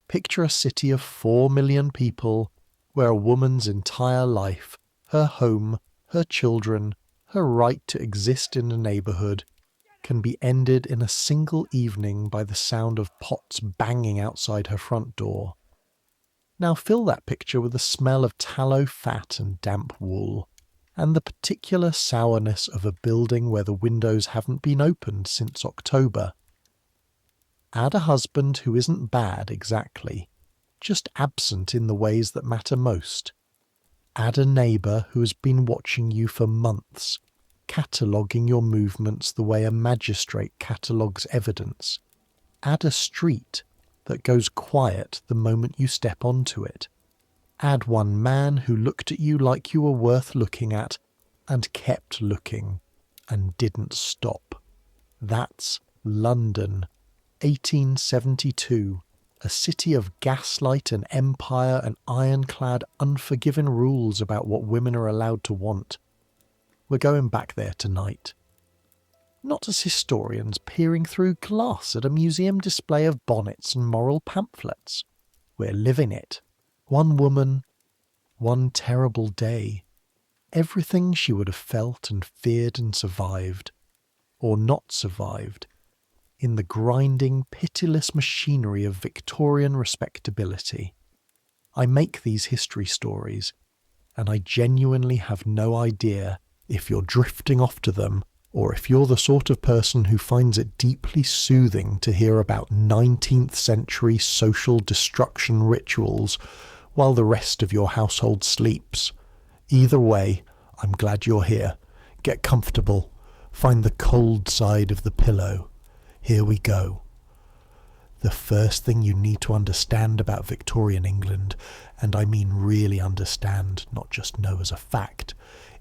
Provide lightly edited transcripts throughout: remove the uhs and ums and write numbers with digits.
Picture a city of 4 million people where a woman's entire life, her home, her children, her right to exist in a neighbourhood, can be ended in a single evening by the sound of pots banging outside her front door. Now fill that picture with the smell of tallow fat and damp wool, and the particular sourness of a building where the windows haven't been opened since October. Add a husband who isn't bad exactly, just absent in the ways that matter most. Add a neighbour who has been watching you for months, cataloguing your movements the way a magistrate catalogues evidence. Add a street that goes quiet the moment you step onto it. Add one man who looked at you like you were worth looking at, and kept looking, and didn't stop. That's London, 1872, a city of gaslight and empire and ironclad, unforgiving rules about what women are allowed to want. We're going back there tonight. Not as historians peering through glass at a museum display of bonnets and moral pamphlets. We're living it. One woman, one terrible day. Everything she would have felt and feared and survived, or not survived, in the grinding, pitiless machinery of Victorian respectability. I make these history stories, and I genuinely have no idea if you're drifting off to them, or if you're the sort of person who finds it deeply soothing to hear about 19th century social destruction rituals while the rest of your household sleeps. Either way, I'm glad you're here. Get comfortable. Find the cold side of the pillow. Here we go. The first thing you need to understand about Victorian England, and I mean really understand, not just know as a fact,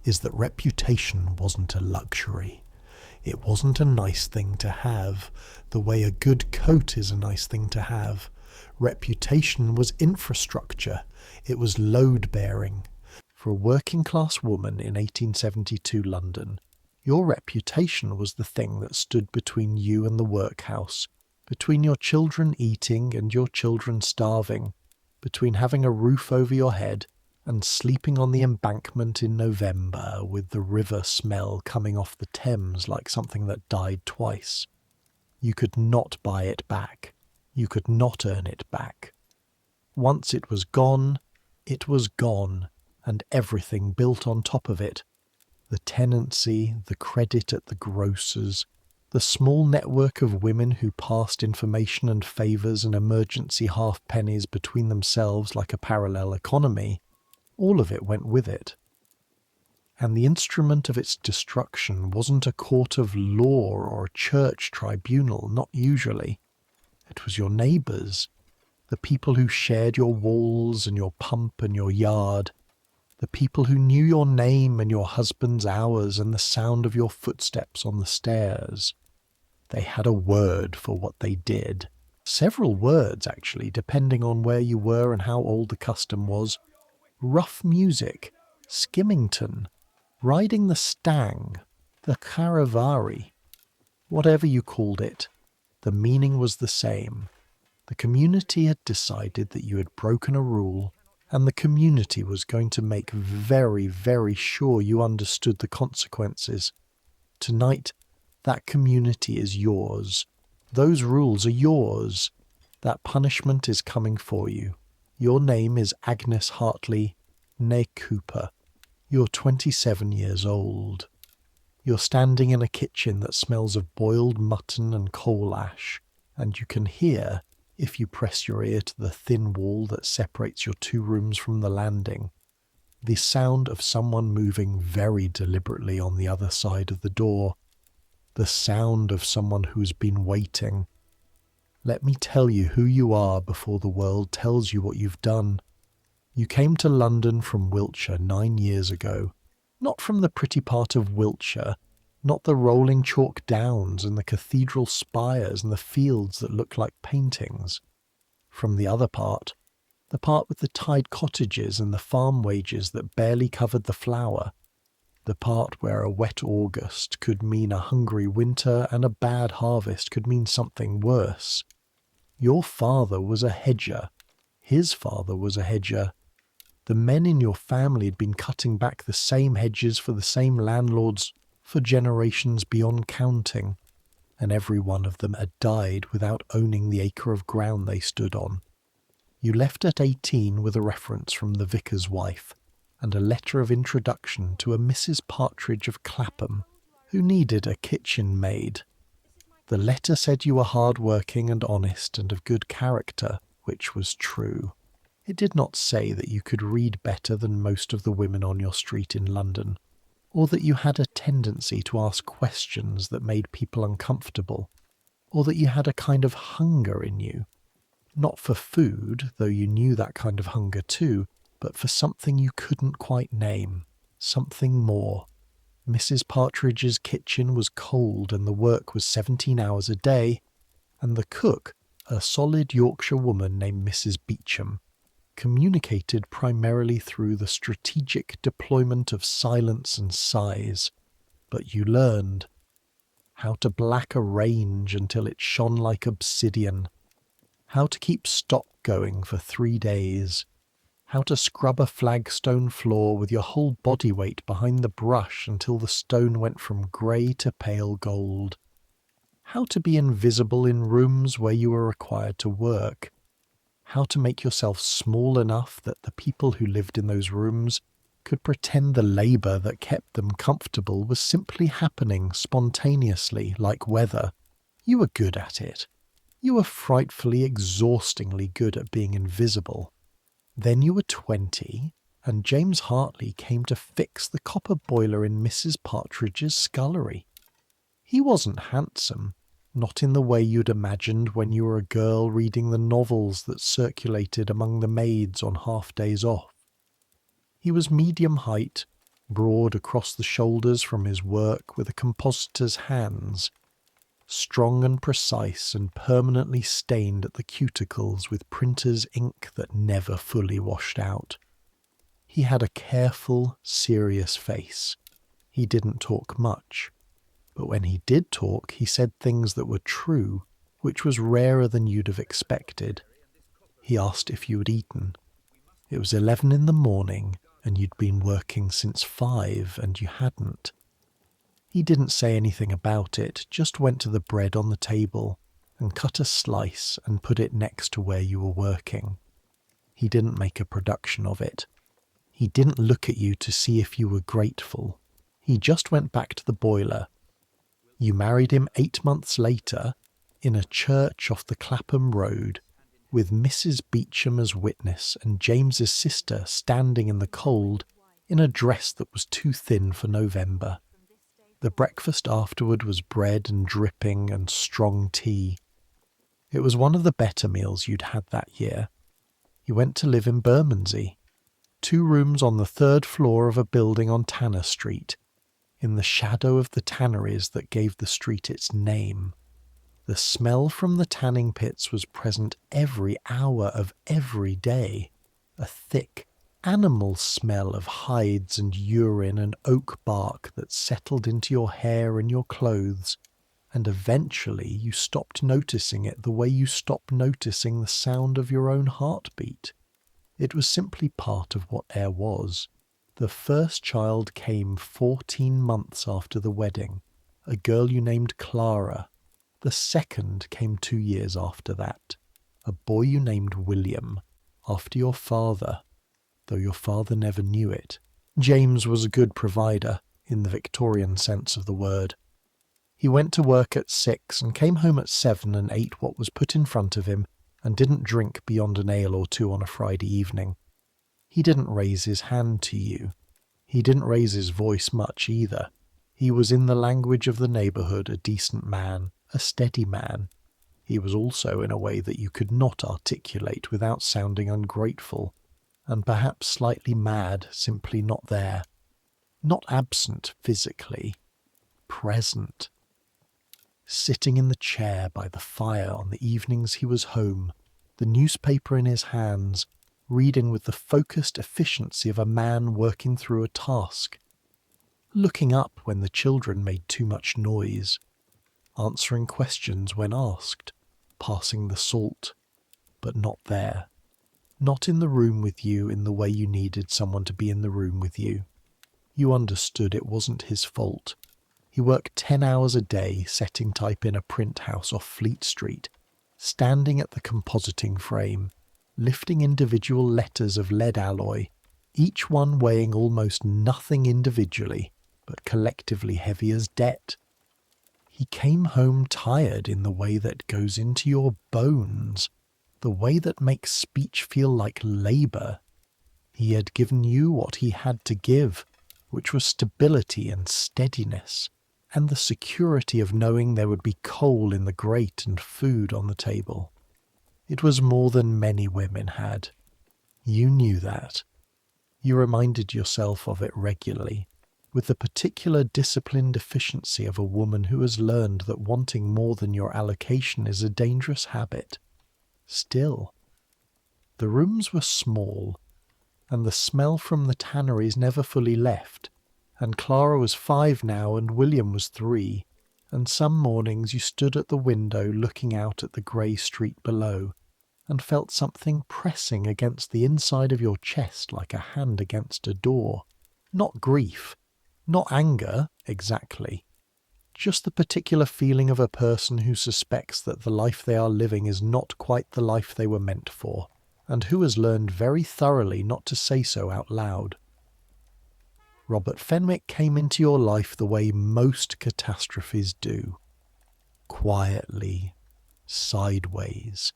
is that reputation wasn't a luxury. It wasn't a nice thing to have, the way a good coat is a nice thing to have. Reputation was infrastructure. It was load-bearing. For a working-class woman in 1872 London, your reputation was the thing that stood between you and the workhouse, between your children eating and your children starving, between having a roof over your head and sleeping on the embankment in November with the river smell coming off the Thames like something that died twice. You could not buy it back. You could not earn it back. Once it was gone, and everything built on top of it. The tenancy, the credit at the grocer's, the small network of women who passed information and favours and emergency halfpennies between themselves like a parallel economy, all of it went with it. And the instrument of its destruction wasn't a court of law or a church tribunal, not usually. It was your neighbours, the people who shared your walls and your pump and your yard, the people who knew your name and your husband's hours and the sound of your footsteps on the stairs. They had a word for what they did. Several words, actually, depending on where you were and how old the custom was. Rough music, skimmington, riding the stang, the caravari. Whatever you called it, the meaning was the same. The community had decided that you had broken a rule, and the community was going to make very, very sure you understood the consequences. Tonight, that community is yours. Those rules are yours. That punishment is coming for you. Your name is Agnes Hartley, née Cooper. You're 27 years old. You're standing in a kitchen that smells of boiled mutton and coal ash, and you can hear, if you press your ear to the thin wall that separates your 2 rooms from the landing, the sound of someone moving very deliberately on the other side of the door, the sound of someone who's been waiting. Let me tell you who you are before the world tells you what you've done. You came to London from Wiltshire 9 years ago, not from the pretty part of Wiltshire, not the rolling chalk downs and the cathedral spires and the fields that look like paintings. From the other part, the part with the tied cottages and the farm wages that barely covered the flour, the part where a wet August could mean a hungry winter and a bad harvest could mean something worse. Your father was a hedger, His father was a hedger. The men in your family had been cutting back the same hedges for the same landlords for generations beyond counting, and every one of them had died without owning the acre of ground they stood on. You left at 18 with a reference from the vicar's wife, and a letter of introduction to a Mrs. Partridge of Clapham, who needed a kitchen maid. The letter said you were hard-working and honest and of good character, which was true. It did not say that you could read better than most of the women on your street in London, or that you had a tendency to ask questions that made people uncomfortable, or that you had a kind of hunger in you. Not for food, though you knew that kind of hunger too, but for something you couldn't quite name, something more. Mrs. Partridge's kitchen was cold and the work was 17 hours a day, and the cook, a solid Yorkshire woman named Mrs. Beecham, communicated primarily through the strategic deployment of silence and sighs. But you learned how to black a range until it shone like obsidian, how to keep stock going for 3 days, how to scrub a flagstone floor with your whole body weight behind the brush until the stone went from grey to pale gold, how to be invisible in rooms where you were required to work, how to make yourself small enough that the people who lived in those rooms could pretend the labour that kept them comfortable was simply happening spontaneously like weather. You were good at it. You were frightfully, exhaustingly good at being invisible. Then you were 20, and James Hartley came to fix the copper boiler in Mrs. Partridge's scullery. He wasn't handsome, not in the way you'd imagined when you were a girl reading the novels that circulated among the maids on half-days off. He was medium height, broad across the shoulders from his work with a compositor's hands, strong and precise and permanently stained at the cuticles with printer's ink that never fully washed out. He had a careful, serious face. He didn't talk much, but when he did talk, he said things that were true, which was rarer than you'd have expected. He asked if you had eaten. It was 11 in the morning, and you'd been working since 5, and you hadn't. He didn't say anything about it, just went to the bread on the table and cut a slice and put it next to where you were working. He didn't make a production of it. He didn't look at you to see if you were grateful. He just went back to the boiler. You married him 8 months later in a church off the Clapham Road, with Mrs. Beecham as witness and James's sister standing in the cold in a dress that was too thin for November. The breakfast afterward was bread and dripping and strong tea. It was one of the better meals you'd had that year. You went to live in Bermondsey, 2 rooms on the 3rd floor of a building on Tanner Street, in the shadow of the tanneries that gave the street its name. The smell from the tanning pits was present every hour of every day, a thick, animal smell of hides and urine and oak bark that settled into your hair and your clothes, and eventually you stopped noticing it the way you stopped noticing the sound of your own heartbeat. It was simply part of what air was. The first child came 14 months after the wedding, a girl you named Clara. The second came 2 years after that, a boy you named William, after your father, though your father never knew it. James was a good provider, in the Victorian sense of the word. He went to work at 6 and came home at 7 and ate what was put in front of him and didn't drink beyond an ale or 2 on a Friday evening. He didn't raise his hand to you. He didn't raise his voice much either. He was in the language of the neighbourhood a decent man, a steady man. He was also in a way that you could not articulate without sounding ungrateful, and perhaps slightly mad, simply not there. Not absent physically, present. Sitting in the chair by the fire on the evenings he was home, the newspaper in his hands, reading with the focused efficiency of a man working through a task. Looking up when the children made too much noise. Answering questions when asked. Passing the salt, but not there. Not in the room with you in the way you needed someone to be in the room with you. You understood it wasn't his fault. He worked 10 hours a day setting type in a print house off Fleet Street, standing at the compositing frame, lifting individual letters of lead alloy, each one weighing almost nothing individually, but collectively heavy as debt. He came home tired in the way that goes into your bones, the way that makes speech feel like labour. He had given you what he had to give, which was stability and steadiness, and the security of knowing there would be coal in the grate and food on the table. It was more than many women had. You knew that. You reminded yourself of it regularly, with the particular disciplined efficiency of a woman who has learned that wanting more than your allocation is a dangerous habit. Still, the rooms were small, and the smell from the tanneries never fully left, and Clara was 5 now and William was 3, and some mornings you stood at the window looking out at the grey street below, and felt something pressing against the inside of your chest like a hand against a door. Not grief, not anger, exactly. Just the particular feeling of a person who suspects that the life they are living is not quite the life they were meant for, and who has learned very thoroughly not to say so out loud. Robert Fenwick came into your life the way most catastrophes do. Quietly, sideways,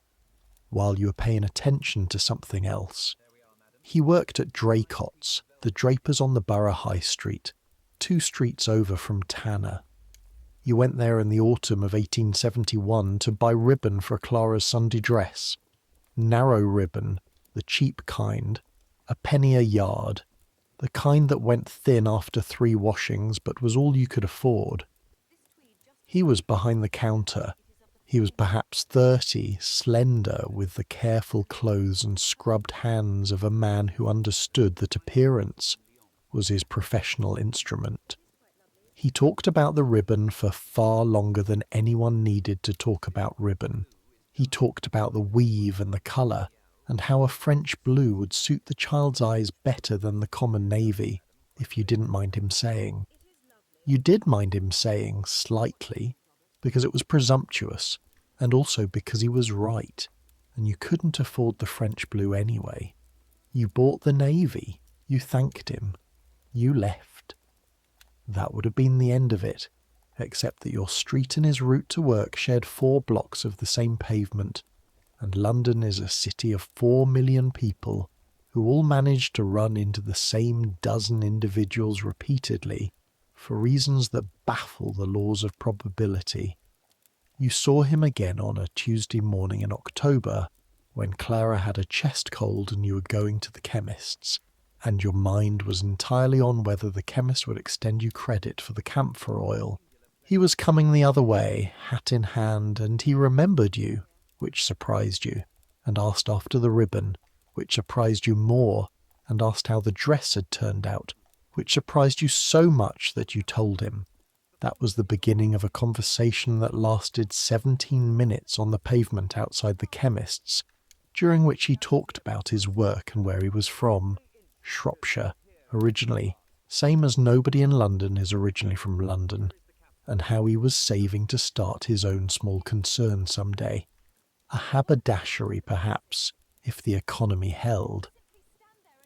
while you were paying attention to something else. He worked at Draycott's, the drapers on the Borough High Street, 2 streets over from Tanner. You went there in the autumn of 1871 to buy ribbon for Clara's Sunday dress. Narrow ribbon, the cheap kind, a penny a yard, the kind that went thin after 3 washings but was all you could afford. He was behind the counter. He was perhaps 30, slender, with the careful clothes and scrubbed hands of a man who understood that appearance was his professional instrument. He talked about the ribbon for far longer than anyone needed to talk about ribbon. He talked about the weave and the colour, and how a French blue would suit the child's eyes better than the common navy, if you didn't mind him saying. You did mind him saying, slightly, because it was presumptuous, and also because he was right, and you couldn't afford the French blue anyway. You bought the navy. You thanked him. You left. That would have been the end of it, except that your street and his route to work shared 4 blocks of the same pavement, and London is a city of 4 million people who all manage to run into the same dozen individuals repeatedly for reasons that baffle the laws of probability. You saw him again on a Tuesday morning in October when Clara had a chest cold and you were going to the chemist's, and your mind was entirely on whether the chemist would extend you credit for the camphor oil. He was coming the other way, hat in hand, and he remembered you, which surprised you, and asked after the ribbon, which surprised you more, and asked how the dress had turned out, which surprised you so much that you told him. That was the beginning of a conversation that lasted 17 minutes on the pavement outside the chemist's, during which he talked about his work and where he was from. Shropshire, originally, same as nobody in London is originally from London, and how he was saving to start his own small concern some day. A haberdashery, perhaps, if the economy held.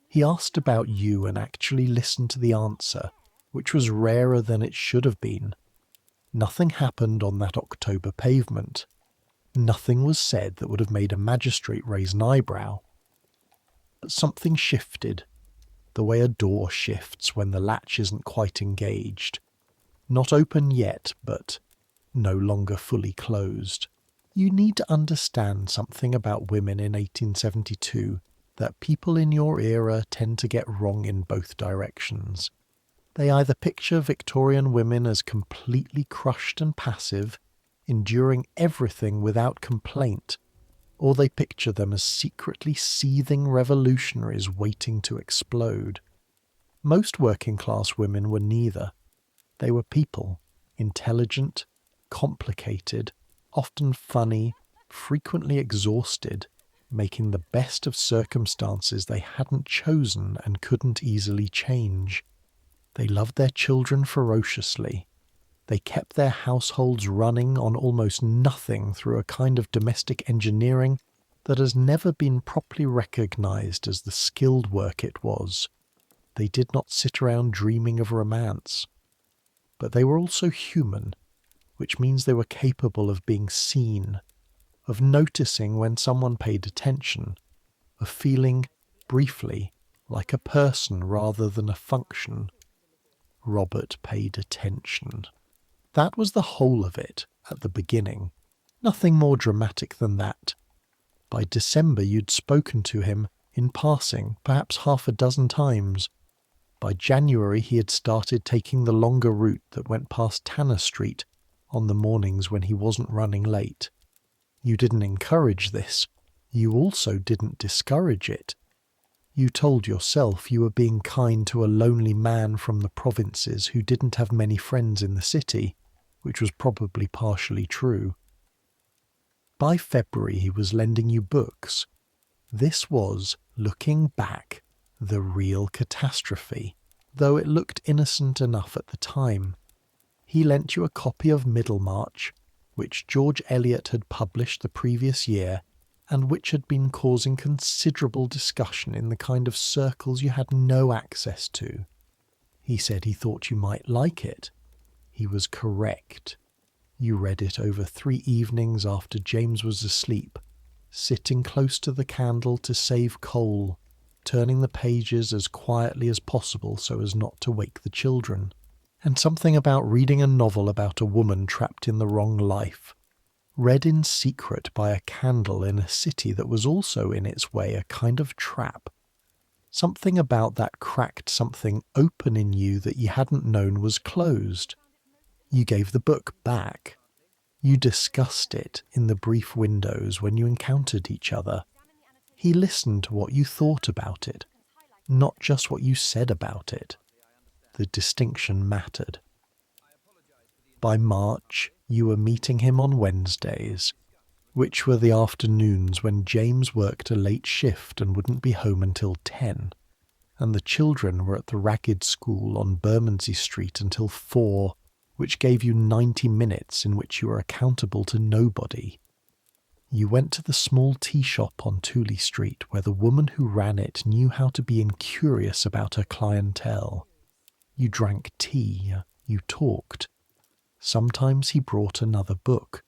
He asked about you and actually listened to the answer, which was rarer than it should have been. Nothing happened on that October pavement. Nothing was said that would have made a magistrate raise an eyebrow. But something shifted, the way a door shifts when the latch isn't quite engaged. Not open yet, but no longer fully closed. You need to understand something about women in 1872 that people in your era tend to get wrong in both directions. They either picture Victorian women as completely crushed and passive, enduring everything without complaint, or they picture them as secretly seething revolutionaries waiting to explode. Most working-class women were neither. They were people, intelligent, complicated, often funny, frequently exhausted, making the best of circumstances they hadn't chosen and couldn't easily change. They loved their children ferociously. They kept their households running on almost nothing through a kind of domestic engineering that has never been properly recognised as the skilled work it was. They did not sit around dreaming of romance. But they were also human, which means they were capable of being seen, of noticing when someone paid attention, of feeling, briefly, like a person rather than a function. Robert paid attention. That was the whole of it, at the beginning. Nothing more dramatic than that. By December you'd spoken to him, in passing, perhaps half a dozen times. By January he had started taking the longer route that went past Tanner Street on the mornings when he wasn't running late. You didn't encourage this. You also didn't discourage it. You told yourself you were being kind to a lonely man from the provinces who didn't have many friends in the city, which was probably partially true. By February he was lending you books. This was, looking back, the real catastrophe, though it looked innocent enough at the time. He lent you a copy of Middlemarch, which George Eliot had published the previous year, and which had been causing considerable discussion in the kind of circles you had no access to. He said he thought you might like it. He was correct. You read it over 3 evenings after James was asleep, sitting close to the candle to save coal, turning the pages as quietly as possible so as not to wake the children, and something about reading a novel about a woman trapped in the wrong life, read in secret by a candle in a city that was also in its way a kind of trap. Something about that cracked something open in you that you hadn't known was closed. You gave the book back. You discussed it in the brief windows when you encountered each other. He listened to what you thought about it, not just what you said about it. The distinction mattered. By March, you were meeting him on Wednesdays, which were the afternoons when James worked a late shift and wouldn't be home until 10, and the children were at the ragged school on Bermondsey Street until 4, which gave you 90 minutes in which you were accountable to nobody. You went to the small tea shop on Tooley Street where the woman who ran it knew how to be incurious about her clientele. You drank tea, you talked. Sometimes he brought another book.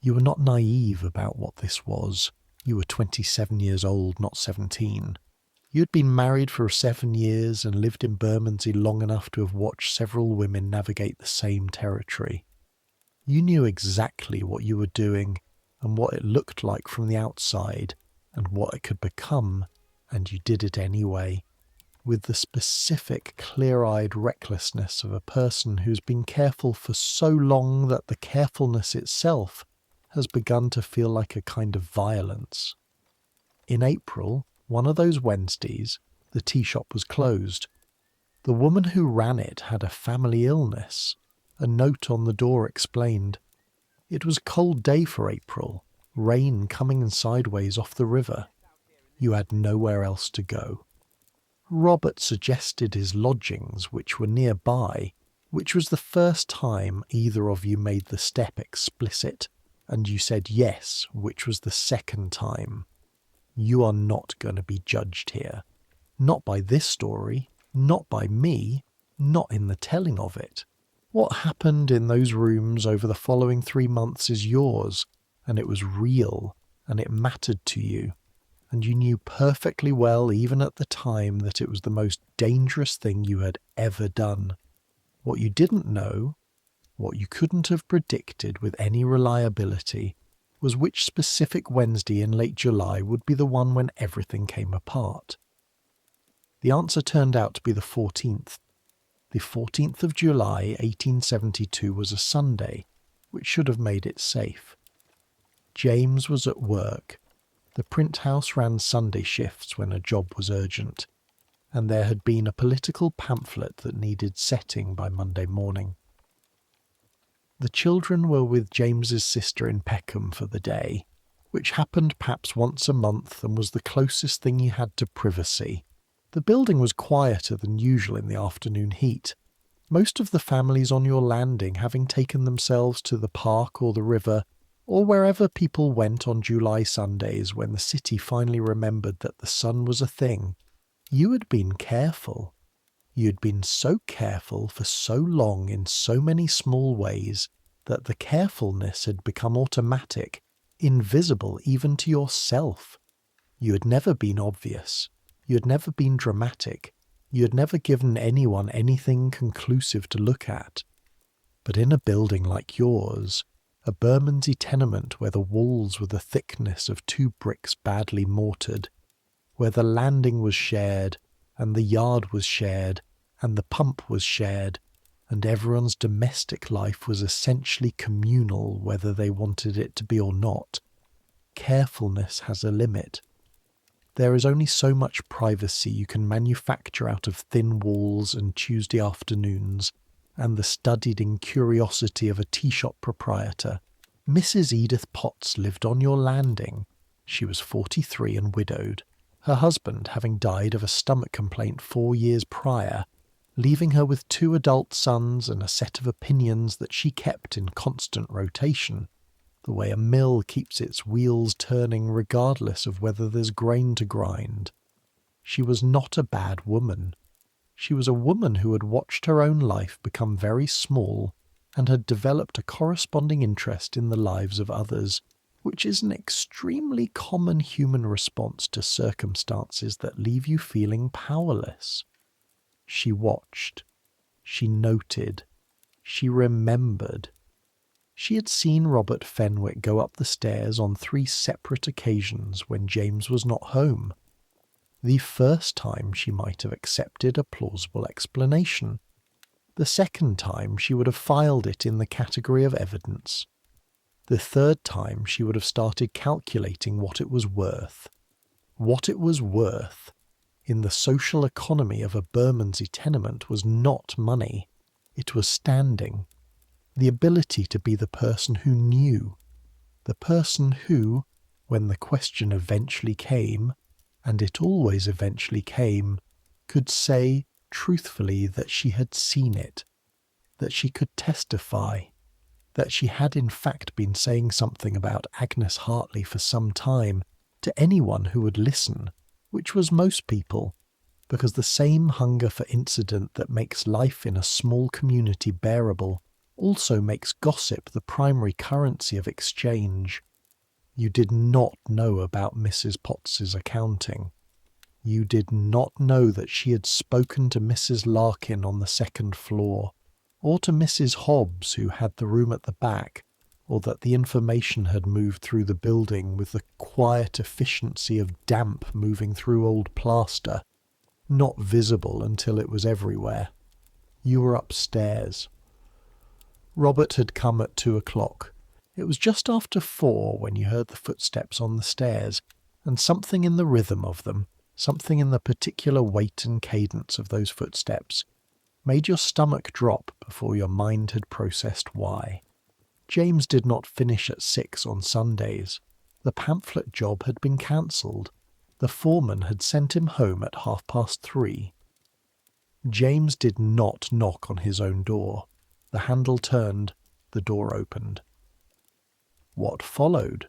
You were not naive about what this was. You were 27 years old, not 17. You had been married for 7 years and lived in Bermondsey long enough to have watched several women navigate the same territory. You knew exactly what you were doing and what it looked like from the outside and what it could become, and you did it anyway, with the specific, clear-eyed recklessness of a person who's been careful for so long that the carefulness itself has begun to feel like a kind of violence. In April, one of those Wednesdays, the tea shop was closed. The woman who ran it had a family illness. A note on the door explained. It was a cold day for April, rain coming in sideways off the river. You had nowhere else to go. Robert suggested his lodgings, which were nearby, which was the first time either of you made the step explicit, and you said yes, which was the second time. You are not going to be judged here. Not by this story, not by me, not in the telling of it. What happened in those rooms over the following 3 months is yours, and it was real, and it mattered to you. And you knew perfectly well, even at the time, that it was the most dangerous thing you had ever done. What you didn't know, what you couldn't have predicted with any reliability, was which specific Wednesday in late July would be the one when everything came apart. The answer turned out to be the 14th. The 14th of July, 1872 was a Sunday, which should have made it safe. James was at work. The print house ran Sunday shifts when a job was urgent, and there had been a political pamphlet that needed setting by Monday morning. The children were with James's sister in Peckham for the day, which happened perhaps once a month and was the closest thing you had to privacy. The building was quieter than usual in the afternoon heat, most of the families on your landing having taken themselves to the park or the river, or wherever people went on July Sundays when the city finally remembered that the sun was a thing. You had been careful. You had been so careful for so long in so many small ways that the carefulness had become automatic, invisible even to yourself. You had never been obvious. You had never been dramatic. You had never given anyone anything conclusive to look at. But in a building like yours, a Bermondsey tenement where the walls were the thickness of 2 bricks badly mortared, where the landing was shared, and the yard was shared, and the pump was shared, and everyone's domestic life was essentially communal whether they wanted it to be or not, carefulness has a limit. There is only so much privacy you can manufacture out of thin walls and Tuesday afternoons, and the studied incuriosity of a tea-shop proprietor. Mrs. Edith Potts lived on your landing. She was 43 and widowed, her husband having died of a stomach complaint 4 years prior, leaving her with 2 adult sons and a set of opinions that she kept in constant rotation, the way a mill keeps its wheels turning regardless of whether there's grain to grind. She was not a bad woman. She was a woman who had watched her own life become very small and had developed a corresponding interest in the lives of others, which is an extremely common human response to circumstances that leave you feeling powerless. She watched. She noted. She remembered. She had seen Robert Fenwick go up the stairs on 3 separate occasions when James was not home. The first time she might have accepted a plausible explanation. The second time she would have filed it in the category of evidence. The third time she would have started calculating what it was worth. What it was worth, in the social economy of a Bermondsey tenement, was not money. It was standing. The ability to be the person who knew. The person who, when the question eventually came, and it always eventually came, could say truthfully that she had seen it, that she could testify, that she had in fact been saying something about Agnes Hartley for some time to anyone who would listen, which was most people, because the same hunger for incident that makes life in a small community bearable also makes gossip the primary currency of exchange. You did not know about Mrs. Potts's accounting. You did not know that she had spoken to Mrs. Larkin on the 2nd floor, or to Mrs. Hobbs, who had the room at the back, or that the information had moved through the building with the quiet efficiency of damp moving through old plaster, not visible until it was everywhere. You were upstairs. Robert had come at 2 o'clock. It was just after 4 when you heard the footsteps on the stairs, and something in the rhythm of them, something in the particular weight and cadence of those footsteps, made your stomach drop before your mind had processed why. James did not finish at 6 on Sundays. The pamphlet job had been cancelled. The foreman had sent him home at 3:30. James did not knock on his own door. The handle turned, the door opened. What followed?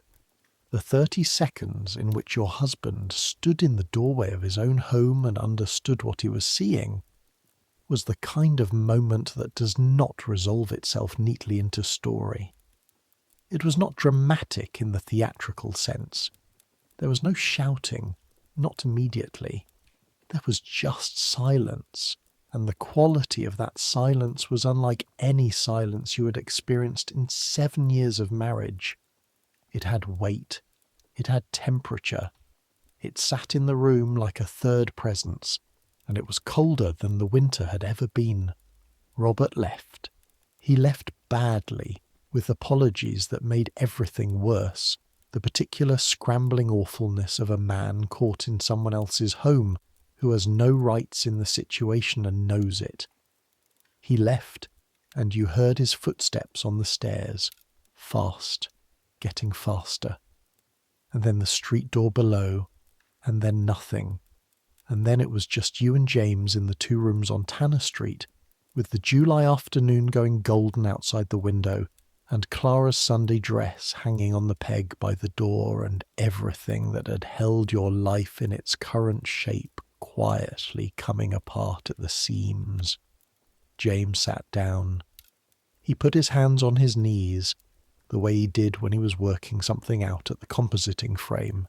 The 30 seconds in which your husband stood in the doorway of his own home and understood what he was seeing, was the kind of moment that does not resolve itself neatly into story. It was not dramatic in the theatrical sense. There was no shouting, not immediately. There was just silence, and the quality of that silence was unlike any silence you had experienced in 7 years of marriage. It had weight. It had temperature. It sat in the room like a third presence, and it was colder than the winter had ever been. Robert left. He left badly, with apologies that made everything worse, the particular scrambling awfulness of a man caught in someone else's home who has no rights in the situation and knows it. He left, and you heard his footsteps on the stairs, fast, getting faster. and then the street door below, and then nothing. And then it was just you and James in the 2 rooms on Tanner Street, with the July afternoon going golden outside the window, and Clara's Sunday dress hanging on the peg by the door, and everything that had held your life in its current shape quietly coming apart at the seams. James sat down. He put his hands on his knees, the way he did when he was working something out at the compositing frame,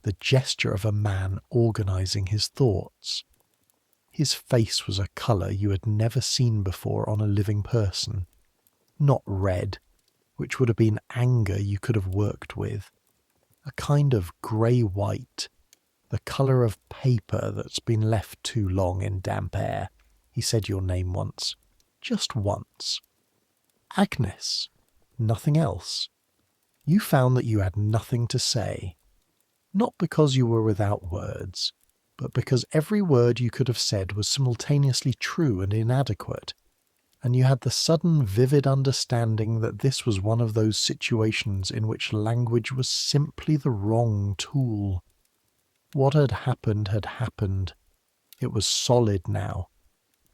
the gesture of a man organising his thoughts. His face was a colour you had never seen before on a living person. Not red, which would have been anger you could have worked with. A kind of grey-white, the colour of paper that's been left too long in damp air. He said your name once. Just once. Agnes. Nothing else. You found that you had nothing to say. Not because you were without words, but because every word you could have said was simultaneously true and inadequate, and you had the sudden vivid understanding that this was one of those situations in which language was simply the wrong tool. What had happened had happened. It was solid now.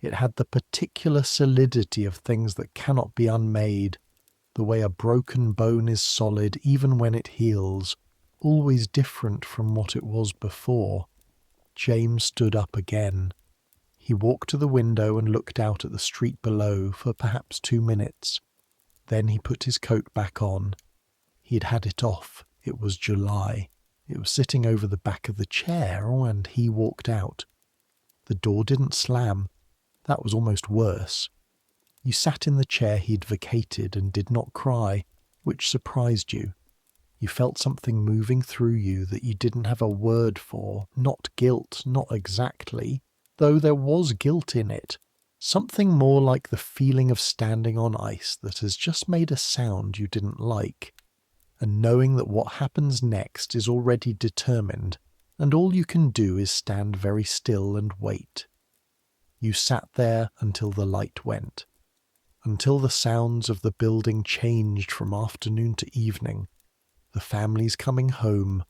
It had the particular solidity of things that cannot be unmade, the way a broken bone is solid even when it heals, always different from what it was before. James stood up again. He walked to the window and looked out at the street below for perhaps 2 minutes. Then he put his coat back on. He had had it off. It was July. It was sitting over the back of the chair, and he walked out. The door didn't slam. That was almost worse. You sat in the chair he'd vacated and did not cry, which surprised you. You felt something moving through you that you didn't have a word for, not guilt, not exactly, though there was guilt in it. Something more like the feeling of standing on ice that has just made a sound you didn't like, and knowing that what happens next is already determined, and all you can do is stand very still and wait. You sat there until the light went, until the sounds of the building changed from afternoon to evening, the families coming home,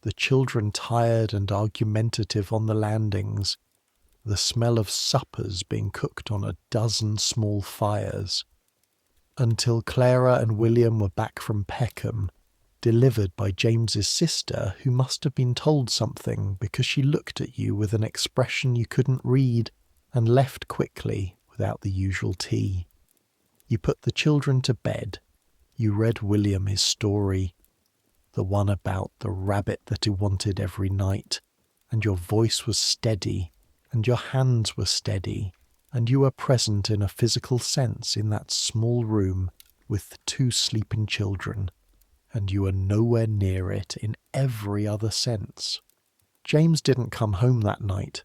the children tired and argumentative on the landings, the smell of suppers being cooked on a dozen small fires, until Clara and William were back from Peckham, delivered by James's sister, who must have been told something because she looked at you with an expression you couldn't read and left quickly without the usual tea. You put the children to bed. You read William his story, the one about the rabbit that he wanted every night, and your voice was steady, and your hands were steady, and you were present in a physical sense in that small room with the 2 sleeping children, and you were nowhere near it in every other sense. James didn't come home that night.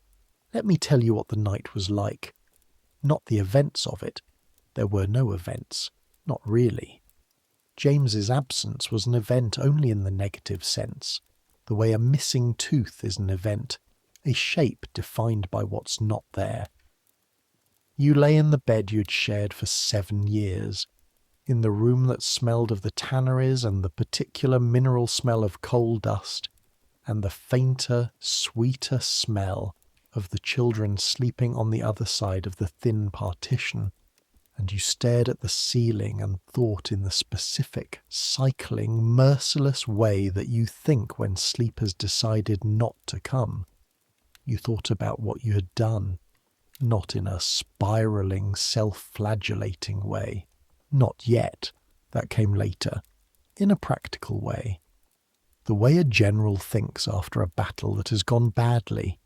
Let me tell you what the night was like. Not the events of it. There were no events. Not really. James's absence was an event only in the negative sense, the way a missing tooth is an event, a shape defined by what's not there. You lay in the bed you'd shared for 7 years, in the room that smelled of the tanneries and the particular mineral smell of coal dust, and the fainter, sweeter smell of the children sleeping on the other side of the thin partition, and you stared at the ceiling and thought in the specific, cycling, merciless way that you think when sleep has decided not to come. You thought about what you had done, not in a spiralling, self-flagellating way. Not yet. That came later. In a practical way. The way a general thinks after a battle that has gone badly.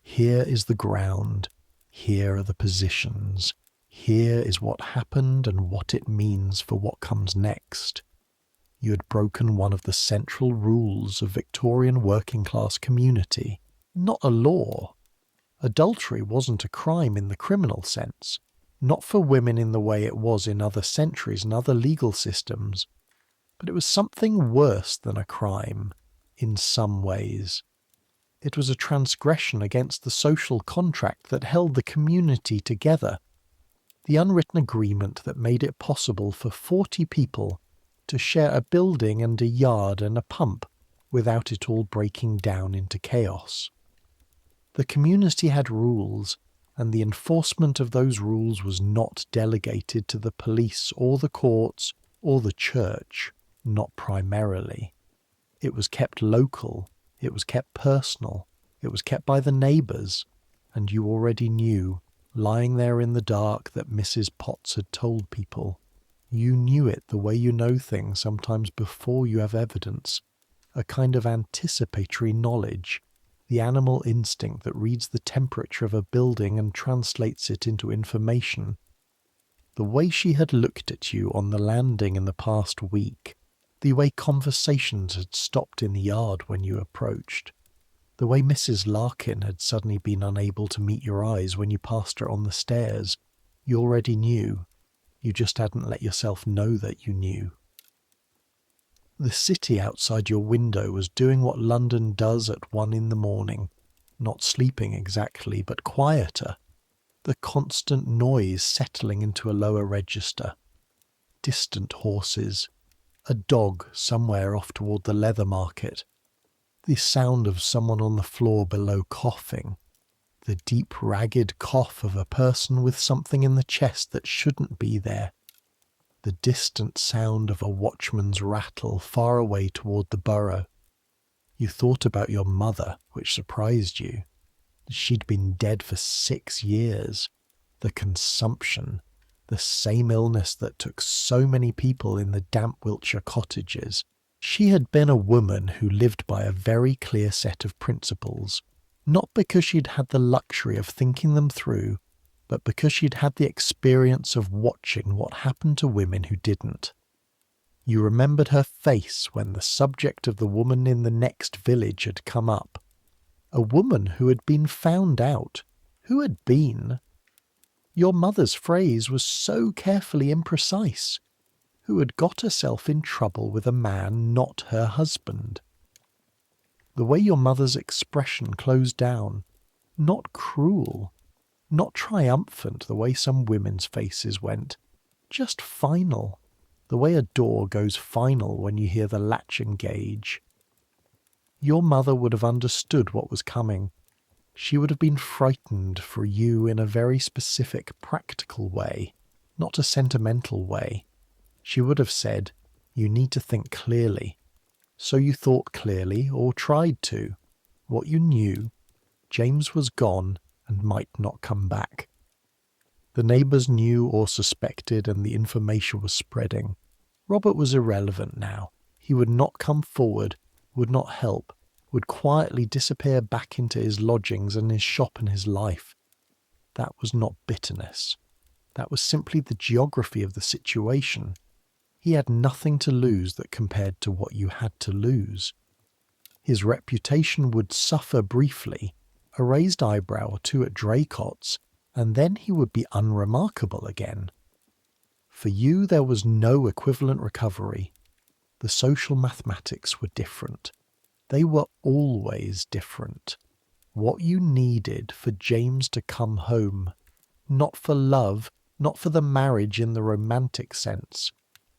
Here is the ground. Here are the positions. Here is what happened and what it means for what comes next. You had broken one of the central rules of Victorian working-class community. Not a law. Adultery wasn't a crime in the criminal sense. Not for women in the way it was in other centuries and other legal systems. But it was something worse than a crime, in some ways. It was a transgression against the social contract that held the community together. The unwritten agreement that made it possible for 40 people to share a building and a yard and a pump, without it all breaking down into chaos. The community had rules, and the enforcement of those rules was not delegated to the police or the courts or the church, not primarily. It was kept local, it was kept personal, it was kept by the neighbours, and you already knew, lying there in the dark, that Mrs. Potts had told people. You knew it the way you know things sometimes before you have evidence, a kind of anticipatory knowledge, the animal instinct that reads the temperature of a building and translates it into information. The way she had looked at you on the landing in the past week, the way conversations had stopped in the yard when you approached, the way Mrs. Larkin had suddenly been unable to meet your eyes when you passed her on the stairs, you already knew. You just hadn't let yourself know that you knew. The city outside your window was doing what London does at 1 a.m, not sleeping exactly, but quieter. The constant noise settling into a lower register. Distant horses. A dog somewhere off toward the leather market. The sound of someone on the floor below coughing. The deep, ragged cough of a person with something in the chest that shouldn't be there. The distant sound of a watchman's rattle far away toward the borough. You thought about your mother, which surprised you. She'd been dead for 6 years. The consumption, the same illness that took so many people in the damp Wiltshire cottages. She had been a woman who lived by a very clear set of principles, not because she'd had the luxury of thinking them through, but because she'd had the experience of watching what happened to women who didn't. You remembered her face when the subject of the woman in the next village had come up. A woman who had been found out. Who had been? Your mother's phrase was so carefully imprecise. Who had got herself in trouble with a man not her husband. The way your mother's expression closed down, not cruel, not triumphant the way some women's faces went, just final, the way a door goes final when you hear the latch engage. Your mother would have understood what was coming. She would have been frightened for you in a very specific, practical way, not a sentimental way. She would have said, you need to think clearly. So you thought clearly, or tried to. What you knew, James was gone and might not come back. The neighbours knew or suspected, and the information was spreading. Robert was irrelevant now. He would not come forward, would not help, would quietly disappear back into his lodgings and his shop and his life. That was not bitterness. That was simply the geography of the situation. He had nothing to lose that compared to what you had to lose. His reputation would suffer briefly, a raised eyebrow or two at Draycott's, and then he would be unremarkable again. For you there was no equivalent recovery. The social mathematics were different. They were always different. What you needed for James to come home, not for love, not for the marriage in the romantic sense,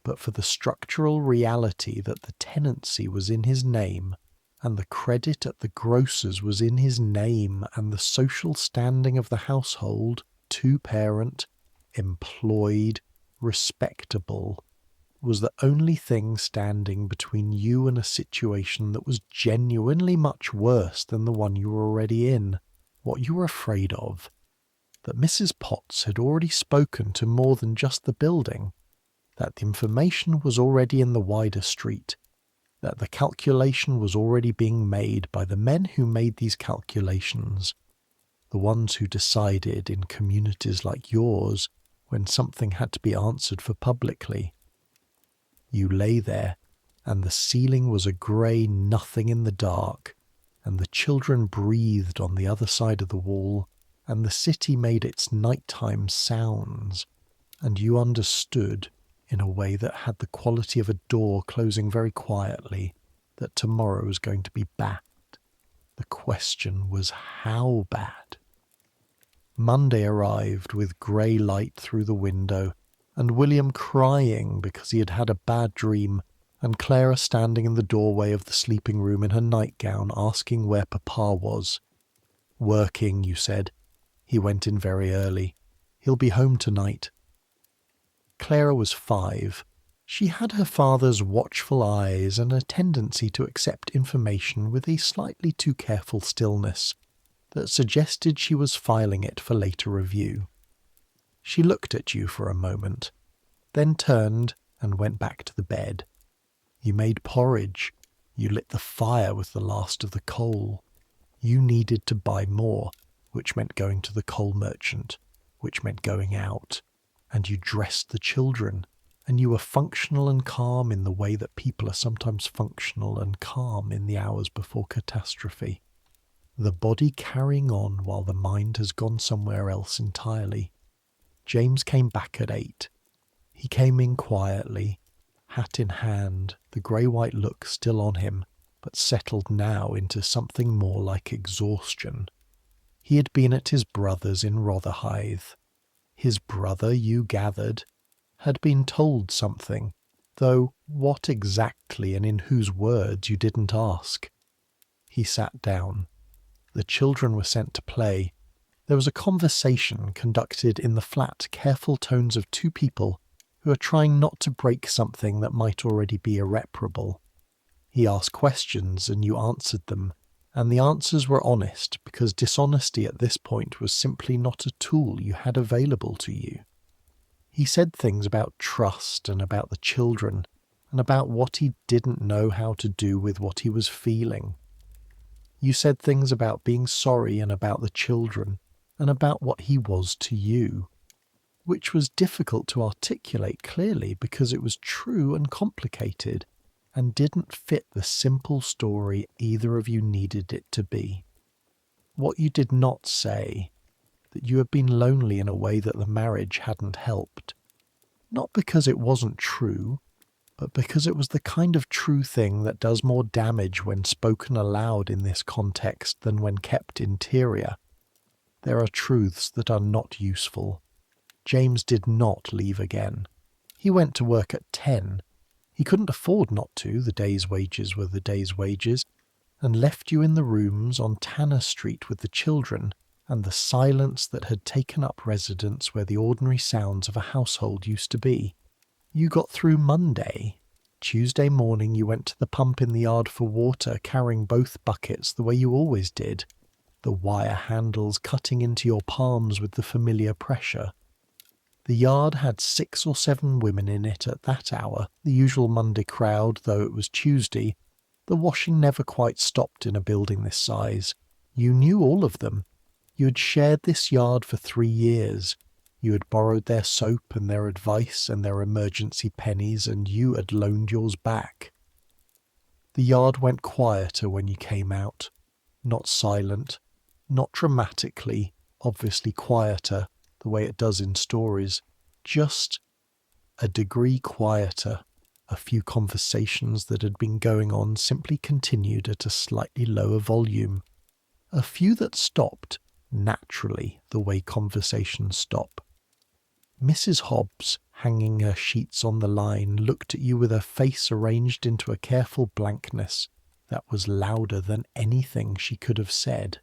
but for the structural reality that the tenancy was in his name, and the credit at the grocer's was in his name, and the social standing of the household, two-parent, employed, respectable, was the only thing standing between you and a situation that was genuinely much worse than the one you were already in, what you were afraid of. That Mrs. Potts had already spoken to more than just the building, that the information was already in the wider street, that the calculation was already being made by the men who made these calculations, the ones who decided in communities like yours when something had to be answered for publicly. You lay there, and the ceiling was a grey nothing in the dark, and the children breathed on the other side of the wall, and the city made its nighttime sounds, and you understood, in a way that had the quality of a door closing very quietly, that tomorrow was going to be bad. The question was how bad. Monday arrived with grey light through the window, and William crying because he had had a bad dream and Clara standing in the doorway of the sleeping room in her nightgown asking where Papa was. "Working," you said. "He went in very early. He'll be home tonight." Clara was 5. She had her father's watchful eyes and a tendency to accept information with a slightly too careful stillness that suggested she was filing it for later review. She looked at you for a moment, then turned and went back to the bed. You made porridge. You lit the fire with the last of the coal. You needed to buy more, which meant going to the coal merchant, which meant going out. And you dressed the children, and you were functional and calm in the way that people are sometimes functional and calm in the hours before catastrophe. The body carrying on while the mind has gone somewhere else entirely. James came back at 8. He came in quietly, hat in hand, the grey-white look still on him, but settled now into something more like exhaustion. He had been at his brother's in Rotherhithe. His brother, you gathered, had been told something, though what exactly and in whose words you didn't ask. He sat down. The children were sent to play. There was a conversation conducted in the flat, careful tones of 2 people who are trying not to break something that might already be irreparable. He asked questions and you answered them, and the answers were honest because dishonesty at this point was simply not a tool you had available to you. He said things about trust and about the children and about what he didn't know how to do with what he was feeling. You said things about being sorry and about the children and about what he was to you, which was difficult to articulate clearly because it was true and complicated and didn't fit the simple story either of you needed it to be. What you did not say, that you had been lonely in a way that the marriage hadn't helped. Not because it wasn't true, but because it was the kind of true thing that does more damage when spoken aloud in this context than when kept interior. There are truths that are not useful. James did not leave again. He went to work at 10. He couldn't afford not to, the day's wages were the day's wages, and left you in the rooms on Tanner Street with the children and the silence that had taken up residence where the ordinary sounds of a household used to be. You got through Monday. Tuesday morning you went to the pump in the yard for water, carrying both buckets the way you always did, the wire handles cutting into your palms with the familiar pressure. The yard had 6 or 7 women in it at that hour, the usual Monday crowd, though it was Tuesday. The washing never quite stopped in a building this size. You knew all of them. You had shared this yard for 3 years. You had borrowed their soap and their advice and their emergency pennies, and you had loaned yours back. The yard went quieter when you came out. Not silent, not dramatically, obviously quieter, the way it does in stories, just a degree quieter. A few conversations that had been going on simply continued at a slightly lower volume. A few that stopped, naturally, the way conversations stop. Mrs. Hobbs, hanging her sheets on the line, looked at you with her face arranged into a careful blankness that was louder than anything she could have said.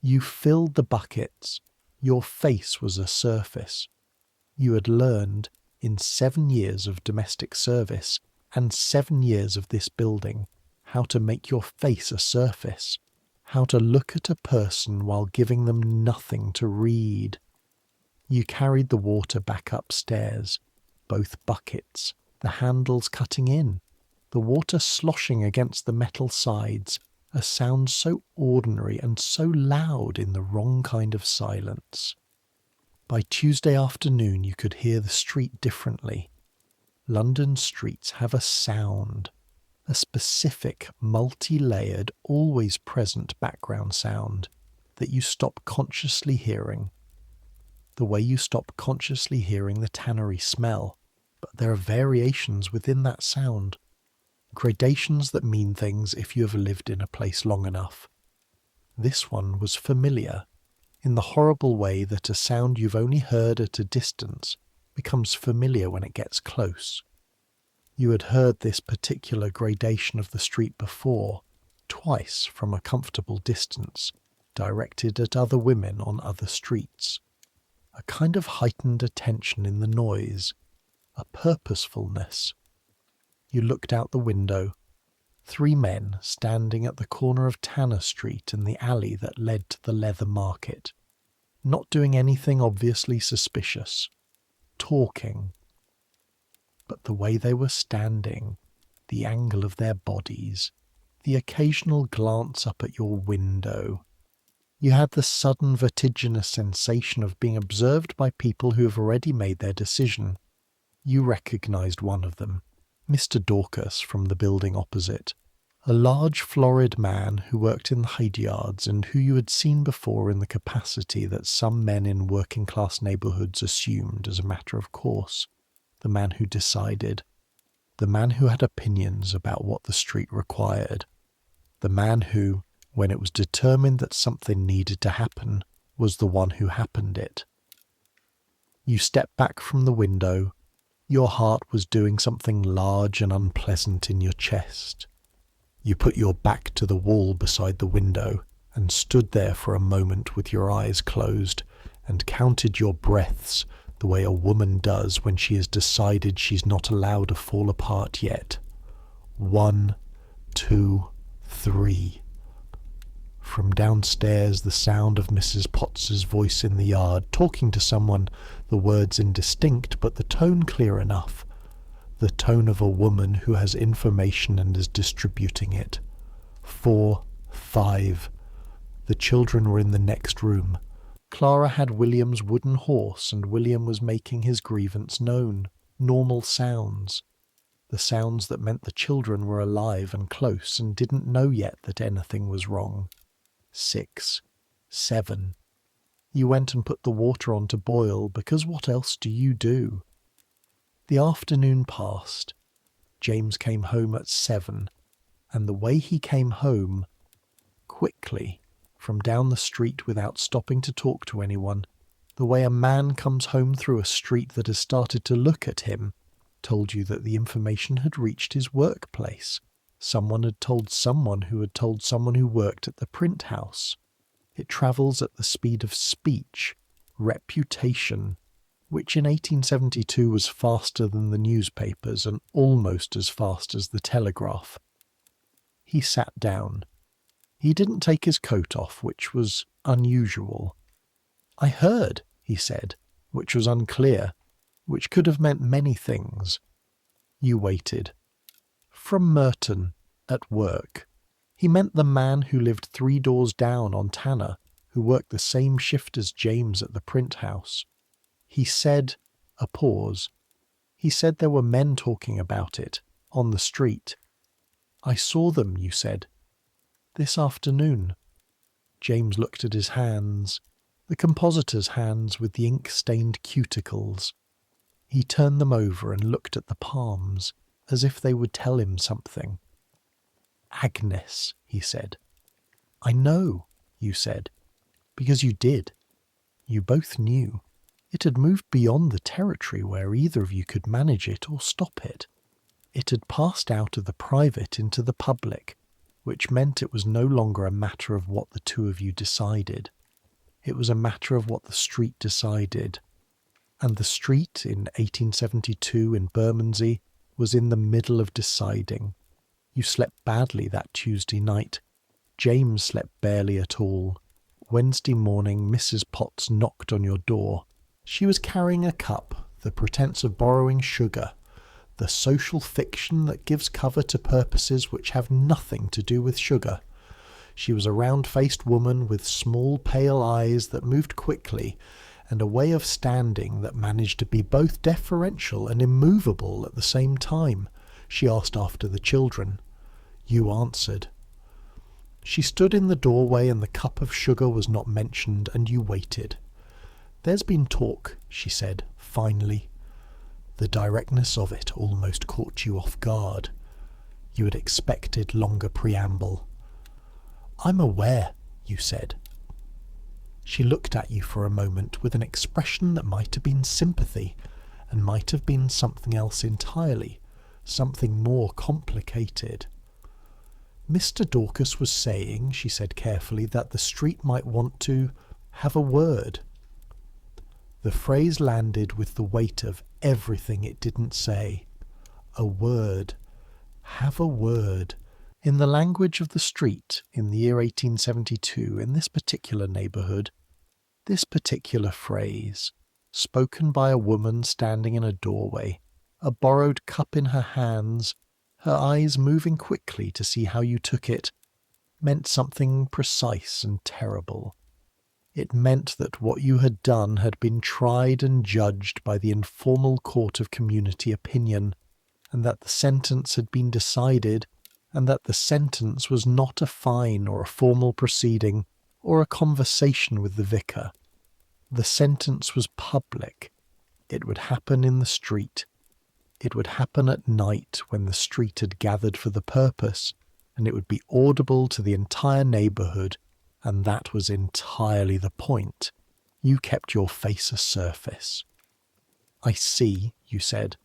You filled the buckets. Your face was a surface. You had learned, in 7 years of domestic service and 7 years of this building, how to make your face a surface, how to look at a person while giving them nothing to read. You carried the water back upstairs, both buckets, the handles cutting in, the water sloshing against the metal sides, a sound so ordinary and so loud in the wrong kind of silence. By Tuesday afternoon you could hear the street differently. London streets have a sound, a specific, multi-layered, always present background sound that you stop consciously hearing. The way you stop consciously hearing the tannery smell, but there are variations within that sound. Gradations that mean things if you have lived in a place long enough. This one was familiar, in the horrible way that a sound you've only heard at a distance becomes familiar when it gets close. You had heard this particular gradation of the street before, twice from a comfortable distance, directed at other women on other streets. A kind of heightened attention in the noise, a purposefulness. You looked out the window. 3 men standing at the corner of Tanner Street in the alley that led to the leather market, not doing anything obviously suspicious, talking. But the way they were standing, the angle of their bodies, the occasional glance up at your window, you had the sudden vertiginous sensation of being observed by people who have already made their decision. You recognised one of them, Mr. Dorcas from the building opposite, a large florid man who worked in the hide yards and who you had seen before in the capacity that some men in working-class neighbourhoods assumed as a matter of course, the man who decided, the man who had opinions about what the street required, the man who, when it was determined that something needed to happen, was the one who happened it. You stepped back from the window. Your heart was doing something large and unpleasant in your chest. You put your back to the wall beside the window and stood there for a moment with your eyes closed and counted your breaths the way a woman does when she has decided she's not allowed to fall apart yet. 1, 2, 3. From downstairs the sound of Mrs. Potts's voice in the yard, talking to someone, the words indistinct but the tone clear enough. The tone of a woman who has information and is distributing it. 4, 5. The children were in the next room. Clara had William's wooden horse and William was making his grievance known. Normal sounds. The sounds that meant the children were alive and close and didn't know yet that anything was wrong. 6, 7. You went and put the water on to boil, because what else do you do? The afternoon passed. James came home at 7, and the way he came home, quickly, from down the street without stopping to talk to anyone, the way a man comes home through a street that has started to look at him, told you that the information had reached his workplace. Someone had told someone who had told someone who worked at the print house. It travels at the speed of speech, reputation, which in 1872 was faster than the newspapers and almost as fast as the telegraph. He sat down. He didn't take his coat off, which was unusual. "I heard," he said, which was unclear, which could have meant many things. You waited. From Merton, at work. He meant the man who lived 3 doors down on Tanner, who worked the same shift as James at the print house. He said, a pause. He said there were men talking about it, on the street. "I saw them," you said. "This afternoon." James looked at his hands, the compositor's hands with the ink-stained cuticles. He turned them over and looked at the palms, as if they would tell him something. "Agnes," he said. "I know," you said, because you did. You both knew. It had moved beyond the territory where either of you could manage it or stop it. It had passed out of the private into the public, which meant it was no longer a matter of what the two of you decided. It was a matter of what the street decided. And the street in 1872 in Bermondsey was in the middle of deciding. You slept badly that Tuesday night. James slept barely at all. Wednesday morning Mrs. Potts knocked on your door. She was carrying a cup, the pretence of borrowing sugar, the social fiction that gives cover to purposes which have nothing to do with sugar. She was a round-faced woman with small pale eyes that moved quickly, and a way of standing that managed to be both deferential and immovable at the same time. She asked after the children. You answered. She stood in the doorway and the cup of sugar was not mentioned, and you waited. "There's been talk," she said, finally. The directness of it almost caught you off guard. You had expected longer preamble. "I'm aware," you said. She looked at you for a moment with an expression that might have been sympathy, and might have been something else entirely, something more complicated. Mr. Dorcas was saying, she said carefully, that the street might want to have a word. The phrase landed with the weight of everything it didn't say. A word. Have a word. In the language of the street, in the year 1872, in this particular neighbourhood, this particular phrase, spoken by a woman standing in a doorway, a borrowed cup in her hands, her eyes moving quickly to see how you took it, meant something precise and terrible. It meant that what you had done had been tried and judged by the informal court of community opinion, and that the sentence had been decided, and that the sentence was not a fine or a formal proceeding or a conversation with the vicar. The sentence was public. It would happen in the street. It would happen at night when the street had gathered for the purpose, and it would be audible to the entire neighbourhood, and that was entirely the point. You kept your face a surface. I see, you said.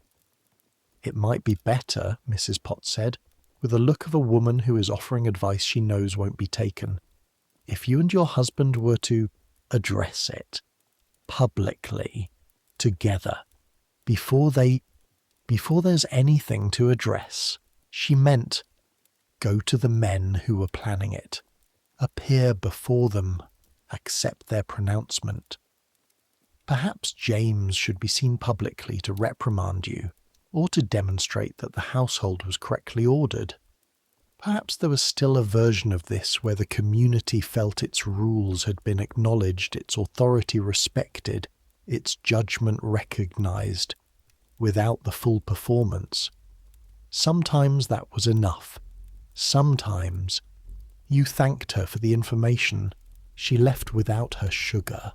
It might be better, Mrs. Potts said, with a look of a woman who is offering advice she knows won't be taken, if you and your husband were to address it, publicly, together, before there's anything to address. She meant, go to the men who were planning it, appear before them, accept their pronouncement. Perhaps James should be seen publicly to reprimand you, or to demonstrate that the household was correctly ordered. Perhaps there was still a version of this where the community felt its rules had been acknowledged, its authority respected, its judgment recognised, without the full performance. Sometimes that was enough. Sometimes you thanked her for the information. She left without her sugar.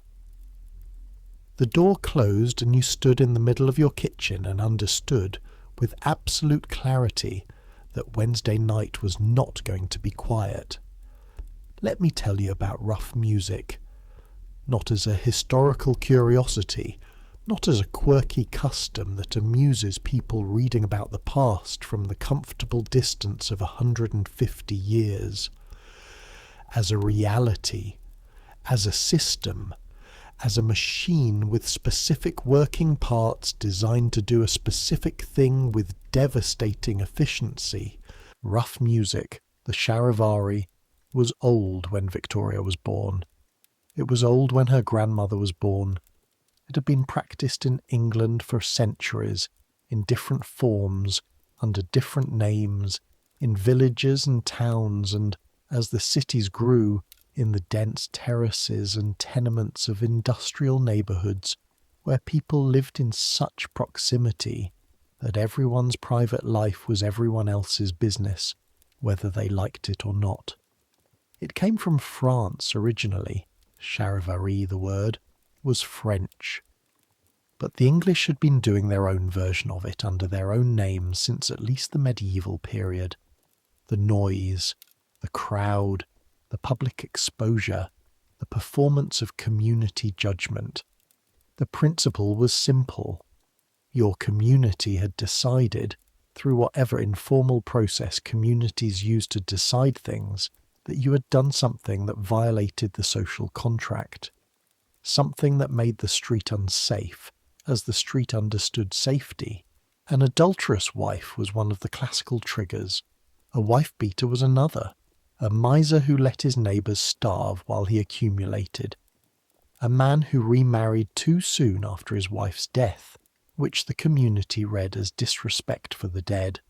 The door closed and you stood in the middle of your kitchen and understood with absolute clarity that Wednesday night was not going to be quiet. Let me tell you about rough music. Not as a historical curiosity, not as a quirky custom that amuses people reading about the past from the comfortable distance of 150 years. As a reality, as a system, as a machine with specific working parts designed to do a specific thing with devastating efficiency. Rough music, the Charivari, was old when Victoria was born. It was old when her grandmother was born. It had been practised in England for centuries, in different forms, under different names, in villages and towns, and, as the cities grew, in the dense terraces and tenements of industrial neighbourhoods where people lived in such proximity that everyone's private life was everyone else's business, whether they liked it or not. It came from France originally. Charivari, the word, was French. But the English had been doing their own version of it under their own names since at least the medieval period. The noise, the crowd, the public exposure, the performance of community judgment. The principle was simple. Your community had decided, through whatever informal process communities use to decide things, that you had done something that violated the social contract, something that made the street unsafe, as the street understood safety. An adulterous wife was one of the classical triggers. A wife-beater was another. A miser who let his neighbours starve while he accumulated. A man who remarried too soon after his wife's death, which the community read as disrespect for the dead.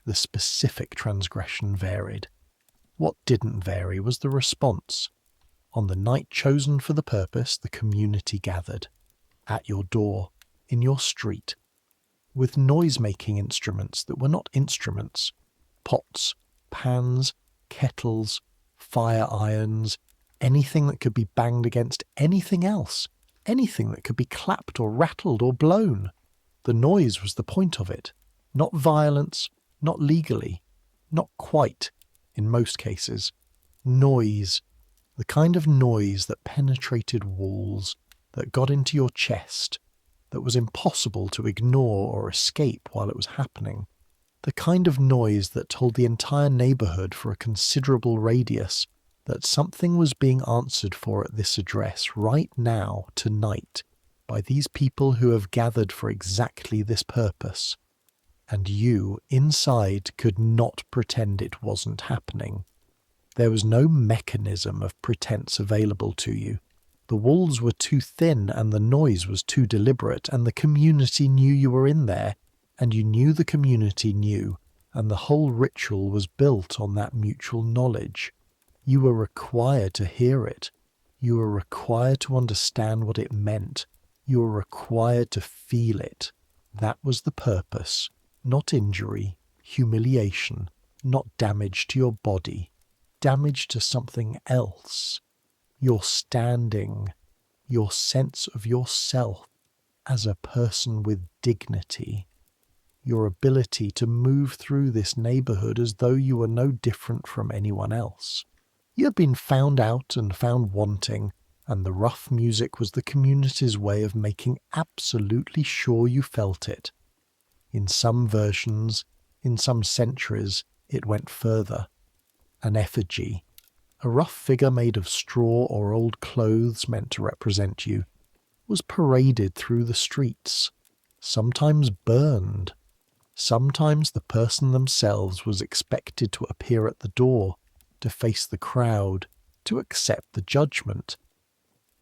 The specific transgression varied. What didn't vary was the response. On the night chosen for the purpose, the community gathered. At your door, in your street, with noise-making instruments that were not instruments. Pots, pans, kettles, fire irons, anything that could be banged against anything else, anything that could be clapped or rattled or blown. The noise was the point of it. Not violence, not legally, not quite, in most cases. Noise, the kind of noise that penetrated walls, that got into your chest, that was impossible to ignore or escape while it was happening. The kind of noise that told the entire neighbourhood for a considerable radius that something was being answered for at this address right now, tonight, by these people who have gathered for exactly this purpose. And you, inside, could not pretend it wasn't happening. There was no mechanism of pretense available to you. The walls were too thin and the noise was too deliberate, and the community knew you were in there, and you knew the community knew, and the whole ritual was built on that mutual knowledge. You were required to hear it. You were required to understand what it meant. You were required to feel it. That was the purpose. Not injury, humiliation, not damage to your body, damage to something else. Your standing, your sense of yourself as a person with dignity, your ability to move through this neighbourhood as though you were no different from anyone else. You had been found out and found wanting, and the rough music was the community's way of making absolutely sure you felt it. In some versions, in some centuries, it went further. An effigy, a rough figure made of straw or old clothes meant to represent you, was paraded through the streets, sometimes burned. Sometimes the person themselves was expected to appear at the door, to face the crowd, to accept the judgment.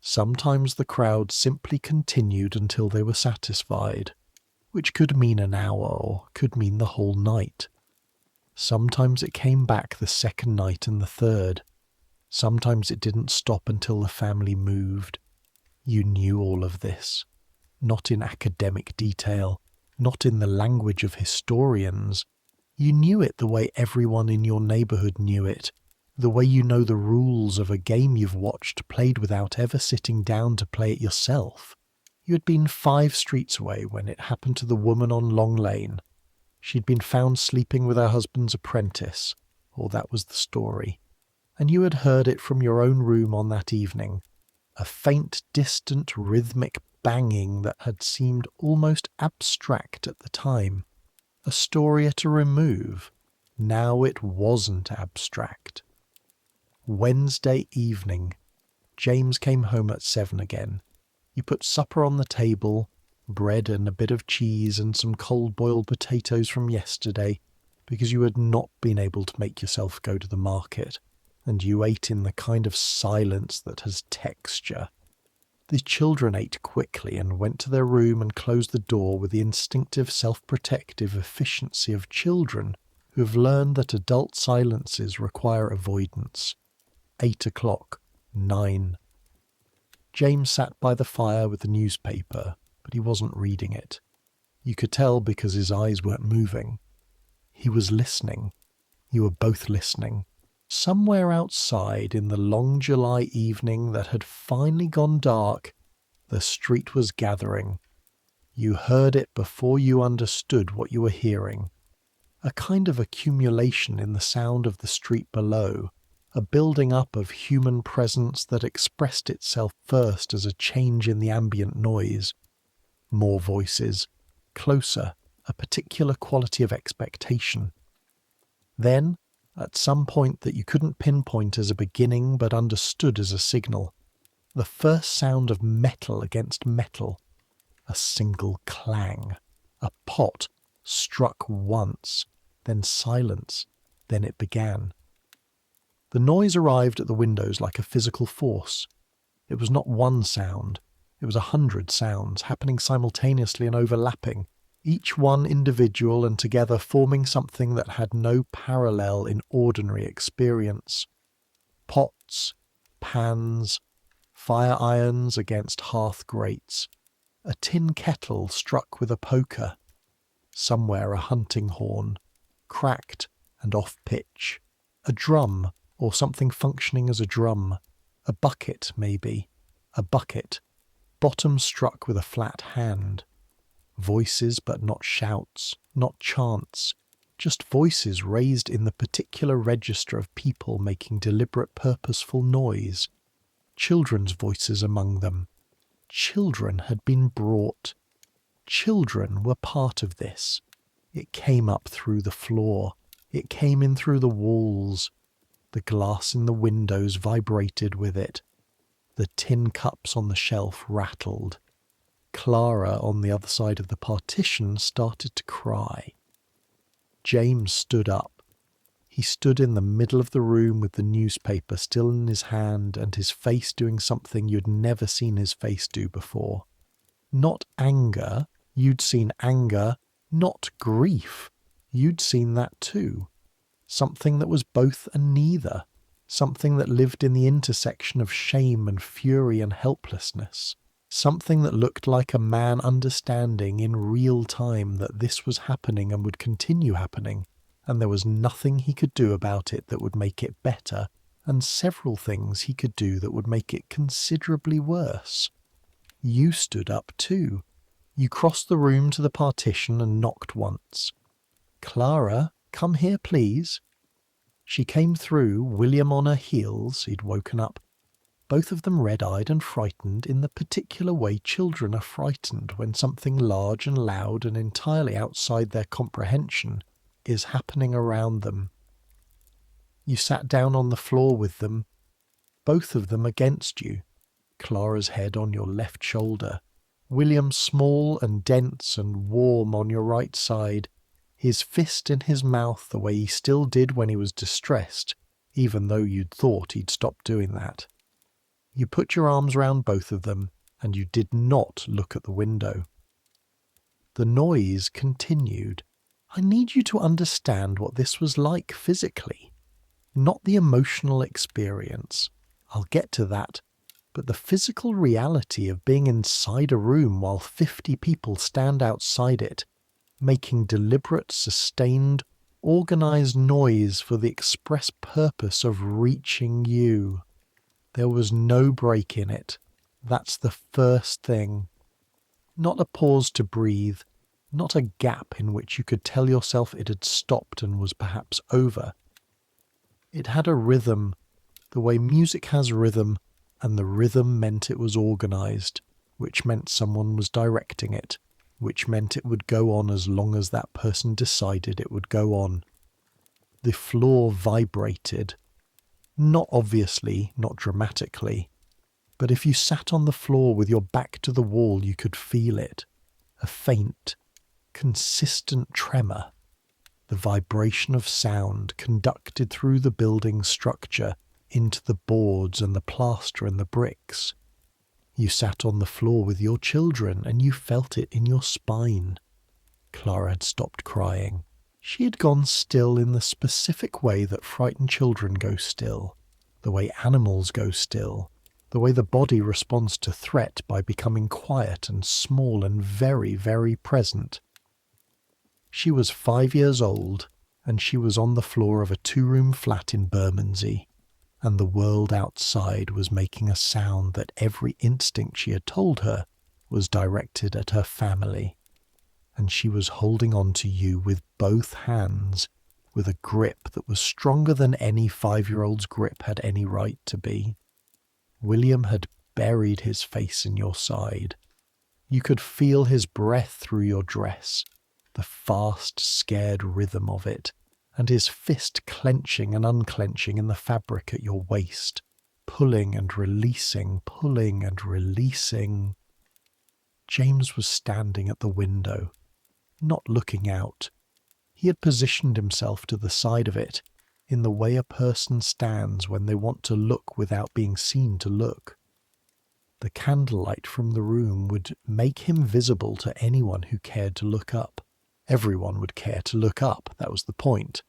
Sometimes the crowd simply continued until they were satisfied, which could mean an hour or could mean the whole night. Sometimes it came back the second night and the third. Sometimes it didn't stop until the family moved. You knew all of this, not in academic detail, not in the language of historians. You knew it the way everyone in your neighbourhood knew it, the way you know the rules of a game you've watched played without ever sitting down to play it yourself. You had been 5 streets away when it happened to the woman on Long Lane. She'd been found sleeping with her husband's apprentice, or that was the story, and you had heard it from your own room on that evening, a faint, distant, rhythmic banging that had seemed almost abstract at the time, a story at a remove. Now it wasn't abstract. Wednesday evening. James came home at 7 again. You put supper on the table, bread and a bit of cheese and some cold boiled potatoes from yesterday, because you had not been able to make yourself go to the market, and you ate in the kind of silence that has texture. The children ate quickly and went to their room and closed the door with the instinctive self-protective efficiency of children who have learned that adult silences require avoidance. 8 o'clock, 9. James sat by the fire with the newspaper, but he wasn't reading it. You could tell because his eyes weren't moving. He was listening. You were both listening. Somewhere outside, in the long July evening that had finally gone dark, the street was gathering. You heard it before you understood what you were hearing. A kind of accumulation in the sound of the street below, a building up of human presence that expressed itself first as a change in the ambient noise. More voices, closer, a particular quality of expectation. Then, at some point that you couldn't pinpoint as a beginning but understood as a signal, the first sound of metal against metal, a single clang, a pot struck once, then silence, then it began. The noise arrived at the windows like a physical force. It was not one sound, it was 100 sounds happening simultaneously and overlapping, each one individual and together forming something that had no parallel in ordinary experience. Pots, pans, fire irons against hearth grates, a tin kettle struck with a poker, somewhere a hunting horn, cracked and off pitch, a drum or something functioning as a drum, a bucket maybe, a bucket, bottom struck with a flat hand. Voices but not shouts, not chants, just voices raised in the particular register of people making deliberate purposeful noise. Children's voices among them. Children had been brought. Children were part of this. It came up through the floor. It came in through the walls. The glass in the windows vibrated with it. The tin cups on the shelf rattled. Clara, on the other side of the partition, started to cry. James stood up. He stood in the middle of the room with the newspaper still in his hand and his face doing something you'd never seen his face do before. Not anger. You'd seen anger. Not grief. You'd seen that too. Something that was both and neither. Something that lived in the intersection of shame and fury and helplessness. Something that looked like a man understanding in real time that this was happening and would continue happening, and there was nothing he could do about it that would make it better, and several things he could do that would make it considerably worse. You stood up too. You crossed the room to the partition and knocked once. "Clara, come here, please." She came through, William on her heels. He'd woken up. Both of them red-eyed and frightened in the particular way children are frightened when something large and loud and entirely outside their comprehension is happening around them. You sat down on the floor with them, both of them against you, Clara's head on your left shoulder, William small and dense and warm on your right side, his fist in his mouth the way he still did when he was distressed, even though you'd thought he'd stopped doing that. You put your arms round both of them, and you did not look at the window. The noise continued. I need you to understand what this was like physically, not the emotional experience. I'll get to that. But the physical reality of being inside a room while 50 people stand outside it, making deliberate, sustained, organised noise for the express purpose of reaching you. There was no break in it. That's the first thing. Not a pause to breathe, not a gap in which you could tell yourself it had stopped and was perhaps over. It had a rhythm, the way music has rhythm, and the rhythm meant it was organised, which meant someone was directing it, which meant it would go on as long as that person decided it would go on. The floor vibrated. Not obviously, not dramatically, but if you sat on the floor with your back to the wall you could feel it. A faint, consistent tremor. The vibration of sound conducted through the building structure into the boards and the plaster and the bricks. You sat on the floor with your children and you felt it in your spine. Clara had stopped crying. She had gone still in the specific way that frightened children go still, the way animals go still, the way the body responds to threat by becoming quiet and small and very, very present. She was 5 years old, and she was on the floor of a 2-room flat in Bermondsey, and the world outside was making a sound that every instinct she had told her was directed at her family. And she was holding on to you with both hands, with a grip that was stronger than any 5-year-old's grip had any right to be. William had buried his face in your side. You could feel his breath through your dress, the fast, scared rhythm of it, and his fist clenching and unclenching in the fabric at your waist, pulling and releasing, pulling and releasing. James was standing at the window, not looking out. He had positioned himself to the side of it, in the way a person stands when they want to look without being seen to look. The candlelight from the room would make him visible to anyone who cared to look up. Everyone would care to look up, that was the point.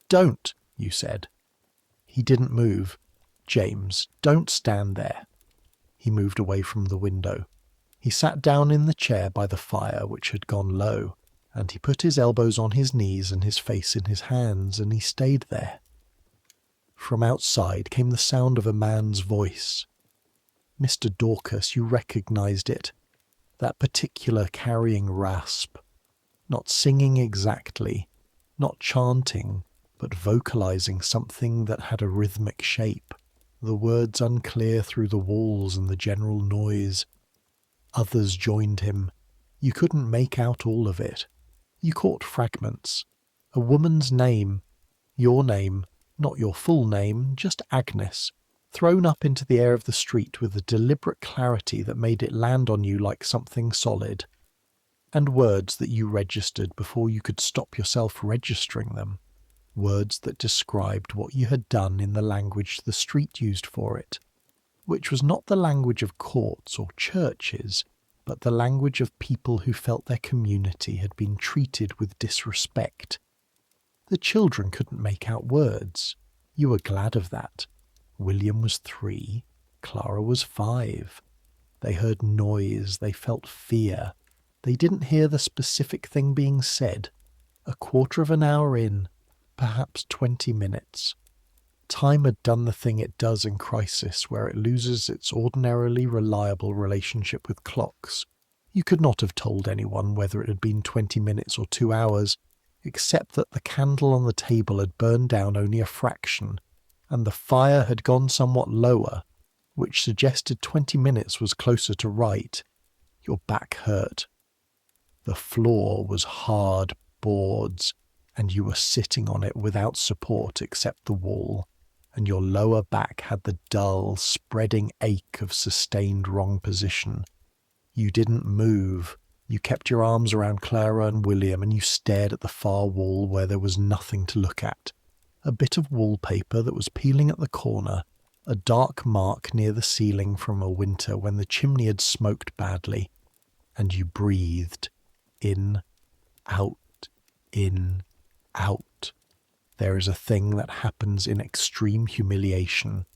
"Don't," you said. He didn't move. "James, don't stand there." He moved away from the window. He sat down in the chair by the fire, which had gone low, and he put his elbows on his knees and his face in his hands, and he stayed there. From outside came the sound of a man's voice. Mr. Dorcas, you recognised it, that particular carrying rasp. Not singing exactly, not chanting, but vocalising something that had a rhythmic shape, the words unclear through the walls and the general noise. Others joined him. You couldn't make out all of it. You caught fragments. A woman's name, your name, not your full name, just Agnes, thrown up into the air of the street with a deliberate clarity that made it land on you like something solid. And words that you registered before you could stop yourself registering them. Words that described what you had done in the language the street used for it, which was not the language of courts or churches, but the language of people who felt their community had been treated with disrespect. The children couldn't make out words. You were glad of that. William was 3, Clara was 5. They heard noise, they felt fear. They didn't hear the specific thing being said. A quarter of an hour in, perhaps 20 minutes. Time had done the thing it does in crisis, where it loses its ordinarily reliable relationship with clocks. You could not have told anyone whether it had been 20 minutes or 2 hours, except that the candle on the table had burned down only a fraction, and the fire had gone somewhat lower, which suggested 20 minutes was closer to right. Your back hurt. The floor was hard boards, and you were sitting on it without support except the wall, and your lower back had the dull, spreading ache of sustained wrong position. You didn't move. You kept your arms around Clara and William, and you stared at the far wall where there was nothing to look at. A bit of wallpaper that was peeling at the corner, a dark mark near the ceiling from a winter when the chimney had smoked badly, and you breathed. In, out, in, out. There is a thing that happens in extreme humiliation.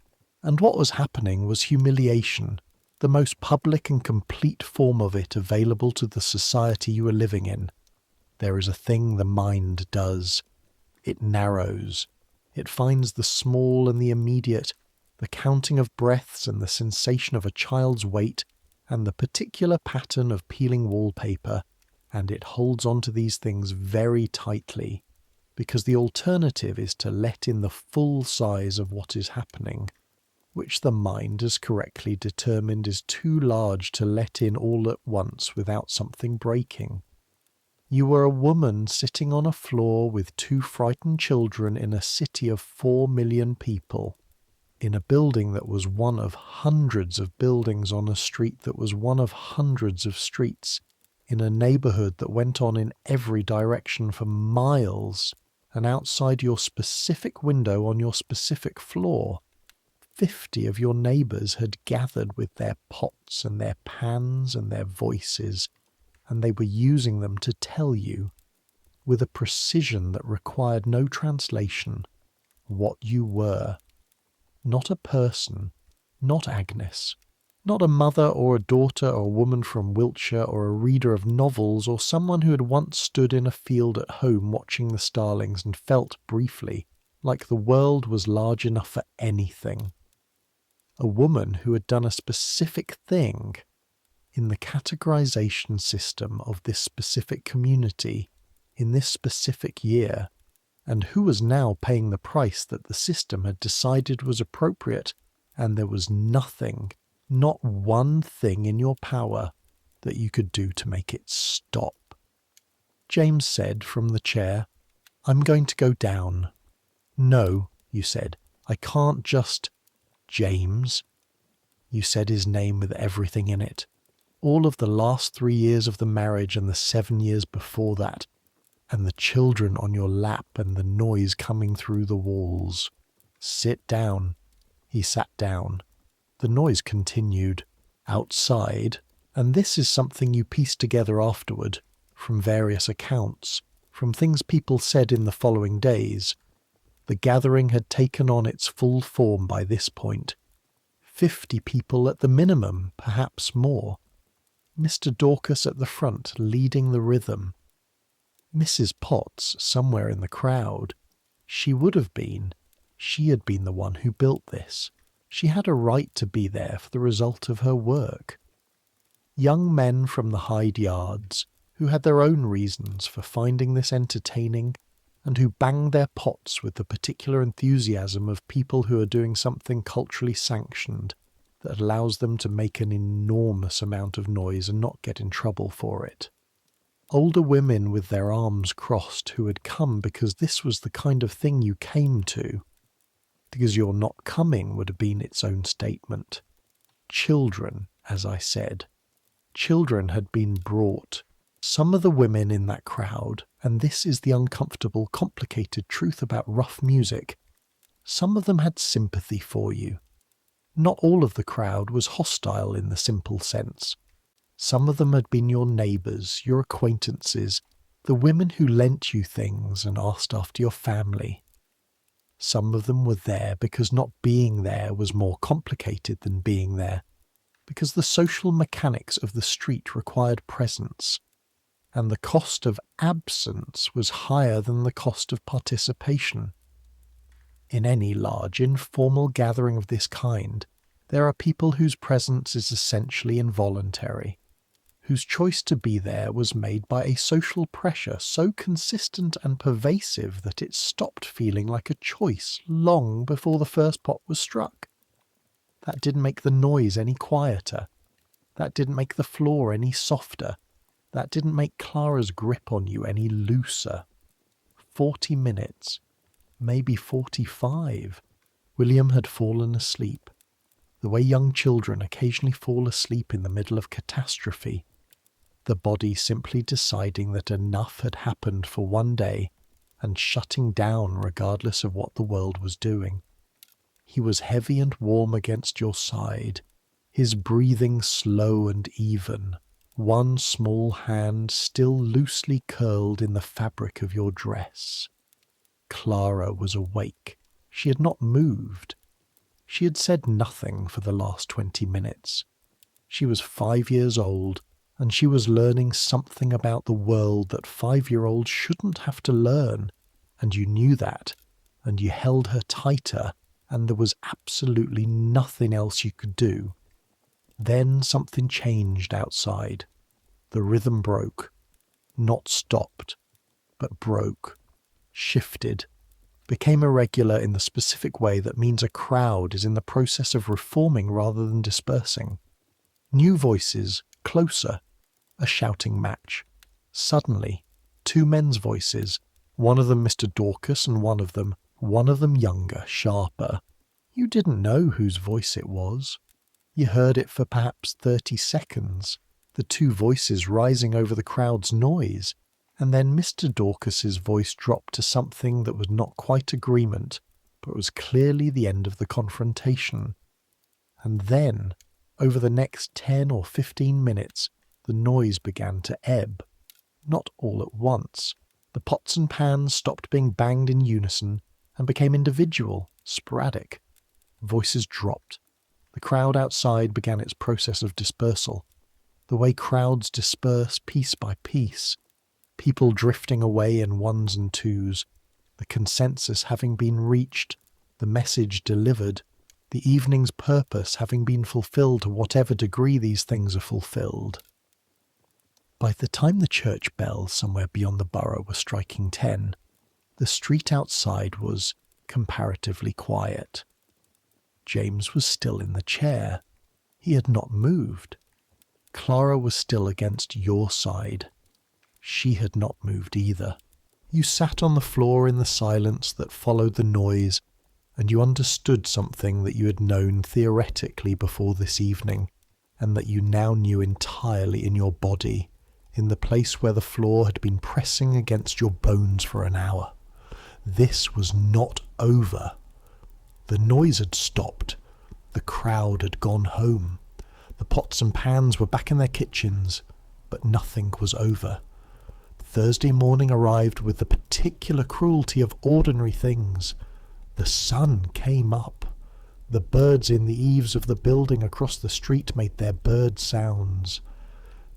And what was happening was humiliation, the most public and complete form of it available to the society you were living in. There is a thing the mind does. It narrows. It finds the small and the immediate, the counting of breaths and the sensation of a child's weight and the particular pattern of peeling wallpaper, and it holds on to these things very tightly, because the alternative is to let in the full size of what is happening, which the mind has correctly determined is too large to let in all at once without something breaking. You were a woman sitting on a floor with 2 frightened children in a city of 4 million people, in a building that was one of hundreds of buildings on a street that was one of hundreds of streets, in a neighbourhood that went on in every direction for miles, and outside your specific window on your specific floor, 50 of your neighbours had gathered with their pots and their pans and their voices, and they were using them to tell you, with a precision that required no translation, what you were. Not a person, not Agnes, not a mother or a daughter or a woman from Wiltshire or a reader of novels or someone who had once stood in a field at home watching the starlings and felt briefly like the world was large enough for anything. A woman who had done a specific thing in the categorization system of this specific community in this specific year, and who was now paying the price that the system had decided was appropriate, and there was nothing, not one thing in your power that you could do to make it stop. James said from the chair, "I'm going to go down." "No," you said, "I can't just—" "James." You said his name with everything in it. All of the last 3 years of the marriage and the 7 years before that, and the children on your lap and the noise coming through the walls. "Sit down." He sat down. The noise continued. Outside, and this is something you pieced together afterward, from various accounts, from things people said in the following days, the gathering had taken on its full form by this point. 50 people at the minimum, perhaps more. Mr. Dorcas at the front leading the rhythm. Mrs. Potts somewhere in the crowd. She would have been. She had been the one who built this. She had a right to be there for the result of her work. Young men from the Hyde Yards, who had their own reasons for finding this entertaining, and who banged their pots with the particular enthusiasm of people who are doing something culturally sanctioned that allows them to make an enormous amount of noise and not get in trouble for it. Older women with their arms crossed who had come because this was the kind of thing you came to. Because your not coming would have been its own statement. Children, as I said. Children had been brought. Some of the women in that crowd, and this is the uncomfortable, complicated truth about rough music, some of them had sympathy for you. Not all of the crowd was hostile in the simple sense. Some of them had been your neighbours, your acquaintances, the women who lent you things and asked after your family. Some of them were there because not being there was more complicated than being there, because the social mechanics of the street required presence, and the cost of absence was higher than the cost of participation. In any large informal gathering of this kind, there are people whose presence is essentially involuntary, whose choice to be there was made by a social pressure so consistent and pervasive that it stopped feeling like a choice long before the first pot was struck. That didn't make the noise any quieter. That didn't make the floor any softer. That didn't make Clara's grip on you any looser. 40 minutes, maybe 45. William had fallen asleep, the way young children occasionally fall asleep in the middle of catastrophe, the body simply deciding that enough had happened for one day and shutting down regardless of what the world was doing. He was heavy and warm against your side, his breathing slow and even, one small hand still loosely curled in the fabric of your dress. Clara was awake. She had not moved. She had said nothing for the last 20 minutes. She was 5 years old, and she was learning something about the world that 5-year-olds shouldn't have to learn, and you knew that, and you held her tighter, and there was absolutely nothing else you could do. Then something changed outside. The rhythm broke. Not stopped, but broke, shifted, became irregular in the specific way that means a crowd is in the process of reforming rather than dispersing. New voices, closer, a shouting match. Suddenly, 2 men's voices, one of them Mr. Dorcas and one of them younger, sharper. You didn't know whose voice it was. You heard it for perhaps 30 seconds, the 2 voices rising over the crowd's noise, and then Mr. Dorcas's voice dropped to something that was not quite agreement, but was clearly the end of the confrontation. And then, over the next 10 or 15 minutes, the noise began to ebb. Not all at once. The pots and pans stopped being banged in unison and became individual, sporadic. Voices dropped. The crowd outside began its process of dispersal. The way crowds disperse piece by piece. People drifting away in ones and twos. The consensus having been reached. The message delivered. The evening's purpose having been fulfilled to whatever degree these things are fulfilled. By the time the church bells somewhere beyond the borough were striking 10, the street outside was comparatively quiet. James was still in the chair. He had not moved. Clara was still against your side. She had not moved either. You sat on the floor in the silence that followed the noise, and you understood something that you had known theoretically before this evening, and that you now knew entirely in your body, in the place where the floor had been pressing against your bones for an hour. This was not over. The noise had stopped. The crowd had gone home. The pots and pans were back in their kitchens, but nothing was over. Thursday morning arrived with the particular cruelty of ordinary things. The sun came up. The birds in the eaves of the building across the street made their bird sounds.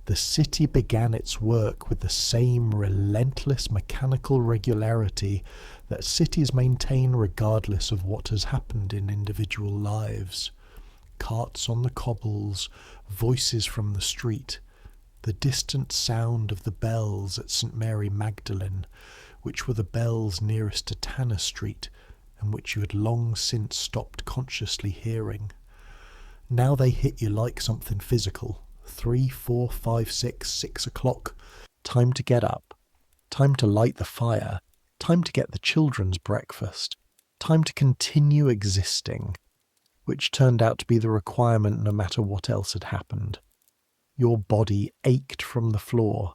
The city began its work with the same relentless mechanical regularity that cities maintain regardless of what has happened in individual lives. Carts on the cobbles, voices from the street, the distant sound of the bells at St. Mary Magdalene, which were the bells nearest to Tanner Street, and which you had long since stopped consciously hearing. Now they hit you like something physical. 3, 4, 5, 6 o'clock. Time to get up. Time to light the fire. Time to get the children's breakfast. Time to continue existing, which turned out to be the requirement no matter what else had happened. Your body ached from the floor.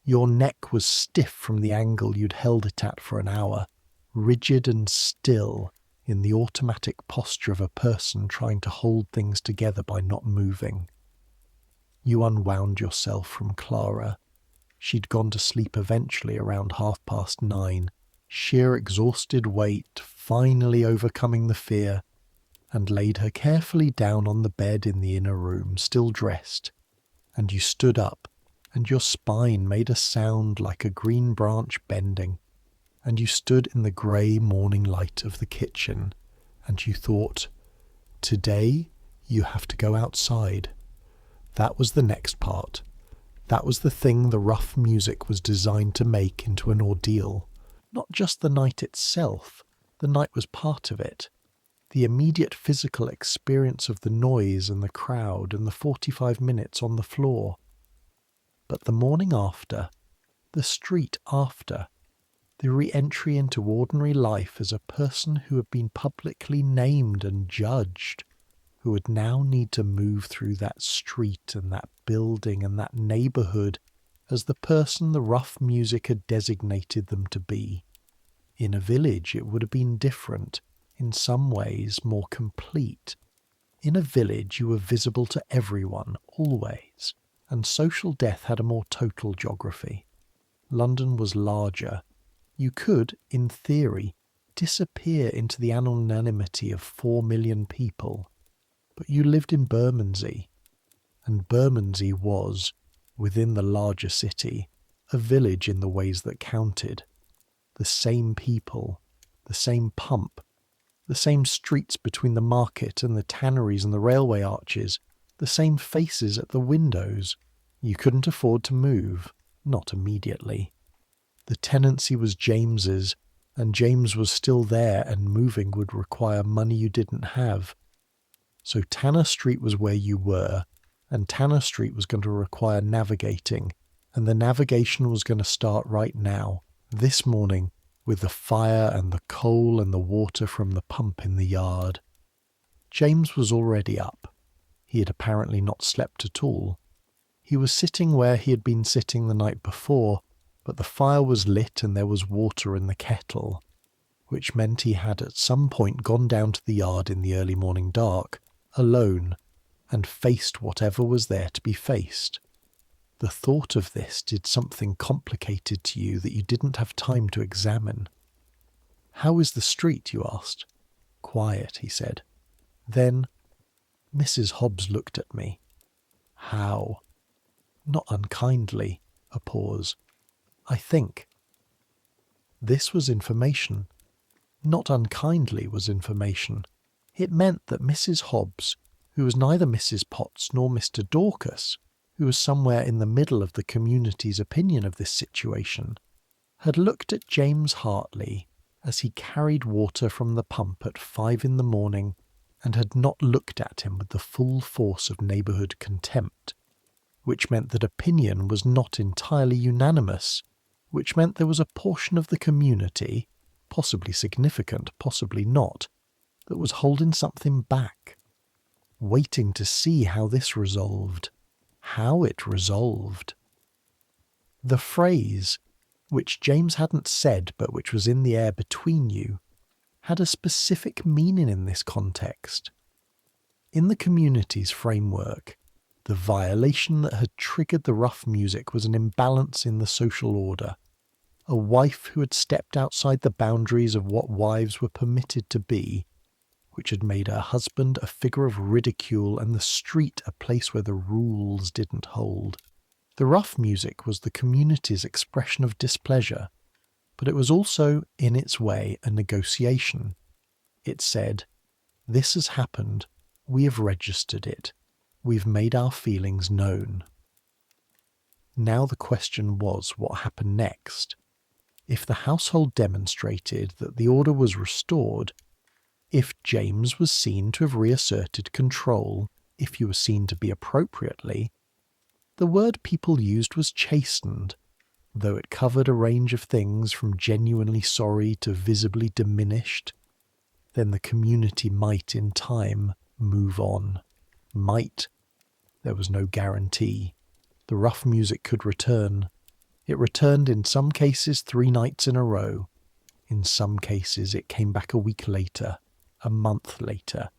Your neck was stiff from the angle you'd held it at for an hour, rigid and still in the automatic posture of a person trying to hold things together by not moving. You unwound yourself from Clara. She'd gone to sleep eventually around 9:30, sheer exhausted weight finally overcoming the fear, and laid her carefully down on the bed in the inner room, still dressed, and you stood up, and your spine made a sound like a green branch bending, and you stood in the grey morning light of the kitchen, and you thought, today you have to go outside. That was the next part. That was the thing the rough music was designed to make into an ordeal. Not just the night itself. The night was part of it. The immediate physical experience of the noise and the crowd and the 45 minutes on the floor. But the morning after, the street after, the re-entry into ordinary life as a person who had been publicly named and judged, who would now need to move through that street and that building and that neighbourhood as the person the rough music had designated them to be. In a village it would have been different, in some ways more complete. In a village you were visible to everyone, always, and social death had a more total geography. London was larger. You could, in theory, disappear into the anonymity of 4 million people. But you lived in Bermondsey, and Bermondsey was, within the larger city, a village in the ways that counted. The same people, the same pump, the same streets between the market and the tanneries and the railway arches, the same faces at the windows. You couldn't afford to move, not immediately. The tenancy was James's, and James was still there, and moving would require money you didn't have. So Tanner Street was where you were, and Tanner Street was going to require navigating, and the navigation was going to start right now, this morning, with the fire and the coal and the water from the pump in the yard. James was already up. He had apparently not slept at all. He was sitting where he had been sitting the night before, but the fire was lit and there was water in the kettle, which meant he had at some point gone down to the yard in the early morning dark, alone, and faced whatever was there to be faced. The thought of this did something complicated to you that you didn't have time to examine. "How is the street?" you asked. "Quiet," he said. Then, Mrs. Hobbs looked at me. "How?" Not unkindly. A pause. "I think." This was information. Not unkindly was information. It meant that Mrs. Hobbs, who was neither Mrs. Potts nor Mr. Dorcas, who was somewhere in the middle of the community's opinion of this situation, had looked at James Hartley as he carried water from the pump at 5 a.m, and had not looked at him with the full force of neighbourhood contempt, which meant that opinion was not entirely unanimous, which meant there was a portion of the community, possibly significant, possibly not, that was holding something back, waiting to see how this resolved, how it resolved. The phrase, which James hadn't said but which was in the air between you, had a specific meaning in this context. In the community's framework, the violation that had triggered the rough music was an imbalance in the social order, a wife who had stepped outside the boundaries of what wives were permitted to be, which had made her husband a figure of ridicule and the street a place where the rules didn't hold. The rough music was the community's expression of displeasure, but it was also, in its way, a negotiation. It said, "This has happened, we have registered it, we've made our feelings known." Now the question was what happened next. If the household demonstrated that the order was restored, if James was seen to have reasserted control, if you were seen to be appropriately, the word people used was chastened, though it covered a range of things from genuinely sorry to visibly diminished, then the community might in time move on. Might. There was no guarantee. The rough music could return. It returned in some cases 3 nights in a row. In some cases it came back a week later, a month later,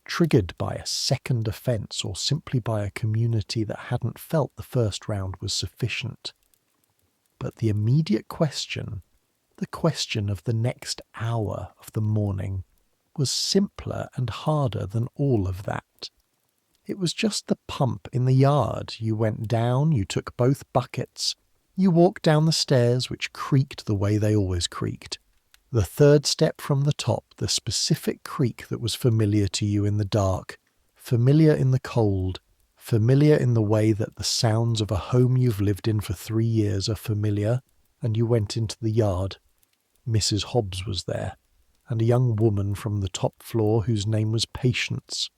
triggered by a second offence or simply by a community that hadn't felt the first round was sufficient. But the immediate question, the question of the next hour of the morning, was simpler and harder than all of that. It was just the pump in the yard. You went down, you took both buckets, you walked down the stairs, which creaked the way they always creaked. The third step from the top, the specific creak that was familiar to you in the dark, familiar in the cold, familiar in the way that the sounds of a home you've lived in for 3 years are familiar, and you went into the yard. Mrs. Hobbs was there, and a young woman from the top floor whose name was Patience,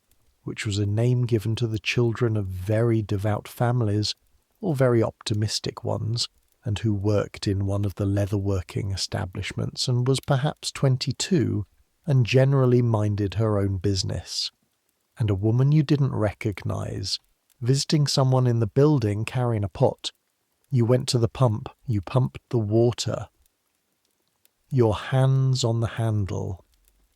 which was a name given to the children of very devout families, or very optimistic ones, and who worked in one of the leatherworking establishments and was perhaps 22 and generally minded her own business. And a woman you didn't recognise, visiting someone in the building carrying a pot. You went to the pump, you pumped the water. Your hands on the handle,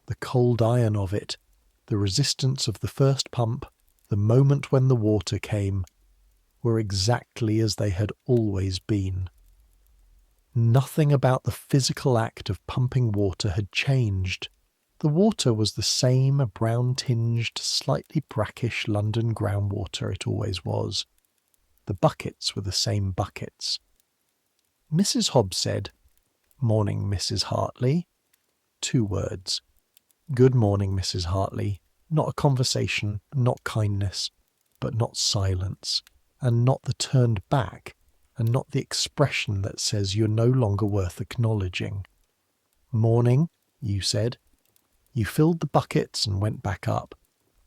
the cold iron of it, the resistance of the first pump, the moment when the water came, were exactly as they had always been. Nothing about the physical act of pumping water had changed. The water was the same brown-tinged, slightly brackish London groundwater it always was. The buckets were the same buckets. Mrs. Hobbs said, "Morning, Mrs. Hartley." 2 words. "Good morning, Mrs. Hartley." Not a conversation, not kindness, but not silence, and not the turned back, and not the expression that says you're no longer worth acknowledging. "Morning," you said. You filled the buckets and went back up.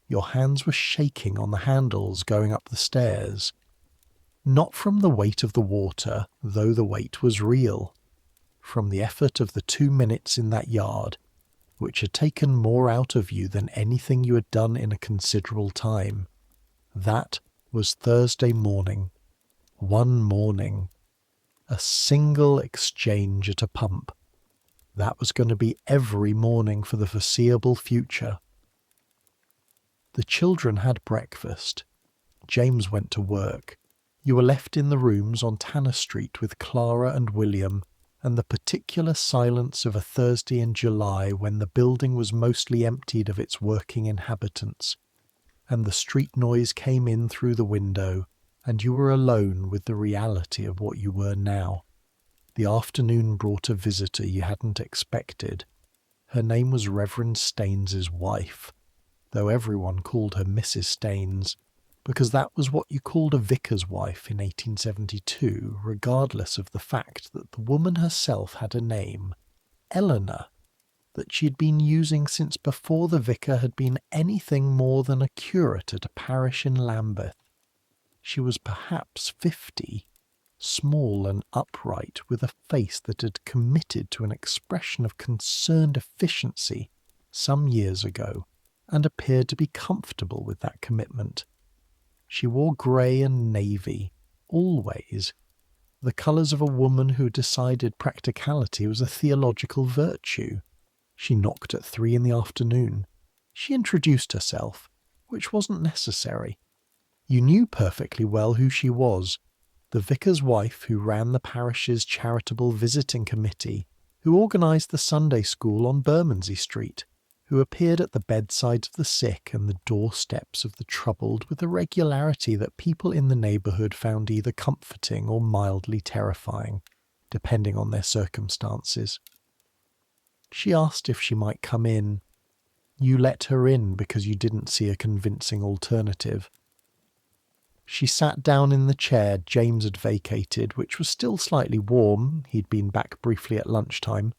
Your hands were shaking on the handles going up the stairs. Not from the weight of the water, though the weight was real. From the effort of the 2 minutes in that yard, which had taken more out of you than anything you had done in a considerable time. That was Thursday morning. One morning. A single exchange at a pump. That was going to be every morning for the foreseeable future. The children had breakfast. James went to work. You were left in the rooms on Tanner Street with Clara and William, and the particular silence of a Thursday in July when the building was mostly emptied of its working inhabitants, and the street noise came in through the window, and you were alone with the reality of what you were now. The afternoon brought a visitor you hadn't expected. Her name was Reverend Staines's wife, though everyone called her Mrs. Staines, because that was what you called a vicar's wife in 1872, regardless of the fact that the woman herself had a name, Eleanor, that she had been using since before the vicar had been anything more than a curate at a parish in Lambeth. She was perhaps 50, small and upright, with a face that had committed to an expression of concerned efficiency some years ago, and appeared to be comfortable with that commitment. She wore grey and navy, always, the colours of a woman who decided practicality was a theological virtue. She knocked at 3 in the afternoon. She introduced herself, which wasn't necessary. You knew perfectly well who she was, the vicar's wife who ran the parish's charitable visiting committee, who organised the Sunday school on Bermondsey Street, who appeared at the bedsides of the sick and the doorsteps of the troubled with a regularity that people in the neighbourhood found either comforting or mildly terrifying, depending on their circumstances. She asked if she might come in. You let her in because you didn't see a convincing alternative. She sat down in the chair James had vacated, which was still slightly warm, he'd been back briefly at lunchtime,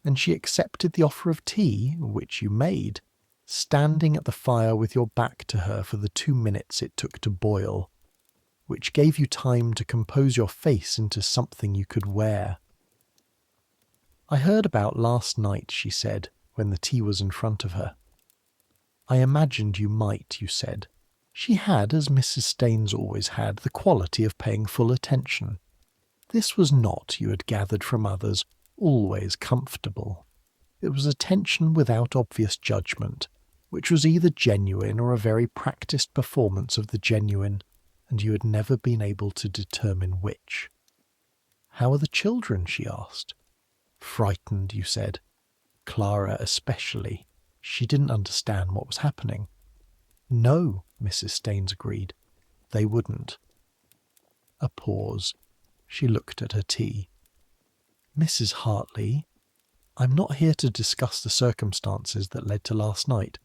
and she accepted the offer of tea, which you made, standing at the fire with your back to her for the 2 minutes it took to boil. which gave you time to compose your face into something you could wear. "I heard about last night," she said, when the tea was in front of her. "I imagined you might," you said. She had, as Mrs. Staines always had, the quality of paying full attention. This was not, you had gathered from others, always comfortable. It was attention without obvious judgment, which was either genuine or a very practised performance of the genuine, and you had never been able to determine which. "How are the children?" she asked. "Frightened," you said. Clara especially. She didn't understand what was happening. "No," Mrs. Staines agreed. "They wouldn't." A pause. She looked at her tea. "Mrs. Hartley, I'm not here to discuss the circumstances that led to last night.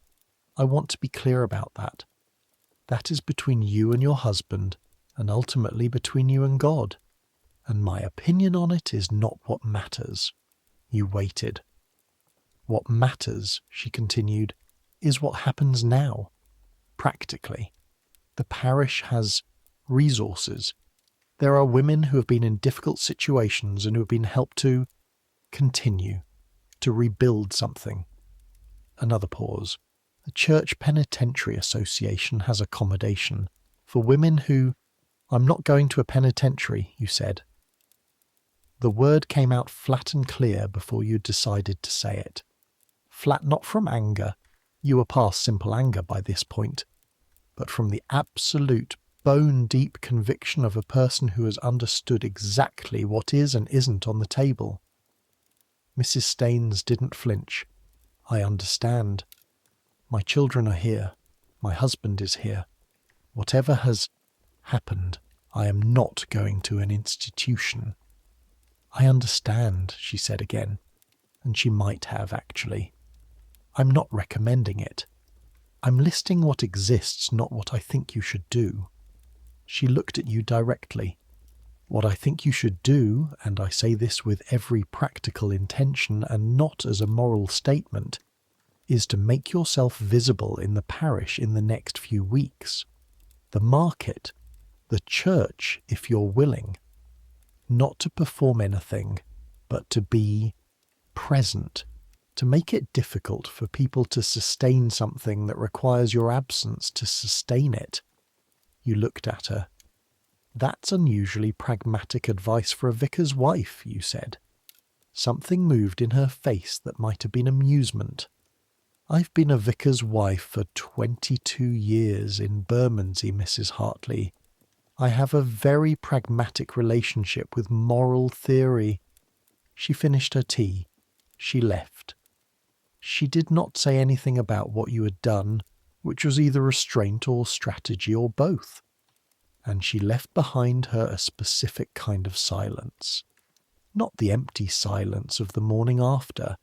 I want to be clear about that. That is between you and your husband, and ultimately between you and God. And my opinion on it is not what matters." You waited. "What matters," she continued, "is what happens now. Practically. The parish has resources. There are women who have been in difficult situations and who have been helped to continue, to rebuild something." Another pause. "The Church Penitentiary Association has accommodation for women who—" "I'm not going to a penitentiary," you said. The word came out flat and clear before you decided to say it. Flat not from anger, you were past simple anger by this point, but from the absolute bone-deep conviction of a person who has understood exactly what is and isn't on the table. Mrs. Staines didn't flinch. "I understand. My children are here. My husband is here. Whatever has happened, I am not going to an institution." "I understand," she said again, and she might have actually. "I'm not recommending it. I'm listing what exists, not what I think you should do." She looked at you directly. "What I think you should do, and I say this with every practical intention and not as a moral statement, is to make yourself visible in the parish in the next few weeks. The market, the church, if you're willing. Not to perform anything, but to be present, to make it difficult for people to sustain something that requires your absence to sustain it." You looked at her. "That's unusually pragmatic advice for a vicar's wife," you said. Something moved in her face that might have been amusement. "I've been a vicar's wife for 22 years in Bermondsey, Mrs. Hartley. I have a very pragmatic relationship with moral theory." She finished her tea. She left. She did not say anything about what you had done, which was either restraint or strategy or both. And she left behind her a specific kind of silence. Not the empty silence of the morning after,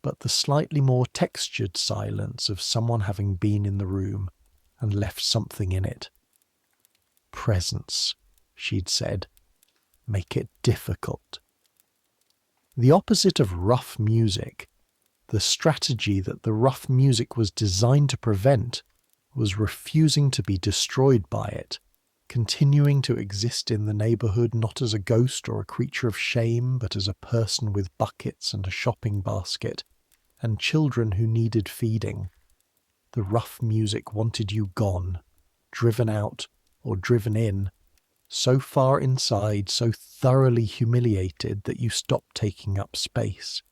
but the slightly more textured silence of someone having been in the room and left something in it. "Presence," she'd said. "Make it difficult." The opposite of rough music, the strategy that the rough music was designed to prevent, was refusing to be destroyed by it, continuing to exist in the neighbourhood not as a ghost or a creature of shame, but as a person with buckets and a shopping basket, and children who needed feeding. The rough music wanted you gone, driven out or driven in, so far inside, so thoroughly humiliated that you stopped taking up space.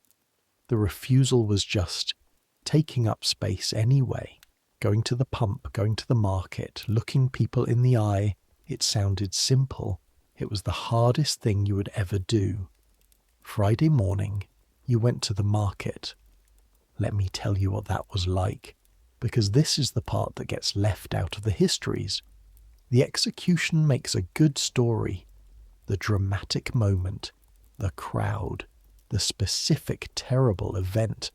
The refusal was just taking up space anyway, going to the pump, going to the market, looking people in the eye. It sounded simple. It was the hardest thing you would ever do. Friday morning, you went to the market. Let me tell you what that was like, because this is the part that gets left out of the histories. The execution makes a good story. The dramatic moment, the crowd, the specific terrible event.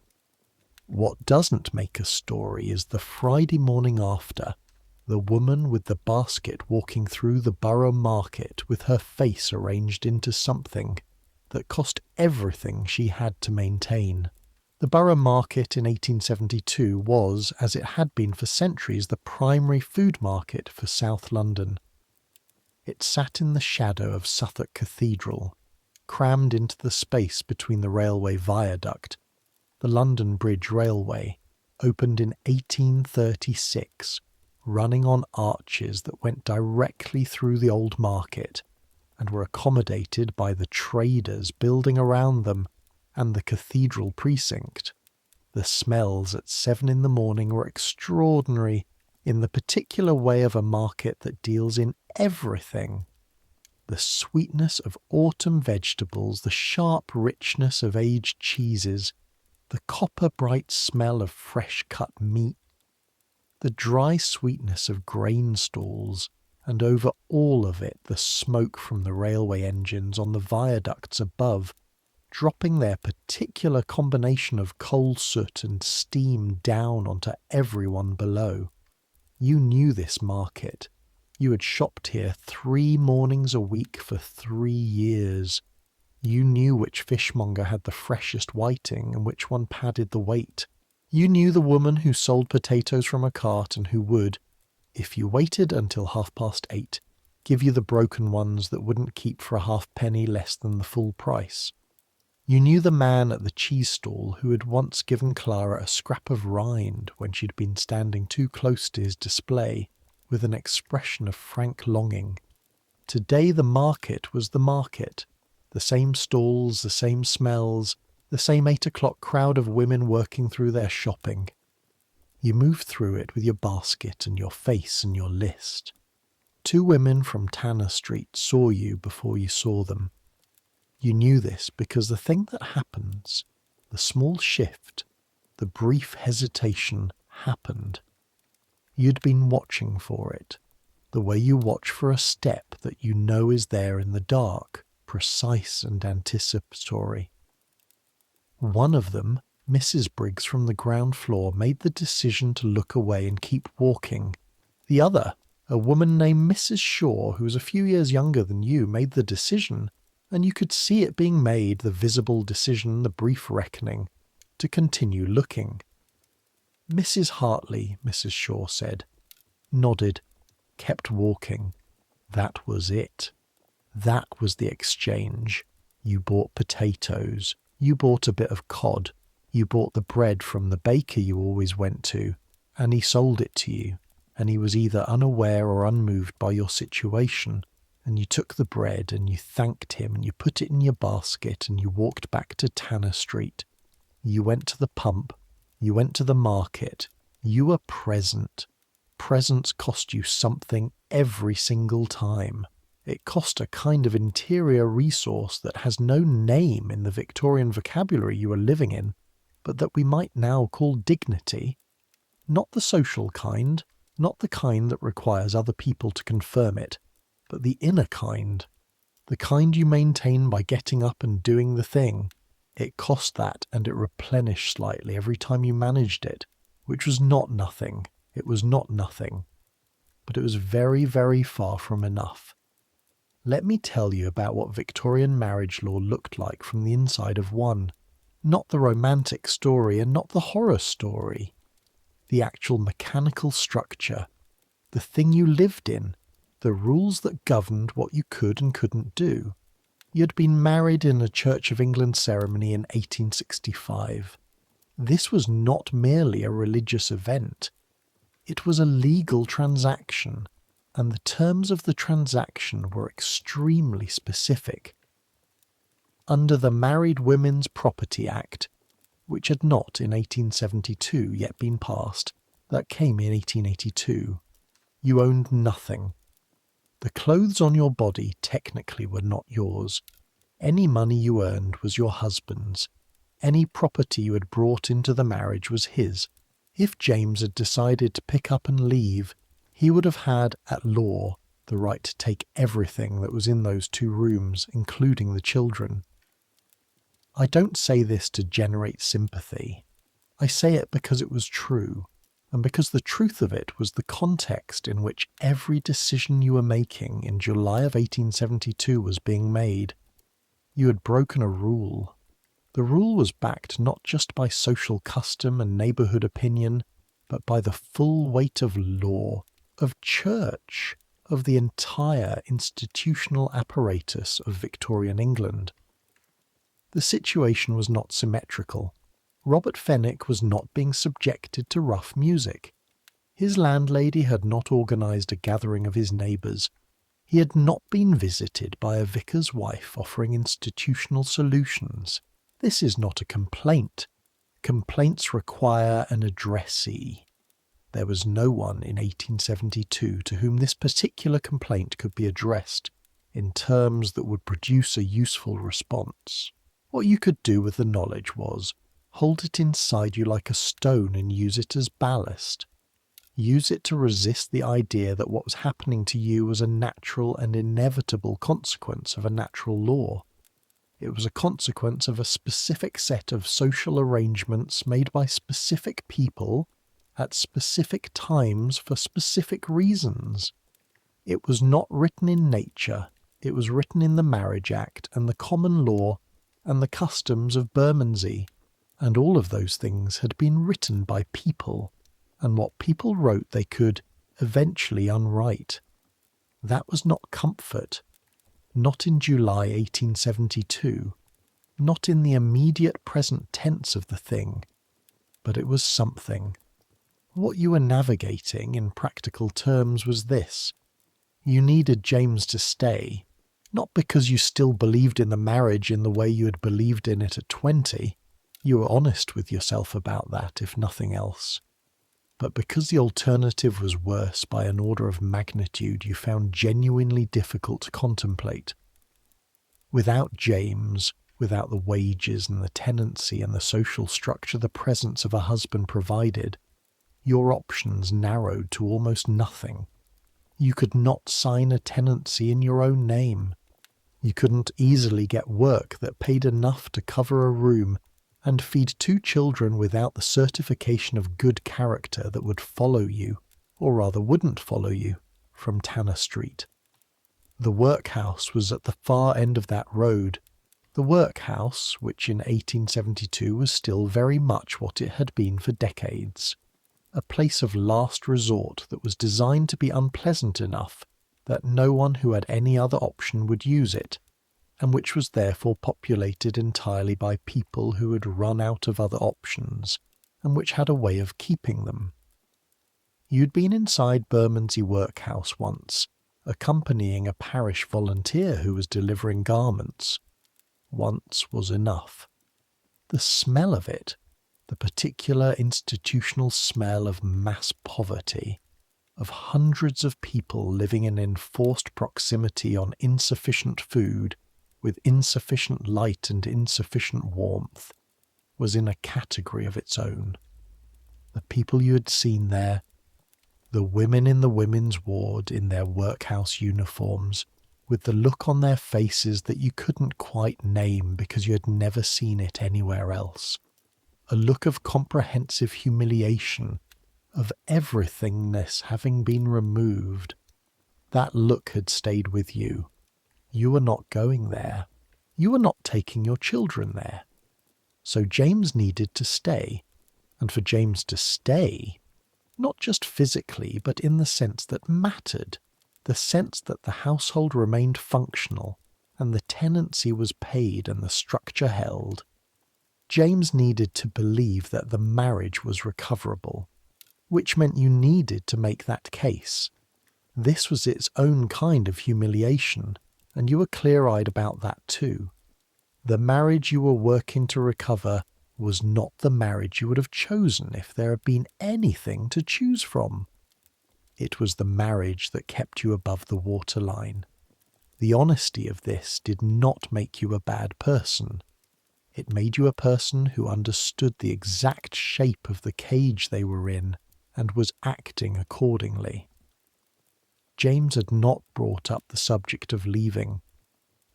What doesn't make a story is the Friday morning after, the woman with the basket walking through the borough market with her face arranged into something that cost everything she had to maintain. The borough market in 1872 was, as it had been for centuries, the primary food market for South London. It sat in the shadow of Suffolk Cathedral, crammed into the space between the railway viaduct. The London Bridge Railway opened in 1836, running on arches that went directly through the old market and were accommodated by the traders building around them and the cathedral precinct. The smells at 7 in the morning were extraordinary in the particular way of a market that deals in everything. The sweetness of autumn vegetables, the sharp richness of aged cheeses, the copper-bright smell of fresh-cut meat, the dry sweetness of grain stalls, and over all of it the smoke from the railway engines on the viaducts above, dropping their particular combination of coal soot and steam down onto everyone below. You knew this market. You had shopped here 3 mornings a week for 3 years. You knew which fishmonger had the freshest whiting and which one padded the weight. You knew the woman who sold potatoes from a cart and who would, if you waited until 8:30, give you the broken ones that wouldn't keep for a halfpenny less than the full price. You knew the man at the cheese stall who had once given Clara a scrap of rind when she'd been standing too close to his display, with an expression of frank longing. Today the market was the market. The same stalls, the same smells, the same 8 o'clock crowd of women working through their shopping. You moved through it with your basket and your face and your list. 2 women from Tanner Street saw you before you saw them. You knew this because the thing that happens, the small shift, the brief hesitation, happened. You'd been watching for it, the way you watch for a step that you know is there in the dark, precise and anticipatory. One of them, Mrs. Briggs from the ground floor, made the decision to look away and keep walking. The other, a woman named Mrs. Shaw, who was a few years younger than you, made the decision, and you could see it being made, the visible decision, the brief reckoning, to continue looking. Mrs. Hartley, Mrs. Shaw said, nodded, kept walking. That was it. That was the exchange. You bought potatoes. You bought a bit of cod. You bought the bread from the baker you always went to, and he sold it to you, and he was either unaware or unmoved by your situation, and you took the bread and you thanked him and you put it in your basket and you walked back to Tanner Street. You went to the pump. You went to the market. You were present. Presence cost you something every single time. It cost a kind of interior resource that has no name in the Victorian vocabulary you are living in, but that we might now call dignity. Not the social kind, not the kind that requires other people to confirm it, but the inner kind, the kind you maintain by getting up and doing the thing. It cost that, and it replenished slightly every time you managed it, which was not nothing. It was not nothing. But it was very, very far from enough. Let me tell you about what Victorian marriage law looked like from the inside of one. Not the romantic story and not the horror story. The actual mechanical structure. The thing you lived in. The rules that governed what you could and couldn't do. You had been married in a Church of England ceremony in 1865. This was not merely a religious event. It was a legal transaction, and the terms of the transaction were extremely specific. Under the Married Women's Property Act, which had not in 1872 yet been passed, that came in 1882, you owned nothing. The clothes on your body technically were not yours. Any money you earned was your husband's. Any property you had brought into the marriage was his. If James had decided to pick up and leave, he would have had, at law, the right to take everything that was in those 2 rooms, including the children. I don't say this to generate sympathy. I say it because it was true, and because the truth of it was the context in which every decision you were making in July of 1872 was being made. You had broken a rule. The rule was backed not just by social custom and neighbourhood opinion, but by the full weight of law, of church, of the entire institutional apparatus of Victorian England. The situation was not symmetrical. Robert Fenwick was not being subjected to rough music. His landlady had not organised a gathering of his neighbours. He had not been visited by a vicar's wife offering institutional solutions. This is not a complaint. Complaints require an addressee. There was no one in 1872 to whom this particular complaint could be addressed in terms that would produce a useful response. What you could do with the knowledge was hold it inside you like a stone and use it as ballast. Use it to resist the idea that what was happening to you was a natural and inevitable consequence of a natural law. It was a consequence of a specific set of social arrangements made by specific people at specific times for specific reasons. It was not written in nature, it was written in the Marriage Act and the common law and the customs of Bermondsey, and all of those things had been written by people, and what people wrote they could eventually unwrite. That was not comfort, not in July 1872, not in the immediate present tense of the thing, but it was something. What you were navigating in practical terms was this. You needed James to stay, not because you still believed in the marriage in the way you had believed in it at 20. You were honest with yourself about that, if nothing else. But because the alternative was worse by an order of magnitude you found genuinely difficult to contemplate. Without James, without the wages and the tenancy and the social structure the presence of a husband provided, your options narrowed to almost nothing. You could not sign a tenancy in your own name. You couldn't easily get work that paid enough to cover a room and feed 2 children without the certification of good character that would follow you, or rather wouldn't follow you, from Tanner Street. The workhouse was at the far end of that road. The workhouse, which in 1872 was still very much what it had been for decades. A place of last resort that was designed to be unpleasant enough that no one who had any other option would use it, and which was therefore populated entirely by people who had run out of other options, and which had a way of keeping them. You'd been inside Bermondsey workhouse once, accompanying a parish volunteer who was delivering garments. Once was enough. The smell of it, the particular institutional smell of mass poverty, of hundreds of people living in enforced proximity on insufficient food, with insufficient light and insufficient warmth, was in a category of its own. The people you had seen there, the women in the women's ward in their workhouse uniforms, with the look on their faces that you couldn't quite name because you had never seen it anywhere else. A look of comprehensive humiliation, of everythingness having been removed. That look had stayed with you. You were not going there. You were not taking your children there. So James needed to stay, and for James to stay, not just physically, but in the sense that mattered, the sense that the household remained functional, and the tenancy was paid and the structure held. James needed to believe that the marriage was recoverable, which meant you needed to make that case. This was its own kind of humiliation, and you were clear-eyed about that too. The marriage you were working to recover was not the marriage you would have chosen if there had been anything to choose from. It was the marriage that kept you above the waterline. The honesty of this did not make you a bad person. It made you a person who understood the exact shape of the cage they were in and was acting accordingly. James had not brought up the subject of leaving.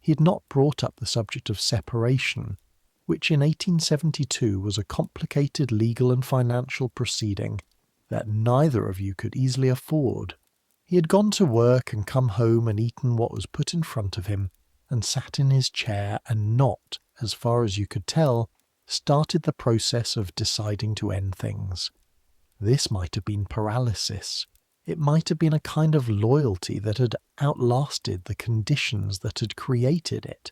He had not brought up the subject of separation, which in 1872 was a complicated legal and financial proceeding that neither of you could easily afford. He had gone to work and come home and eaten what was put in front of him, and sat in his chair and not, as far as you could tell, started the process of deciding to end things. This might have been paralysis. It might have been a kind of loyalty that had outlasted the conditions that had created it.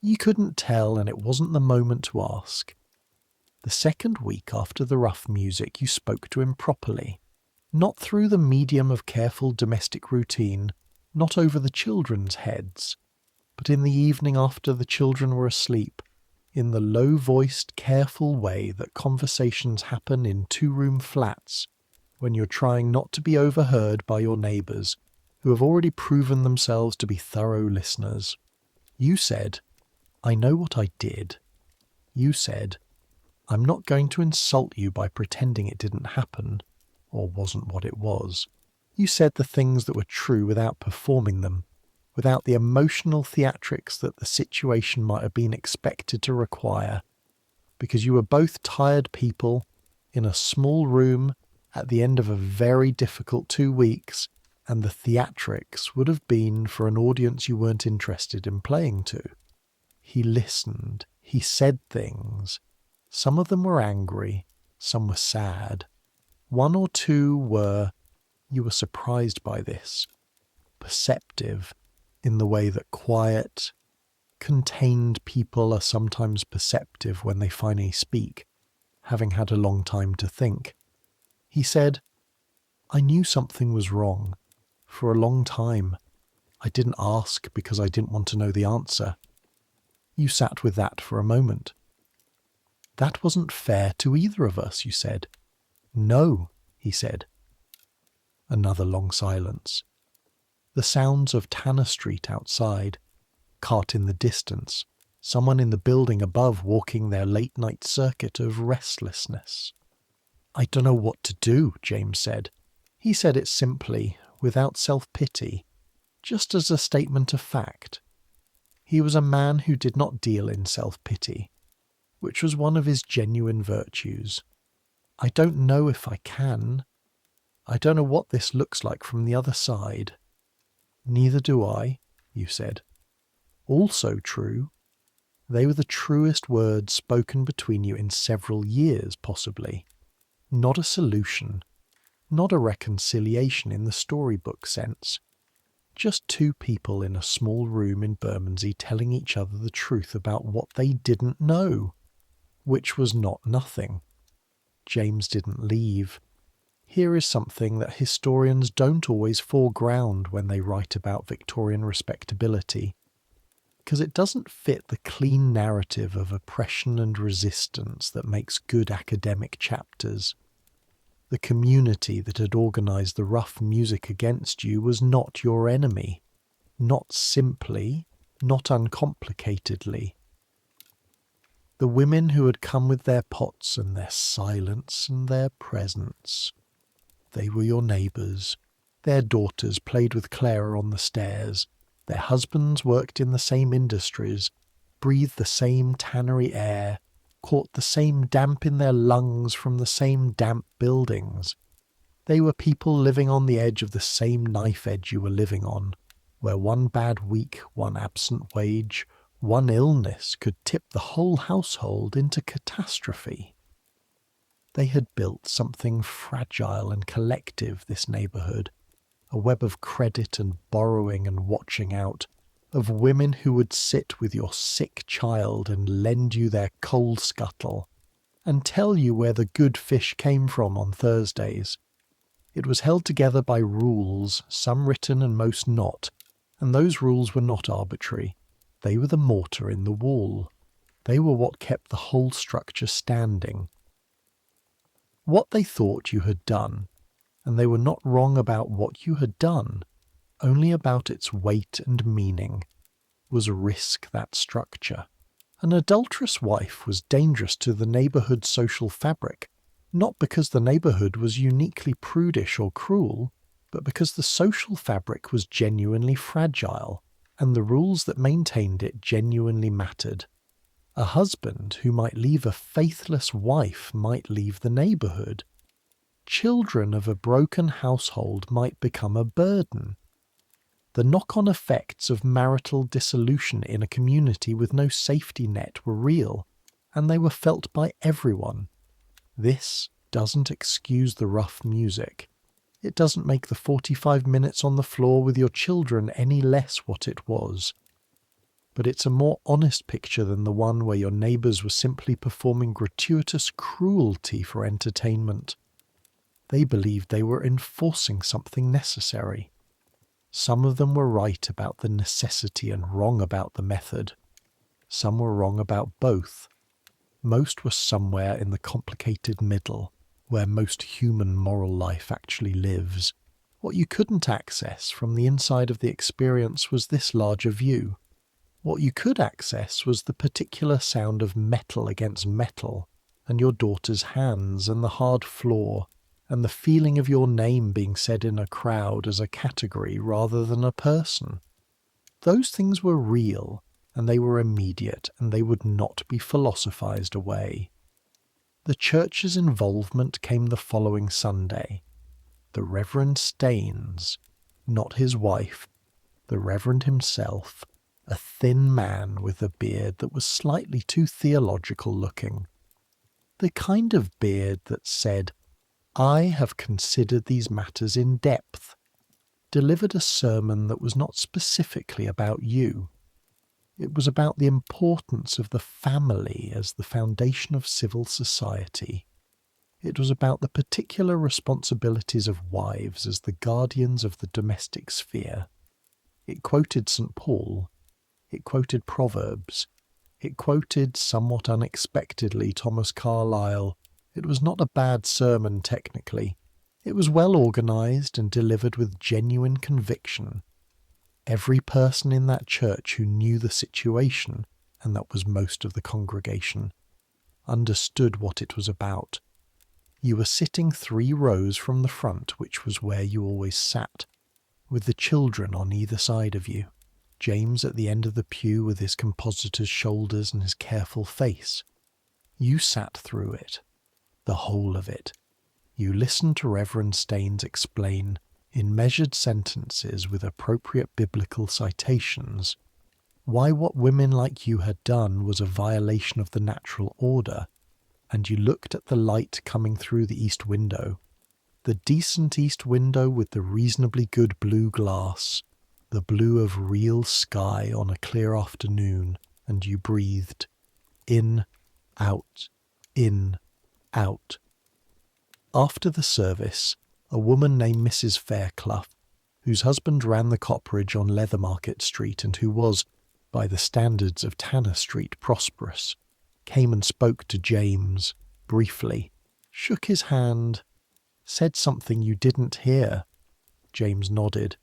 You couldn't tell, and it wasn't the moment to ask. The second week after the rough music, you spoke to him properly. Not through the medium of careful domestic routine, not over the children's heads, but in the evening after the children were asleep, in the low-voiced, careful way that conversations happen in two-room flats when you're trying not to be overheard by your neighbours, who have already proven themselves to be thorough listeners. You said, "I know what I did." You said, "I'm not going to insult you by pretending it didn't happen, or wasn't what it was." You said the things that were true without performing them, without the emotional theatrics that the situation might have been expected to require, because you were both tired people in a small room at the end of a very difficult 2 weeks, and the theatrics would have been for an audience you weren't interested in playing to. He listened. He said things. Some of them were angry. Some were sad. One or two were, you were surprised by this, perceptive in the way that quiet, contained people are sometimes perceptive when they finally speak, having had a long time to think. He said, "I knew something was wrong. For a long time. I didn't ask because I didn't want to know the answer." You sat with that for a moment. "That wasn't fair to either of us," you said. "No," he said. Another long silence. The sounds of Tanner Street outside, cart in the distance, someone in the building above walking their late-night circuit of restlessness. "I don't know what to do," James said. He said it simply, without self-pity, just as a statement of fact. He was a man who did not deal in self-pity, which was one of his genuine virtues. "I don't know if I can. I don't know what this looks like from the other side." "Neither do I," you said. Also true. They were the truest words spoken between you in several years, possibly. Not a solution. Not a reconciliation in the storybook sense. Just two people in a small room in Bermondsey telling each other the truth about what they didn't know, which was not nothing. James didn't leave. Here is something that historians don't always foreground when they write about Victorian respectability, because it doesn't fit the clean narrative of oppression and resistance that makes good academic chapters. The community that had organised the rough music against you was not your enemy. Not simply, not uncomplicatedly. The women who had come with their pots and their silence and their presence. They were your neighbours. Their daughters played with Clara on the stairs. Their husbands worked in the same industries, breathed the same tannery air, caught the same damp in their lungs from the same damp buildings. They were people living on the edge of the same knife edge you were living on, where one bad week, one absent wage, one illness could tip the whole household into catastrophe. They had built something fragile and collective, this neighbourhood, a web of credit and borrowing and watching out, of women who would sit with your sick child and lend you their coal scuttle, and tell you where the good fish came from on Thursdays. It was held together by rules, some written and most not, and those rules were not arbitrary. They were the mortar in the wall. They were what kept the whole structure standing. What they thought you had done, and they were not wrong about what you had done, only about its weight and meaning, was risk that structure. An adulterous wife was dangerous to the neighbourhood's social fabric, not because the neighbourhood was uniquely prudish or cruel, but because the social fabric was genuinely fragile, and the rules that maintained it genuinely mattered. A husband who might leave a faithless wife might leave the neighbourhood. Children of a broken household might become a burden. The knock-on effects of marital dissolution in a community with no safety net were real, and they were felt by everyone. This doesn't excuse the rough music. It doesn't make the 45 minutes on the floor with your children any less what it was. But it's a more honest picture than the one where your neighbours were simply performing gratuitous cruelty for entertainment. They believed they were enforcing something necessary. Some of them were right about the necessity and wrong about the method. Some were wrong about both. Most were somewhere in the complicated middle, where most human moral life actually lives. What you couldn't access from the inside of the experience was this larger view. What you could access was the particular sound of metal against metal, and your daughter's hands, and the hard floor, and the feeling of your name being said in a crowd as a category rather than a person. Those things were real, and they were immediate, and they would not be philosophized away. The church's involvement came the following Sunday. The Reverend Staines, not his wife, the Reverend himself, a thin man with a beard that was slightly too theological looking. The kind of beard that said, "I have considered these matters in depth," delivered a sermon that was not specifically about you. It was about the importance of the family as the foundation of civil society. It was about the particular responsibilities of wives as the guardians of the domestic sphere. It quoted St. Paul. It quoted Proverbs. It quoted, somewhat unexpectedly, Thomas Carlyle. It was not a bad sermon technically. It was well organised and delivered with genuine conviction. Every person in that church who knew the situation, and that was most of the congregation, understood what it was about. You were sitting 3 rows from the front, which was where you always sat, with the children on either side of you. James at the end of the pew with his compositor's shoulders and his careful face. You sat through it, the whole of it. You listened to Reverend Staines explain, in measured sentences with appropriate biblical citations, why what women like you had done was a violation of the natural order, and you looked at the light coming through the east window, the decent east window with the reasonably good blue glass, the blue of real sky on a clear afternoon, and you breathed in, out, in, out. After the service, a woman named Mrs. Fairclough, whose husband ran the copperage on Leathermarket Street and who was, by the standards of Tanner Street, prosperous, came and spoke to James, briefly, shook his hand, said something you didn't hear. James nodded.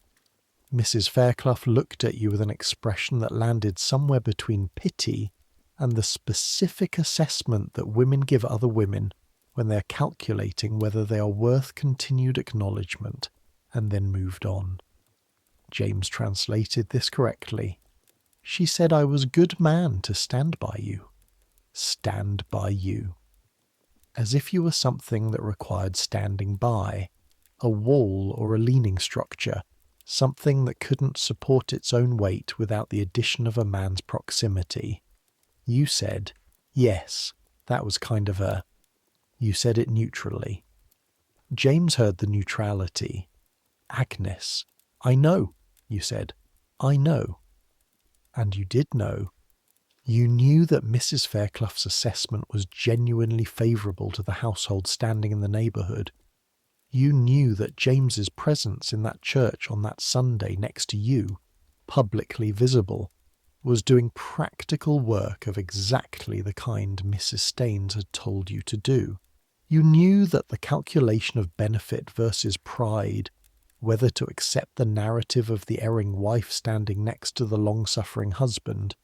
Mrs. Fairclough looked at you with an expression that landed somewhere between pity and the specific assessment that women give other women when they are calculating whether they are worth continued acknowledgement, and then moved on. James translated this correctly. She said I was a good man to stand by you. Stand by you. As if you were something that required standing by, a wall or a leaning structure, something that couldn't support its own weight without the addition of a man's proximity. You said, yes, that was kind of a... You said it neutrally. James heard the neutrality. Agnes, I know, you said. I know. And you did know. You knew that Mrs. Fairclough's assessment was genuinely favourable to the household standing in the neighbourhood. You knew that James's presence in that church on that Sunday next to you, publicly visible, was doing practical work of exactly the kind Mrs. Staines had told you to do. You knew that the calculation of benefit versus pride, whether to accept the narrative of the erring wife standing next to the long-suffering husband,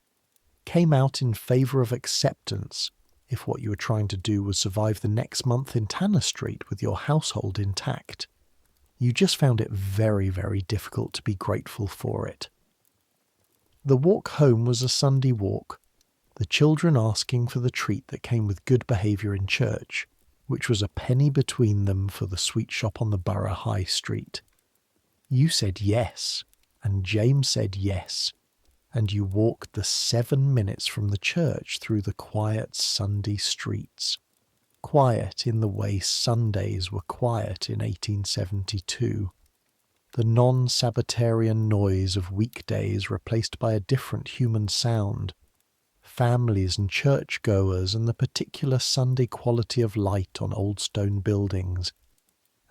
came out in favour of acceptance if what you were trying to do was survive the next month in Tanner Street with your household intact. You just found it very, very difficult to be grateful for it. The walk home was a Sunday walk, the children asking for the treat that came with good behaviour in church, which was a penny between them for the sweet shop on the Borough High Street. You said yes, and James said yes, and you walked the 7 minutes from the church through the quiet Sunday streets. quiet in the way Sundays were quiet in 1872. The non-Sabbatarian noise of weekdays replaced by a different human sound, families and churchgoers and the particular Sunday quality of light on old stone buildings.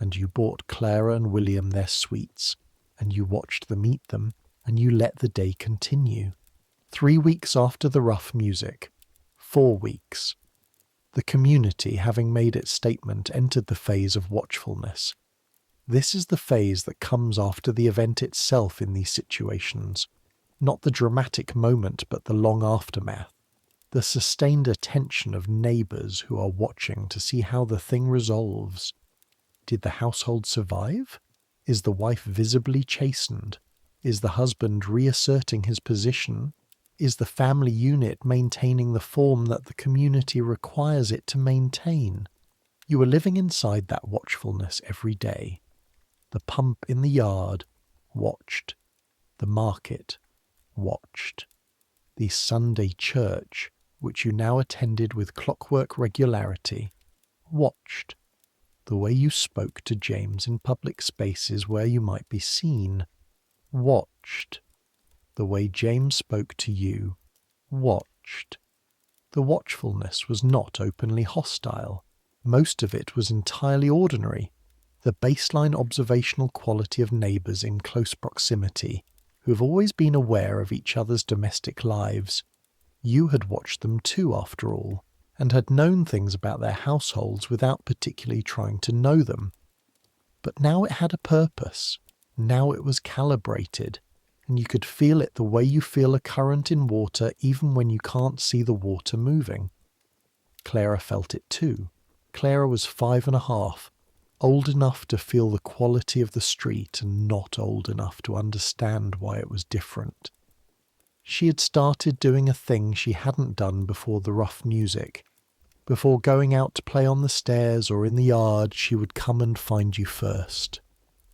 And you bought Clara and William their sweets, and you watched them eat them, and you let the day continue. 3 weeks after the rough music, 4 weeks. The community, having made its statement, entered the phase of watchfulness. This is the phase that comes after the event itself in these situations, not the dramatic moment but the long aftermath, the sustained attention of neighbours who are watching to see how the thing resolves. Did the household survive? Is the wife visibly chastened? Is the husband reasserting his position? Is the family unit maintaining the form that the community requires it to maintain? You are living inside that watchfulness every day. The pump in the yard, watched. The market, watched. The Sunday church, which you now attended with clockwork regularity, watched. The way you spoke to James in public spaces where you might be seen, watched. The way James spoke to you, watched. The watchfulness was not openly hostile. Most of it was entirely ordinary. The baseline observational quality of neighbours in close proximity, who have always been aware of each other's domestic lives. You had watched them too, after all, and had known things about their households without particularly trying to know them. But now it had a purpose. Now it was calibrated, and you could feel it the way you feel a current in water even when you can't see the water moving. Clara felt it too. Clara was 5.5, old enough to feel the quality of the street and not old enough to understand why it was different. She had started doing a thing she hadn't done before the rough music. Before going out to play on the stairs or in the yard, she would come and find you first.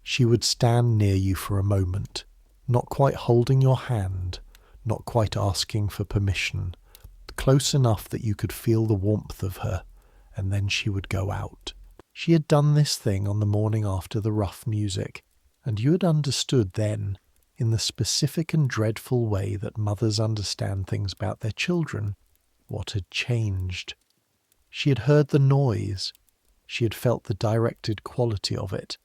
She would stand near you for a moment, not quite holding your hand, not quite asking for permission, close enough that you could feel the warmth of her, and then she would go out. She had done this thing on the morning after the rough music, and you had understood then, in the specific and dreadful way that mothers understand things about their children, what had changed. She had heard the noise. She had felt the directed quality of it,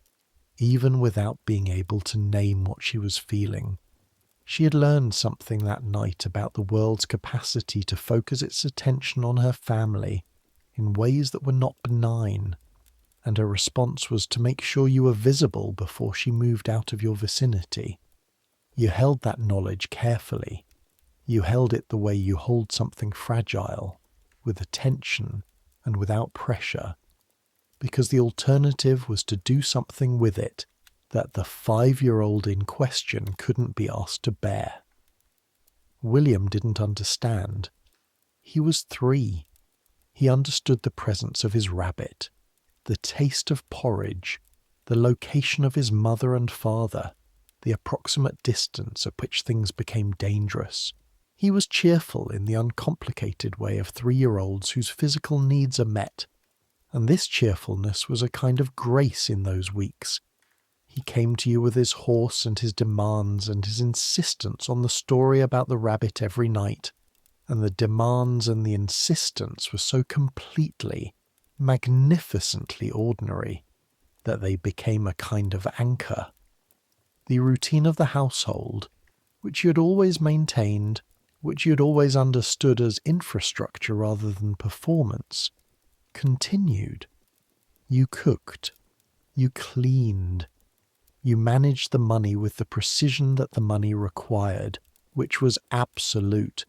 even without being able to name what she was feeling. She had learned something that night about the world's capacity to focus its attention on her family in ways that were not benign, and her response was to make sure you were visible before she moved out of your vicinity. You held that knowledge carefully. You held it the way you hold something fragile, with attention and without pressure, because the alternative was to do something with it that the 5-year-old in question couldn't be asked to bear. William didn't understand. He was 3. He understood the presence of his rabbit, the taste of porridge, the location of his mother and father, the approximate distance at which things became dangerous. He was cheerful in the uncomplicated way of 3-year-olds whose physical needs are met, and this cheerfulness was a kind of grace in those weeks. He came to you with his horse and his demands and his insistence on the story about the rabbit every night, and the demands and the insistence were so completely, magnificently ordinary that they became a kind of anchor. The routine of the household, which you had always maintained, which you had always understood as infrastructure rather than performance, continued. You cooked. You cleaned. You managed the money with the precision that the money required, which was absolute.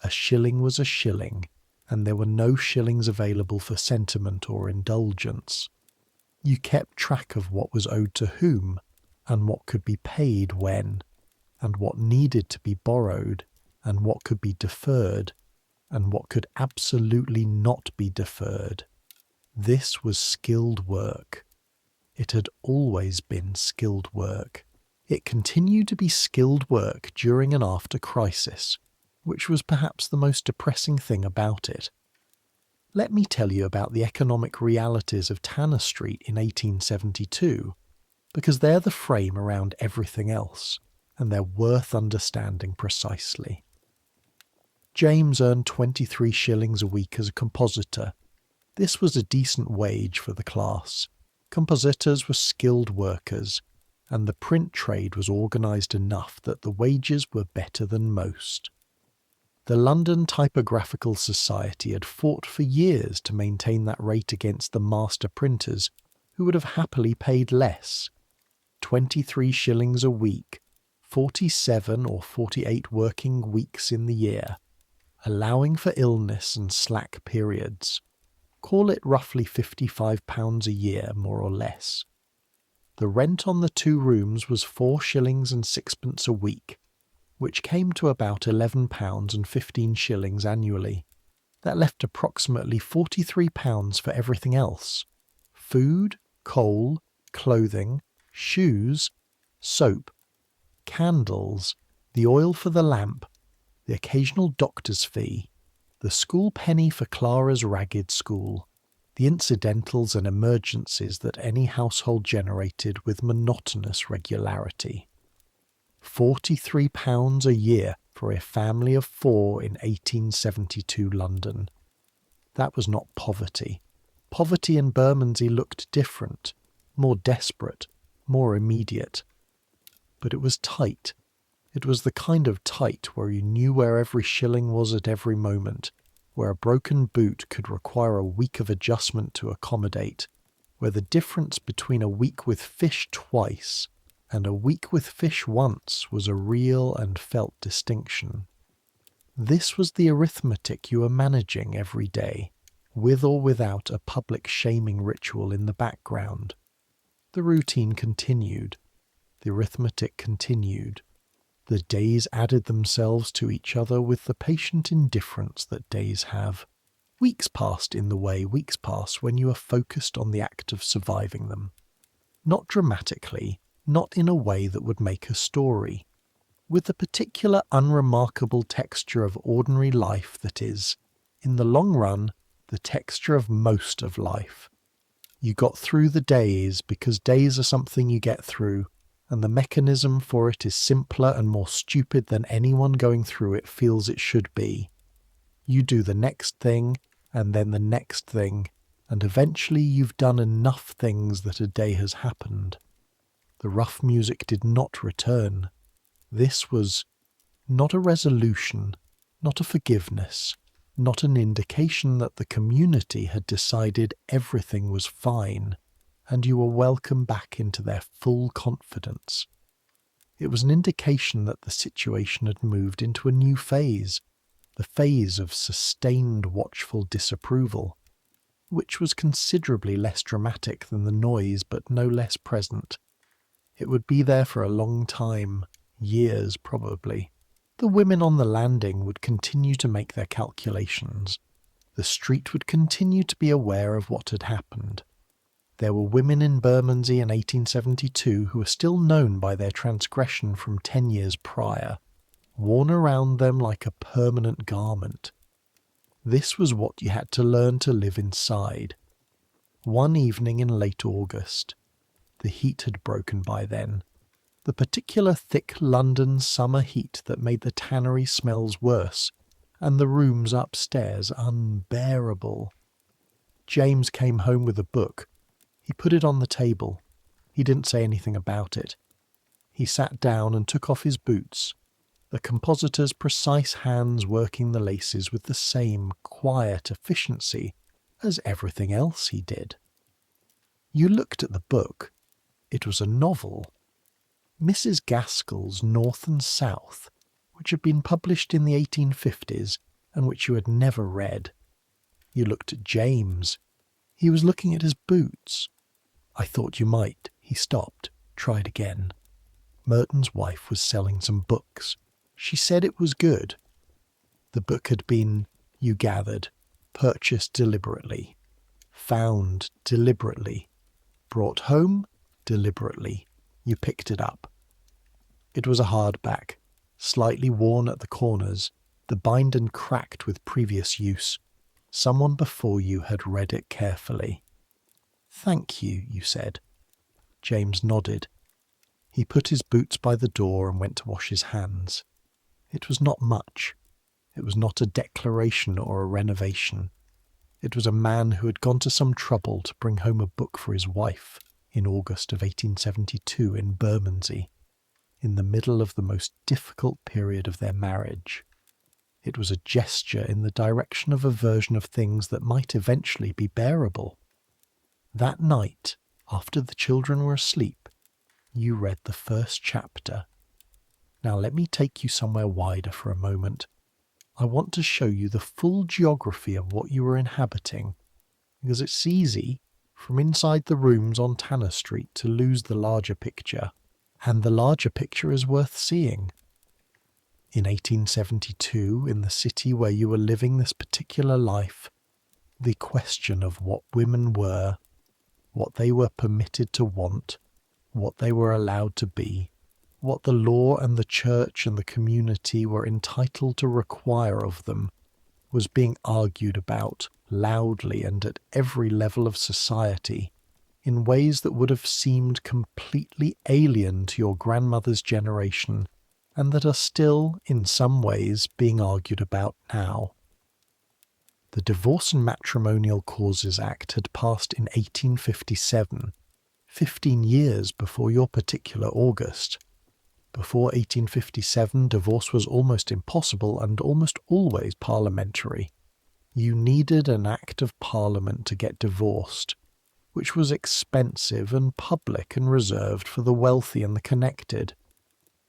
A shilling was a shilling, and there were no shillings available for sentiment or indulgence. You kept track of what was owed to whom, and what could be paid when, and what needed to be borrowed, and what could be deferred, and what could absolutely not be deferred. This was skilled work. It had always been skilled work. It continued to be skilled work during and after crisis, which was perhaps the most depressing thing about it. Let me tell you about the economic realities of Tanner Street in 1872, because they're the frame around everything else, and they're worth understanding precisely. James earned 23 shillings a week as a compositor. This was a decent wage for the class. Compositors were skilled workers, and the print trade was organised enough that the wages were better than most. The London Typographical Society had fought for years to maintain that rate against the master printers, who would have happily paid less. 23 shillings a week, 47 or 48 working weeks in the year, allowing for illness and slack periods. Call it roughly £55 a year, more or less. The rent on the 2 rooms was 4 shillings and sixpence a week, which came to about £11 and 15 shillings annually. That left approximately £43 for everything else: food, coal, clothing, shoes, soap, candles, the oil for the lamp, the occasional doctor's fee, the school penny for Clara's ragged school, the incidentals and emergencies that any household generated with monotonous regularity. £43 a year for a family of 4 in 1872 London. That was not poverty. Poverty in Bermondsey looked different, more desperate, more immediate. But it was tight. It was the kind of tight where you knew where every shilling was at every moment, where a broken boot could require a week of adjustment to accommodate, where the difference between a week with fish twice and a week with fish once was a real and felt distinction. This was the arithmetic you were managing every day, with or without a public shaming ritual in the background. The routine continued. The arithmetic continued. The days added themselves to each other with the patient indifference that days have. Weeks passed in the way weeks pass when you are focused on the act of surviving them. Not dramatically, not in a way that would make a story, with the particular unremarkable texture of ordinary life that is, in the long run, the texture of most of life. You got through the days because days are something you get through, and the mechanism for it is simpler and more stupid than anyone going through it feels it should be. You do the next thing, and then the next thing, and eventually you've done enough things that a day has happened. The rough music did not return. This was not a resolution, not a forgiveness, not an indication that the community had decided everything was fine, and you were welcome back into their full confidence. It was an indication that the situation had moved into a new phase, the phase of sustained watchful disapproval, which was considerably less dramatic than the noise but no less present. It would be there for a long time, years probably. The women on the landing would continue to make their calculations. The street would continue to be aware of what had happened. There were women in Bermondsey in 1872 who were still known by their transgression from 10 years prior, worn around them like a permanent garment. This was what you had to learn to live inside. One evening in late August, the heat had broken by then, the particular thick London summer heat that made the tannery smells worse, and the rooms upstairs unbearable. James came home with a book. He put it on the table. He didn't say anything about it. He sat down and took off his boots, the compositor's precise hands working the laces with the same quiet efficiency as everything else he did. You looked at the book. It was a novel. Mrs. Gaskell's North and South, which had been published in the 1850s and which you had never read. You looked at James. He was looking at his boots. I thought you might. He stopped, tried again. Merton's wife was selling some books. She said it was good. The book had been, you gathered, purchased deliberately, found deliberately, brought home deliberately. You picked it up. It was a hardback, slightly worn at the corners, the binder cracked with previous use. Someone before you had read it carefully. "Thank you," you said. James nodded. He put his boots by the door and went to wash his hands. It was not much. It was not a declaration or a renovation. It was a man who had gone to some trouble to bring home a book for his wife in August of 1872 in Bermondsey, in the middle of the most difficult period of their marriage. It was a gesture in the direction of a version of things that might eventually be bearable. That night, after the children were asleep, you read the first chapter. Now let me take you somewhere wider for a moment. I want to show you the full geography of what you are inhabiting, because it's easy, from inside the rooms on Tanner Street, to lose the larger picture, and the larger picture is worth seeing. In 1872, in the city where you were living this particular life, the question of what women were, what they were permitted to want, what they were allowed to be, what the law and the church and the community were entitled to require of them, was being argued about loudly and at every level of society, in ways that would have seemed completely alien to your grandmother's generation, and that are still, in some ways, being argued about now. The Divorce and Matrimonial Causes Act had passed in 1857, 15 years before your particular August. Before 1857, divorce was almost impossible and almost always parliamentary. You needed an Act of Parliament to get divorced, which was expensive and public and reserved for the wealthy and the connected.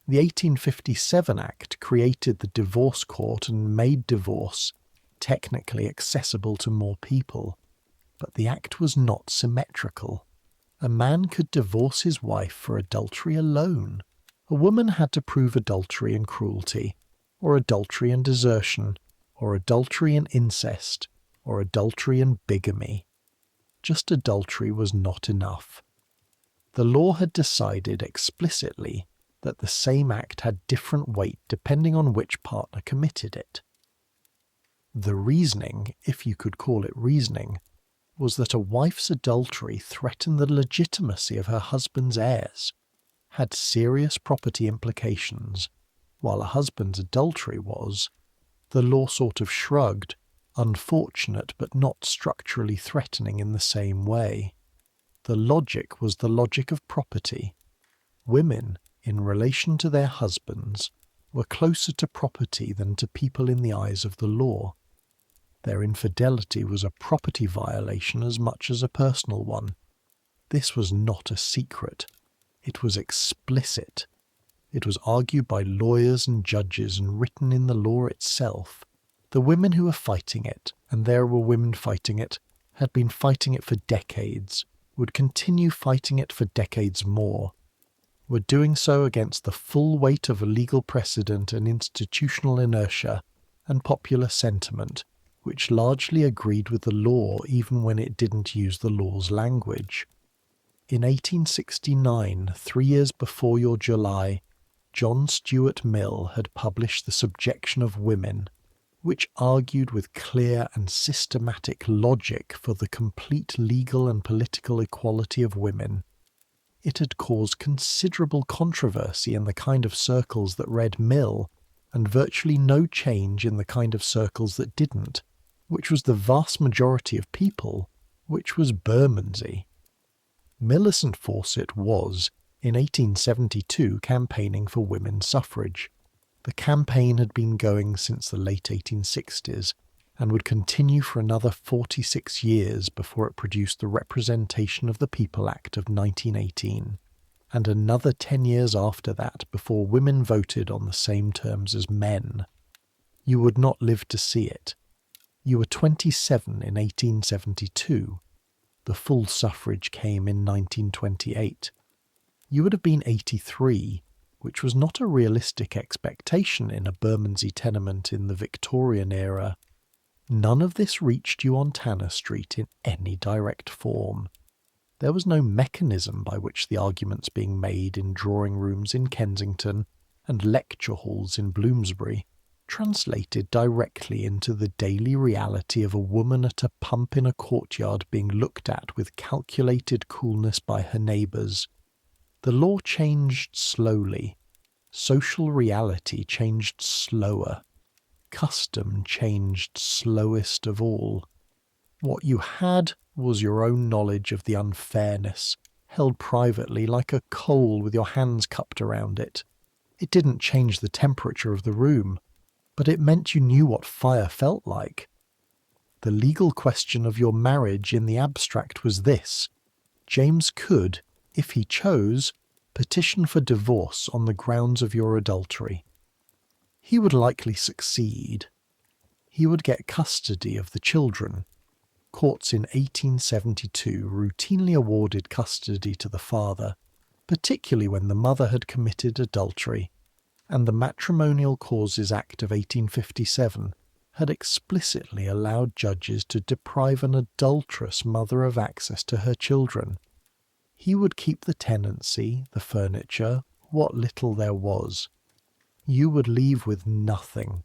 The 1857 Act created the divorce court and made divorce technically accessible to more people, but the Act was not symmetrical. A man could divorce his wife for adultery alone. A woman had to prove adultery and cruelty, or adultery and desertion, or adultery and incest, or adultery and bigamy. Just adultery was not enough. The law had decided explicitly that the same act had different weight depending on which partner committed it. The reasoning, if you could call it reasoning, was that a wife's adultery threatened the legitimacy of her husband's heirs, had serious property implications, while a husband's adultery was, the law sort of shrugged, unfortunate but not structurally threatening in the same way. The logic was the logic of property. Women, in relation to their husbands, were closer to property than to people in the eyes of the law. Their infidelity was a property violation as much as a personal one. This was not a secret. It was explicit. It was argued by lawyers and judges and written in the law itself. The women who were fighting it, and there were women fighting it, had been fighting it for decades, would continue fighting it for decades more, were doing so against the full weight of a legal precedent and institutional inertia and popular sentiment, which largely agreed with the law even when it didn't use the law's language. In 1869, 3 years before your July, John Stuart Mill had published The Subjection of Women, which argued with clear and systematic logic for the complete legal and political equality of women. It had caused considerable controversy in the kind of circles that read Mill, and virtually no change in the kind of circles that didn't, which was the vast majority of people, which was Bermondsey. Millicent Fawcett was, in 1872, campaigning for women's suffrage. The campaign had been going since the late 1860s, and would continue for another 46 years before it produced the Representation of the People Act of 1918, and another 10 years after that before women voted on the same terms as men. You would not live to see it. You were 27 in 1872. The full suffrage came in 1928. You would have been 83, which was not a realistic expectation in a Bermondsey tenement in the Victorian era. None of this reached you on Tanner Street in any direct form. There was no mechanism by which the arguments being made in drawing rooms in Kensington and lecture halls in Bloomsbury translated directly into the daily reality of a woman at a pump in a courtyard being looked at with calculated coolness by her neighbours. The law changed slowly. Social reality changed slower. Custom changed slowest of all. What you had was your own knowledge of the unfairness, held privately like a coal with your hands cupped around it. It didn't change the temperature of the room, but it meant you knew what fire felt like. The legal question of your marriage in the abstract was this: James could, if he chose, petition for divorce on the grounds of your adultery. He would likely succeed. He would get custody of the children. Courts in 1872 routinely awarded custody to the father, particularly when the mother had committed adultery, and the Matrimonial Causes Act of 1857 had explicitly allowed judges to deprive an adulterous mother of access to her children. He would keep the tenancy, the furniture, what little there was. You would leave with nothing.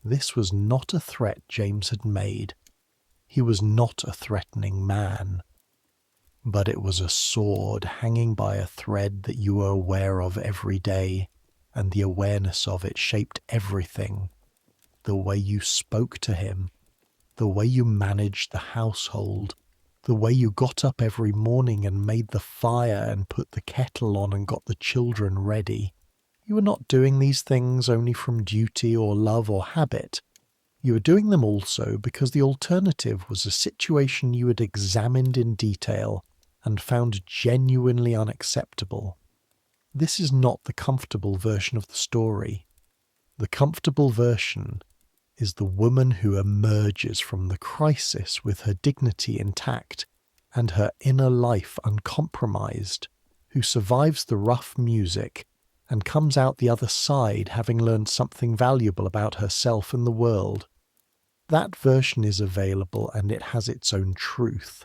This was not a threat James had made. He was not a threatening man. But it was a sword hanging by a thread that you were aware of every day, and the awareness of it shaped everything. The way you spoke to him, the way you managed the household, the way you got up every morning and made the fire and put the kettle on and got the children ready. You were not doing these things only from duty or love or habit. You were doing them also because the alternative was a situation you had examined in detail and found genuinely unacceptable. This is not the comfortable version of the story. The comfortable version is the woman who emerges from the crisis with her dignity intact and her inner life uncompromised, who survives the rough music and comes out the other side having learned something valuable about herself and the world. That version is available and it has its own truth.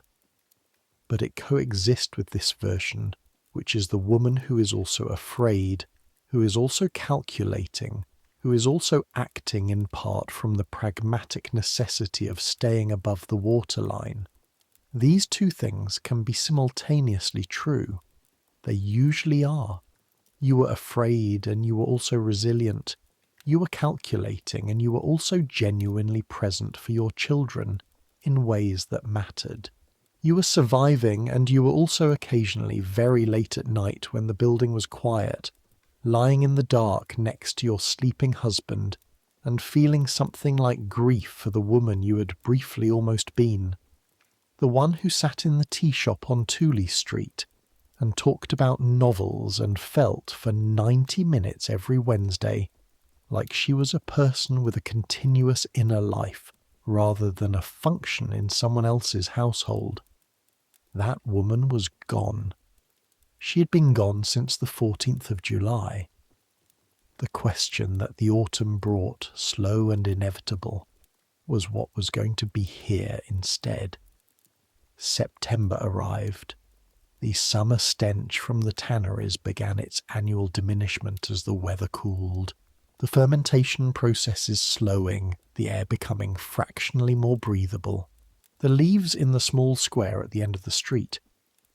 But it coexists with this version, which is the woman who is also afraid, who is also calculating, who is also acting in part from the pragmatic necessity of staying above the waterline. These two things can be simultaneously true. They usually are. You were afraid and you were also resilient. You were calculating and you were also genuinely present for your children in ways that mattered. You were surviving and you were also occasionally very late at night when the building was quiet, lying in the dark next to your sleeping husband and feeling something like grief for the woman you had briefly almost been. The one who sat in the tea shop on Tooley Street and talked about novels and felt for 90 minutes every Wednesday like she was a person with a continuous inner life rather than a function in someone else's household. That woman was gone. She had been gone since the 14th of July. The question that the autumn brought, slow and inevitable, was what was going to be here instead. September arrived. The summer stench from the tanneries began its annual diminishment as the weather cooled, the fermentation processes slowing, the air becoming fractionally more breathable. The leaves in the small square at the end of the street.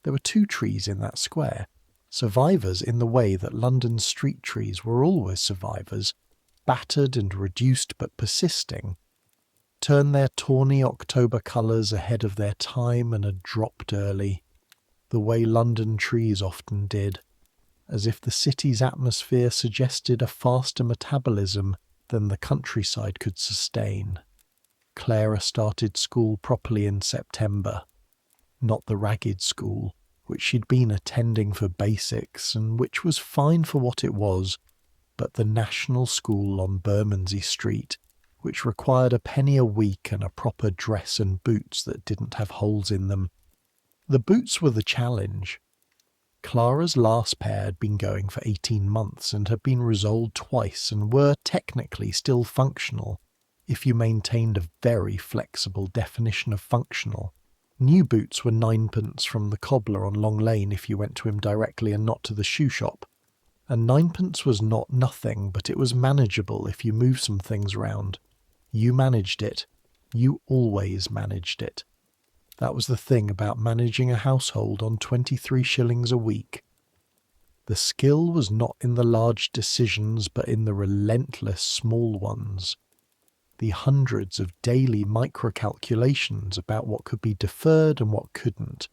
There were 2 trees in that square, survivors in the way that London's street trees were always survivors, battered and reduced but persisting, turned their tawny October colours ahead of their time and had dropped early, the way London trees often did, as if the city's atmosphere suggested a faster metabolism than the countryside could sustain. Clara started school properly in September, not the ragged school, which she'd been attending for basics and which was fine for what it was, but the national school on Bermondsey Street, which required a penny a week and a proper dress and boots that didn't have holes in them. The boots were the challenge. Clara's last pair had been going for 18 months and had been resoled twice and were technically still functional, if you maintained a very flexible definition of functional. New boots were 9pence from the cobbler on Long Lane if you went to him directly and not to the shoe shop. And ninepence was not nothing, but it was manageable if you moved some things round. You managed it. You always managed it. That was the thing about managing a household on 23 shillings a week. The skill was not in the large decisions, but in the relentless small ones. The hundreds of daily micro-calculations about what could be deferred and what couldn't.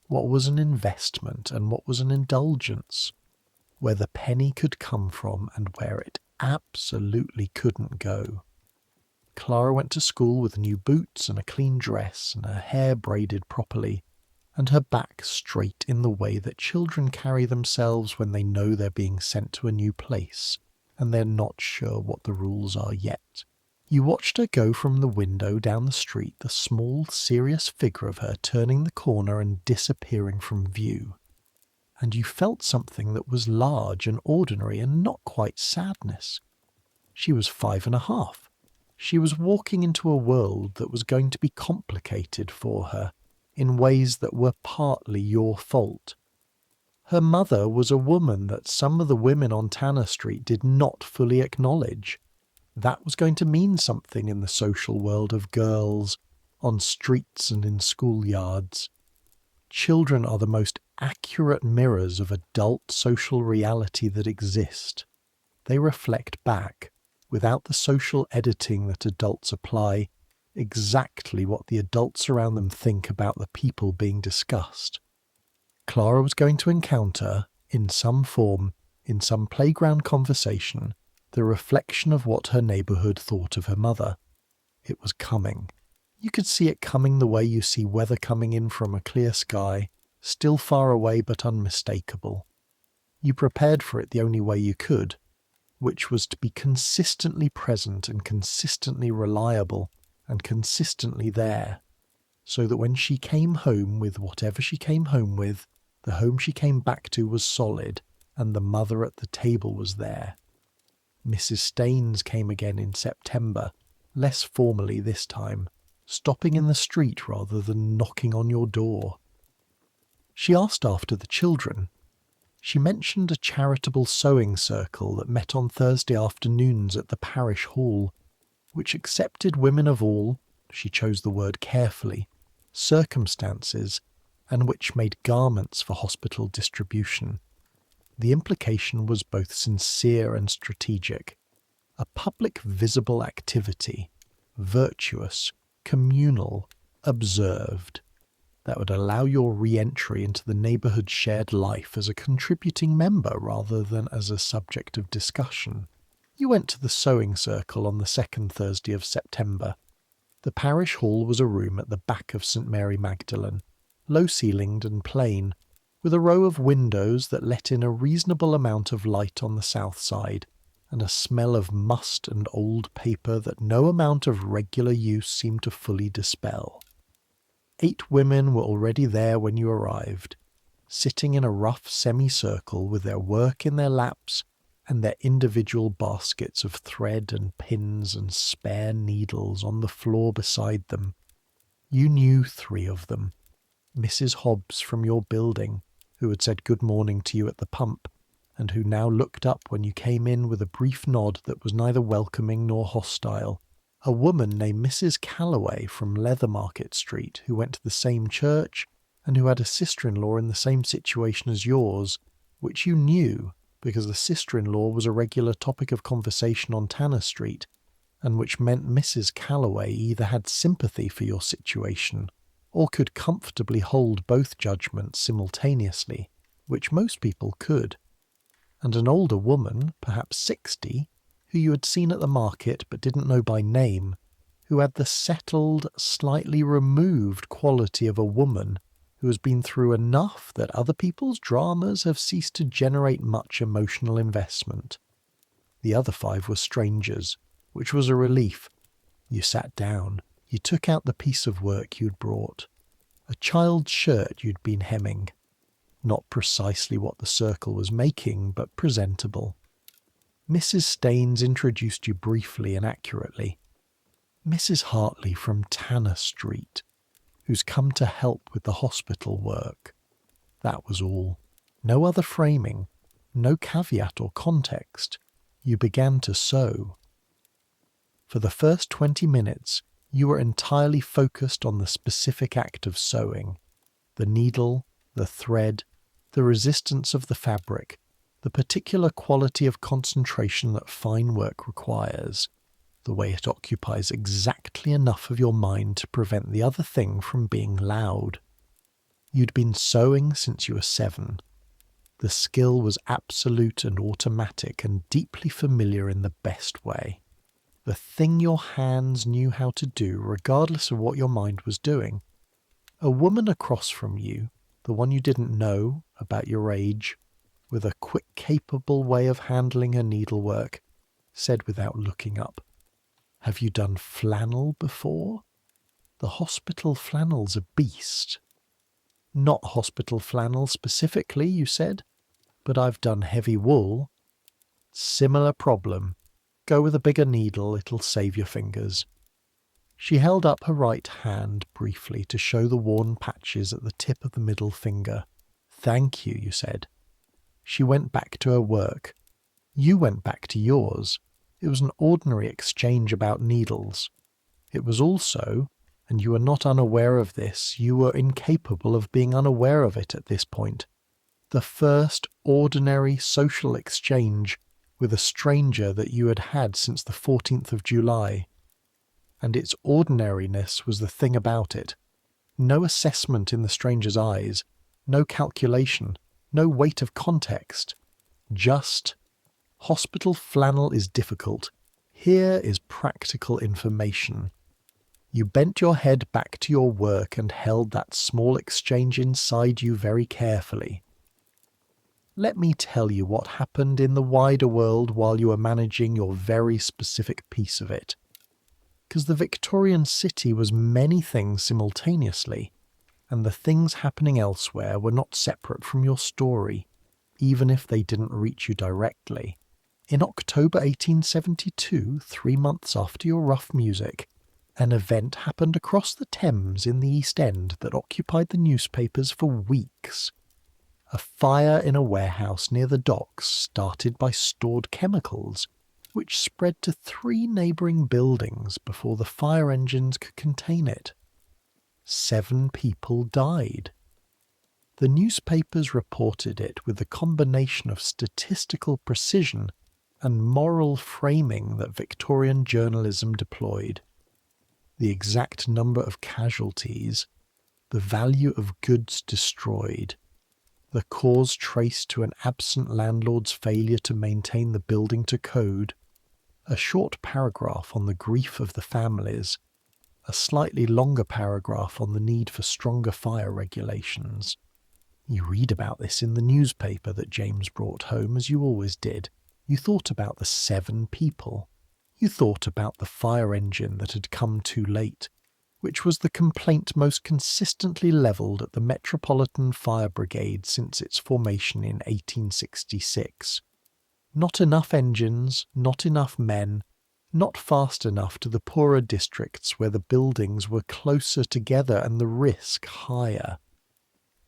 What was an investment and what was an indulgence. Where the penny could come from and where it absolutely couldn't go. Clara went to school with new boots and a clean dress and her hair braided properly, and her back straight in the way that children carry themselves when they know they're being sent to a new place, and they're not sure what the rules are yet. You watched her go from the window down the street, the small, serious figure of her turning the corner and disappearing from view. And you felt something that was large and ordinary and not quite sadness. She was 5.5. She was walking into a world that was going to be complicated for her in ways that were partly your fault. Her mother was a woman that some of the women on Tanner Street did not fully acknowledge. That was going to mean something in the social world of girls, on streets and in schoolyards. Children are the most accurate mirrors of adult social reality that exist. They reflect back, without the social editing that adults apply, exactly what the adults around them think about the people being discussed. Clara was going to encounter, in some form, in some playground conversation, the reflection of what her neighbourhood thought of her mother. It was coming. You could see it coming the way you see weather coming in from a clear sky, still far away but unmistakable. You prepared for it the only way you could, which was to be consistently present and consistently reliable and consistently there, so that when she came home with whatever she came home with, the home she came back to was solid, and the mother at the table was there. Mrs. Staines came again in September, less formally this time, stopping in the street rather than knocking on your door. She asked after the children. She mentioned a charitable sewing circle that met on Thursday afternoons at the parish hall, which accepted women of all, she chose the word carefully, circumstances, and which made garments for hospital distribution. The implication was both sincere and strategic. A public visible activity, virtuous, communal, observed, that would allow your re-entry into the neighbourhood's shared life as a contributing member rather than as a subject of discussion. You went to the sewing circle on the second Thursday of September. The parish hall was a room at the back of St. Mary Magdalene, low-ceilinged and plain, with a row of windows that let in a reasonable amount of light on the south side, and a smell of must and old paper that no amount of regular use seemed to fully dispel. 8 women were already there when you arrived, sitting in a rough semicircle with their work in their laps and their individual baskets of thread and pins and spare needles on the floor beside them. You knew 3 of them. Mrs. Hobbs from your building, who had said good morning to you at the pump, and who now looked up when you came in with a brief nod that was neither welcoming nor hostile. A woman named Mrs. Calloway from Leathermarket Street, who went to the same church, and who had a sister-in-law in the same situation as yours, which you knew, because the sister-in-law was a regular topic of conversation on Tanner Street, and which meant Mrs. Calloway either had sympathy for your situation, or could comfortably hold both judgments simultaneously, which most people could. And an older woman, perhaps 60, who you had seen at the market but didn't know by name, who had the settled, slightly removed quality of a woman who has been through enough that other people's dramas have ceased to generate much emotional investment. The other 5 were strangers, which was a relief. You sat down. You took out the piece of work you'd brought. A child's shirt you'd been hemming. Not precisely what the circle was making, but presentable. Mrs. Staines introduced you briefly and accurately. Mrs. Hartley from Tanner Street, who's come to help with the hospital work. That was all. No other framing. no caveat or context. You began to sew. For the first 20 minutes, you were entirely focused on the specific act of sewing. The needle, the thread, the resistance of the fabric, the particular quality of concentration that fine work requires, the way it occupies exactly enough of your mind to prevent the other thing from being loud. You'd been sewing since you were 7. The skill was absolute and automatic and deeply familiar in the best way. The thing your hands knew how to do regardless of what your mind was doing. A woman across from you, the one you didn't know, about your age, with a quick, capable way of handling her needlework, said without looking up, "Have you done flannel before? The hospital flannel's a beast." "Not hospital flannel specifically," you said, "but I've done heavy wool." "Similar problem. Go with a bigger needle, it'll save your fingers." She held up her right hand briefly to show the worn patches at the tip of the middle finger. "Thank you," you said. She went back to her work. You went back to yours. It was an ordinary exchange about needles. It was also, and you were not unaware of this, you were incapable of being unaware of it at this point, the first ordinary social exchange with a stranger that you had had since the 14th of July. And its ordinariness was the thing about it. No assessment in the stranger's eyes, no calculation, no weight of context. Just, hospital flannel is difficult. Here is practical information. You bent your head back to your work and held that small exchange inside you very carefully. Let me tell you what happened in the wider world while you were managing your very specific piece of it. Because the Victorian city was many things simultaneously, and the things happening elsewhere were not separate from your story, even if they didn't reach you directly. In October 1872, 3 months after your rough music, an event happened across the Thames in the East End that occupied the newspapers for weeks. A fire in a warehouse near the docks started by stored chemicals, which spread to 3 neighbouring buildings before the fire engines could contain it. 7 people died. The newspapers reported it with the combination of statistical precision and moral framing that Victorian journalism deployed. The exact number of casualties, the value of goods destroyed, the cause traced to an absent landlord's failure to maintain the building to code, a short paragraph on the grief of the families, a slightly longer paragraph on the need for stronger fire regulations. You read about this in the newspaper that James brought home, as you always did. You thought about the 7 people. You thought about the fire engine that had come too late, which was the complaint most consistently levelled at the Metropolitan Fire Brigade since its formation in 1866. Not enough engines, not enough men, not fast enough to the poorer districts where the buildings were closer together and the risk higher.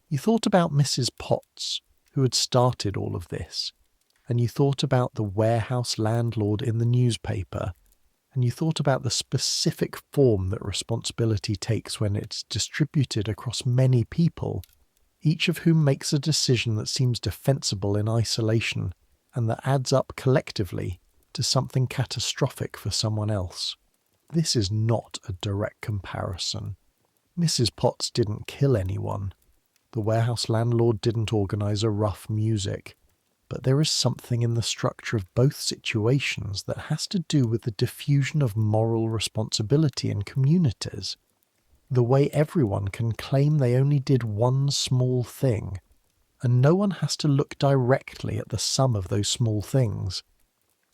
You thought about Mrs. Potts, who had started all of this, and you thought about the warehouse landlord in the newspaper, and you thought about the specific form that responsibility takes when it's distributed across many people, each of whom makes a decision that seems defensible in isolation and that adds up collectively to something catastrophic for someone else. This is not a direct comparison. Mrs. Potts didn't kill anyone. The warehouse landlord didn't organise a rough music. But there is something in the structure of both situations that has to do with the diffusion of moral responsibility in communities. The way everyone can claim they only did one small thing, and no one has to look directly at the sum of those small things.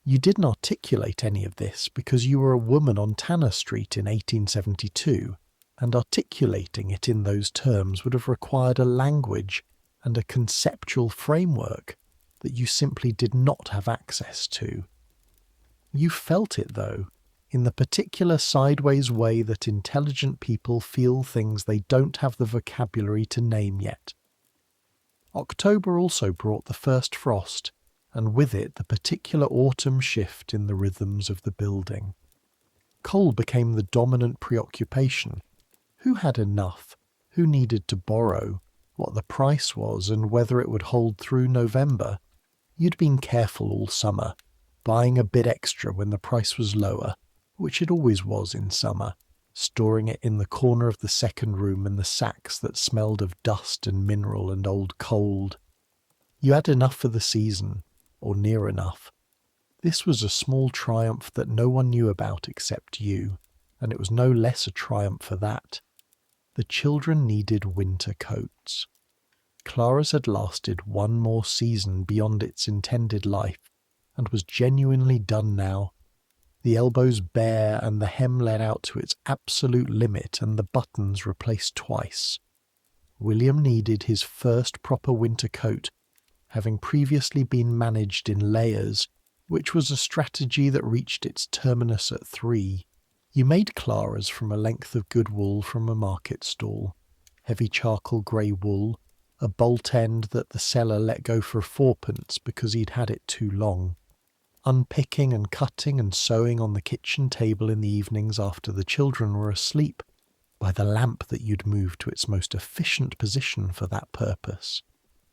You didn't articulate any of this because you were a woman on Tanner Street in 1872, and articulating it in those terms would have required a language and a conceptual framework that you simply did not have access to. You felt it, though, in the particular sideways way that intelligent people feel things they don't have the vocabulary to name yet. October also brought the first frost, and with it the particular autumn shift in the rhythms of the building. Coal became the dominant preoccupation. Who had enough? Who needed to borrow? What the price was, and whether it would hold through November. You'd been careful all summer, buying a bit extra when the price was lower, which it always was in summer, storing it in the corner of the second room in the sacks that smelled of dust and mineral and old coal. You had enough for the season, or near enough. This was a small triumph that no one knew about except you, and it was no less a triumph for that. The children needed winter coats. Clara's had lasted one more season beyond its intended life, and was genuinely done now. The elbows bare and the hem let out to its absolute limit and the buttons replaced twice. William needed his first proper winter coat, having previously been managed in layers, which was a strategy that reached its terminus at 3. You made Clara's from a length of good wool from a market stall, heavy charcoal grey wool, a bolt end that the seller let go for 4pence because he'd had it too long. Unpicking and cutting and sewing on the kitchen table in the evenings after the children were asleep, by the lamp that you'd moved to its most efficient position for that purpose.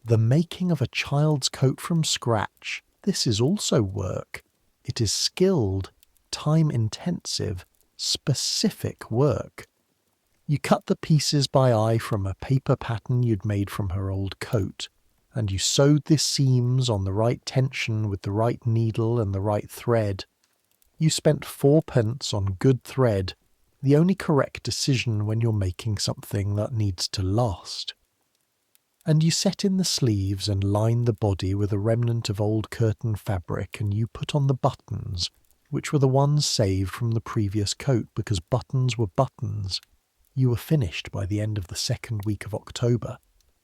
The making of a child's coat from scratch, this is also work. It is skilled, time-intensive, specific work. You cut the pieces by eye from a paper pattern you'd made from her old coat, and you sewed the seams on the right tension with the right needle and the right thread. You spent 4pence on good thread, the only correct decision when you're making something that needs to last. And you set in the sleeves and lined the body with a remnant of old curtain fabric, and you put on the buttons, which were the ones saved from the previous coat because buttons were buttons. You were finished by the end of the second week of October.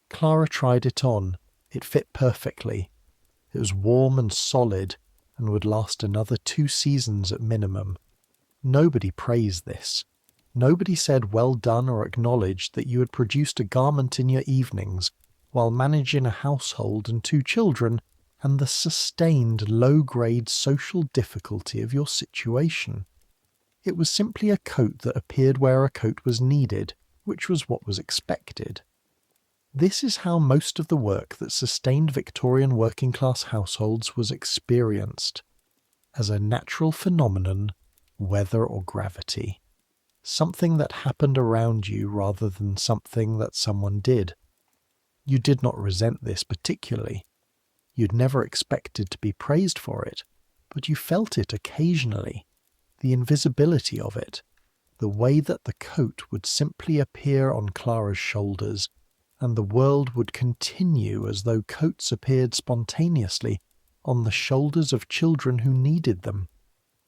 Clara tried it on. It fit perfectly. It was warm and solid, and would last another 2 seasons at minimum. Nobody praised this. Nobody said well done or acknowledged that you had produced a garment in your evenings while managing a household and 2 children and the sustained low-grade social difficulty of your situation. It was simply a coat that appeared where a coat was needed, which was what was expected. This is how most of the work that sustained Victorian working-class households was experienced, as a natural phenomenon, weather or gravity. Something that happened around you rather than something that someone did. You did not resent this particularly. You'd never expected to be praised for it, but you felt it occasionally. The invisibility of it, the way that the coat would simply appear on Clara's shoulders, and the world would continue as though coats appeared spontaneously on the shoulders of children who needed them.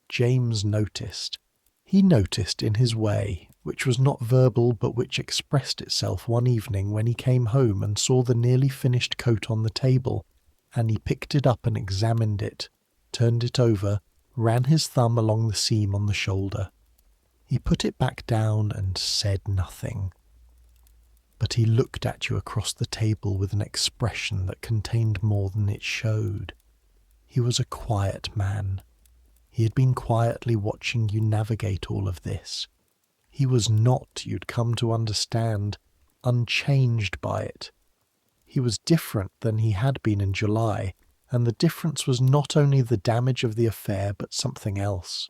James noticed. He noticed in his way, which was not verbal but which expressed itself one evening when he came home and saw the nearly finished coat on the table, and he picked it up and examined it, turned it over, ran his thumb along the seam on the shoulder. He put it back down and said nothing. But he looked at you across the table with an expression that contained more than it showed. He was a quiet man. He had been quietly watching you navigate all of this. He was not, you'd come to understand, unchanged by it. He was different than he had been in July, and the difference was not only the damage of the affair but something else.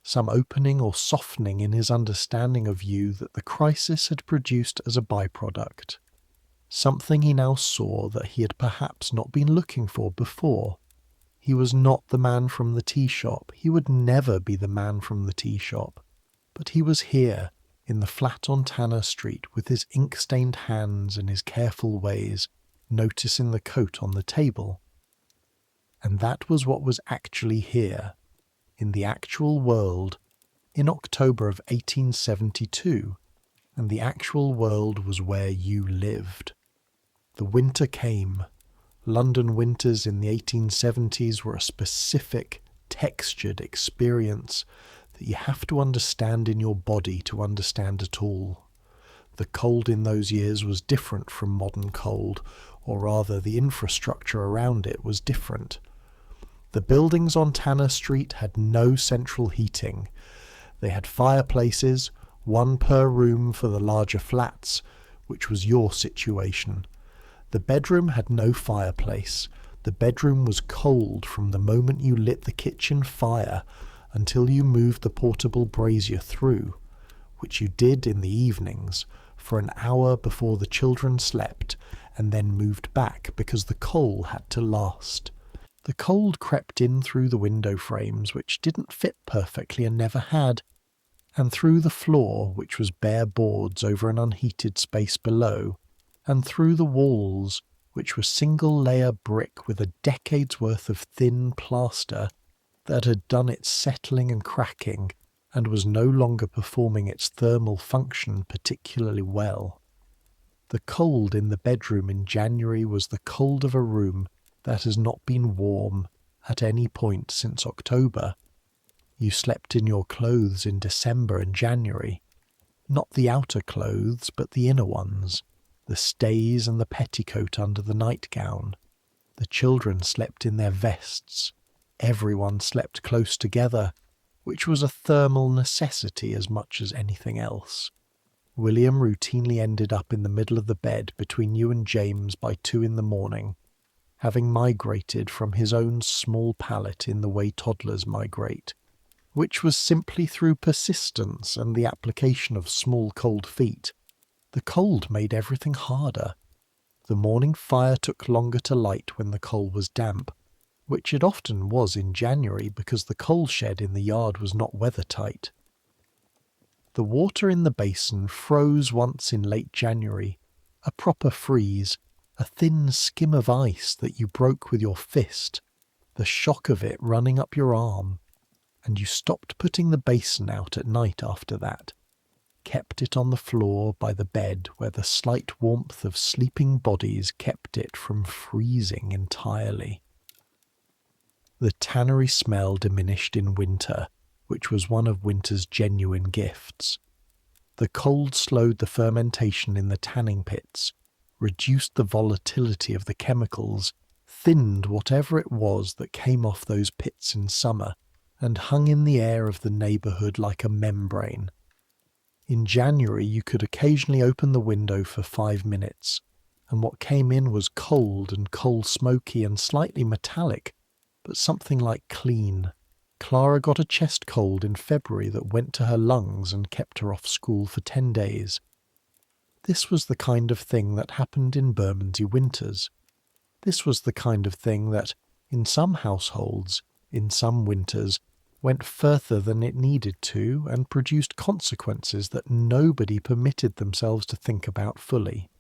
Some opening or softening in his understanding of you that the crisis had produced as a byproduct. Something he now saw that he had perhaps not been looking for before. He was not the man from the tea shop. He would never be the man from the tea shop. But he was here, in the flat on Tanner Street, with his ink-stained hands and his careful ways, noticing the coat on the table. And that was what was actually here, in the actual world, in October of 1872, and the actual world was where you lived. The winter came. London winters in the 1870s were a specific, textured experience that you have to understand in your body to understand at all. The cold in those years was different from modern cold, or rather the infrastructure around it was different. The buildings on Tanner Street had no central heating. They had fireplaces, one per room for the larger flats, which was your situation. The bedroom had no fireplace. The bedroom was cold from the moment you lit the kitchen fire until you moved the portable brazier through, which you did in the evenings for an hour before the children slept, and then moved back because the coal had to last. The cold crept in through the window frames, which didn't fit perfectly and never had, and through the floor, which was bare boards over an unheated space below, and through the walls, which were single-layer brick with a decade's worth of thin plaster that had done its settling and cracking and was no longer performing its thermal function particularly well. The cold in the bedroom in January was the cold of a room that has not been warm at any point since October. You slept in your clothes in December and January, not the outer clothes but the inner ones, the stays and the petticoat under the nightgown. The children slept in their vests. Everyone slept close together, which was a thermal necessity as much as anything else. William routinely ended up in the middle of the bed between you and James by 2 a.m, having migrated from his own small pallet in the way toddlers migrate, which was simply through persistence and the application of small cold feet. The cold made everything harder. The morning fire took longer to light when the coal was damp, which it often was in January because the coal shed in the yard was not weather-tight. The water in the basin froze once in late January, a proper freeze, a thin skim of ice that you broke with your fist, the shock of it running up your arm, and you stopped putting the basin out at night after that, kept it on the floor by the bed where the slight warmth of sleeping bodies kept it from freezing entirely. The tannery smell diminished in winter, which was one of winter's genuine gifts. The cold slowed the fermentation in the tanning pits, reduced the volatility of the chemicals, thinned whatever it was that came off those pits in summer, and hung in the air of the neighbourhood like a membrane. In January you could occasionally open the window for 5 minutes, and what came in was cold and coal-smoky and slightly metallic, but something like clean. Clara got a chest cold in February that went to her lungs and kept her off school for 10 days. This was the kind of thing that happened in Bermondsey winters. This was the kind of thing that, in some households, in some winters, went further than it needed to and produced consequences that nobody permitted themselves to think about fully.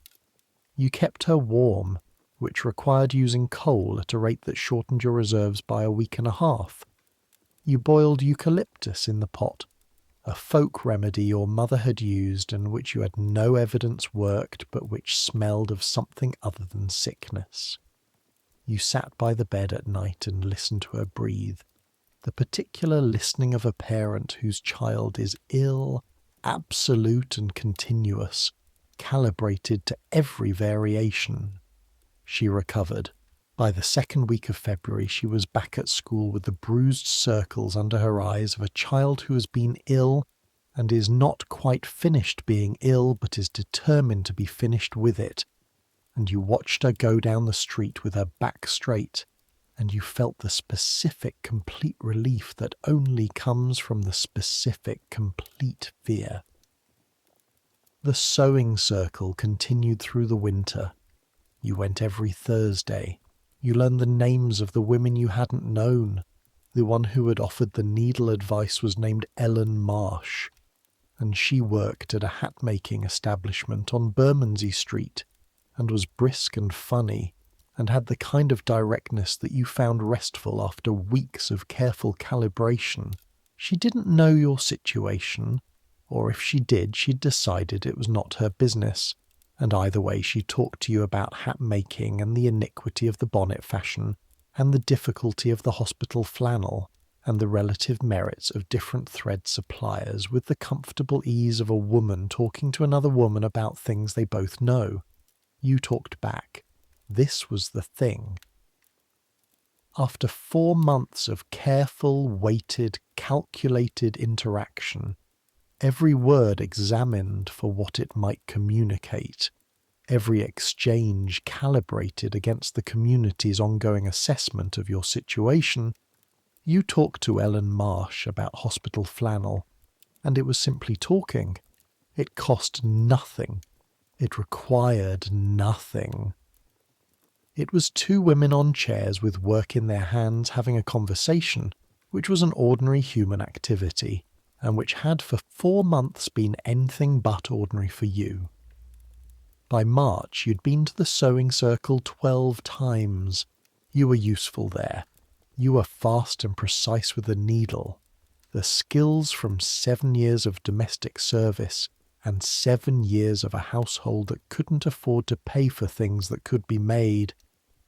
You kept her warm, which required using coal at a rate that shortened your reserves by a week and a half. You boiled eucalyptus in the pot, a folk remedy your mother had used and which you had no evidence worked but which smelled of something other than sickness. You sat by the bed at night and listened to her breathe, the particular listening of a parent whose child is ill, absolute and continuous, calibrated to every variation. She recovered. By the second week of February she was back at school with the bruised circles under her eyes of a child who has been ill and is not quite finished being ill but is determined to be finished with it. And you watched her go down the street with her back straight, and you felt the specific complete relief that only comes from the specific complete fear. The sewing circle continued through the winter. You went every Thursday. You learned the names of the women you hadn't known. The one who had offered the needle advice was named Ellen Marsh, and she worked at a hat-making establishment on Bermondsey Street, and was brisk and funny, and had the kind of directness that you found restful after weeks of careful calibration. She didn't know your situation, or if she did, she'd decided it was not her business, and either way she talked to you about hat-making and the iniquity of the bonnet fashion, and the difficulty of the hospital flannel, and the relative merits of different thread suppliers with the comfortable ease of a woman talking to another woman about things they both know. You talked back. This was the thing. After 4 months of careful, weighted, calculated interaction, every word examined for what it might communicate, every exchange calibrated against the community's ongoing assessment of your situation, you talked to Ellen Marsh about hospital flannel, and it was simply talking. It cost nothing. It required nothing. It was 2 women on chairs with work in their hands having a conversation, which was an ordinary human activity, and which had for 4 months been anything but ordinary for you. By March, you'd been to the sewing circle 12 times. You were useful there. You were fast and precise with the needle. The skills from 7 years of domestic service and 7 years of a household that couldn't afford to pay for things that could be made,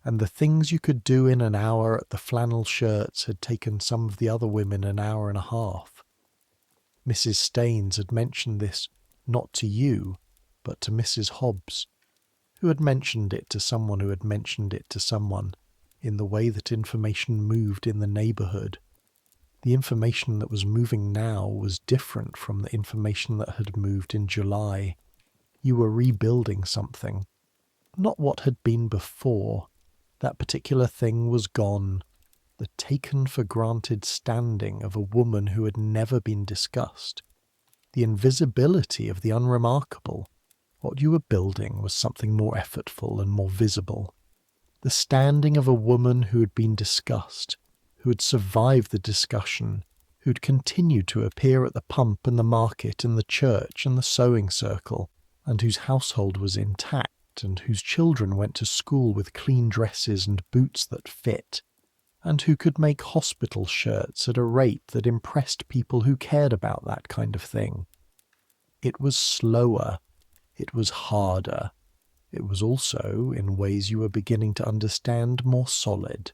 and the things you could do in an hour at the flannel shirts had taken some of the other women an hour and a half. Mrs. Staines had mentioned this not to you, but to Mrs. Hobbs, who had mentioned it to someone who had mentioned it to someone, in the way that information moved in the neighbourhood. The information that was moving now was different from the information that had moved in July. You were rebuilding something. Not what had been before. That particular thing was gone. The taken-for-granted standing of a woman who had never been discussed. The invisibility of the unremarkable. What you were building was something more effortful and more visible. The standing of a woman who had been discussed, who had survived the discussion, who had continued to appear at the pump and the market and the church and the sewing circle, and whose household was intact, and whose children went to school with clean dresses and boots that fit, and who could make hospital shirts at a rate that impressed people who cared about that kind of thing. It was slower. It was harder. It was also, in ways you were beginning to understand, more solid.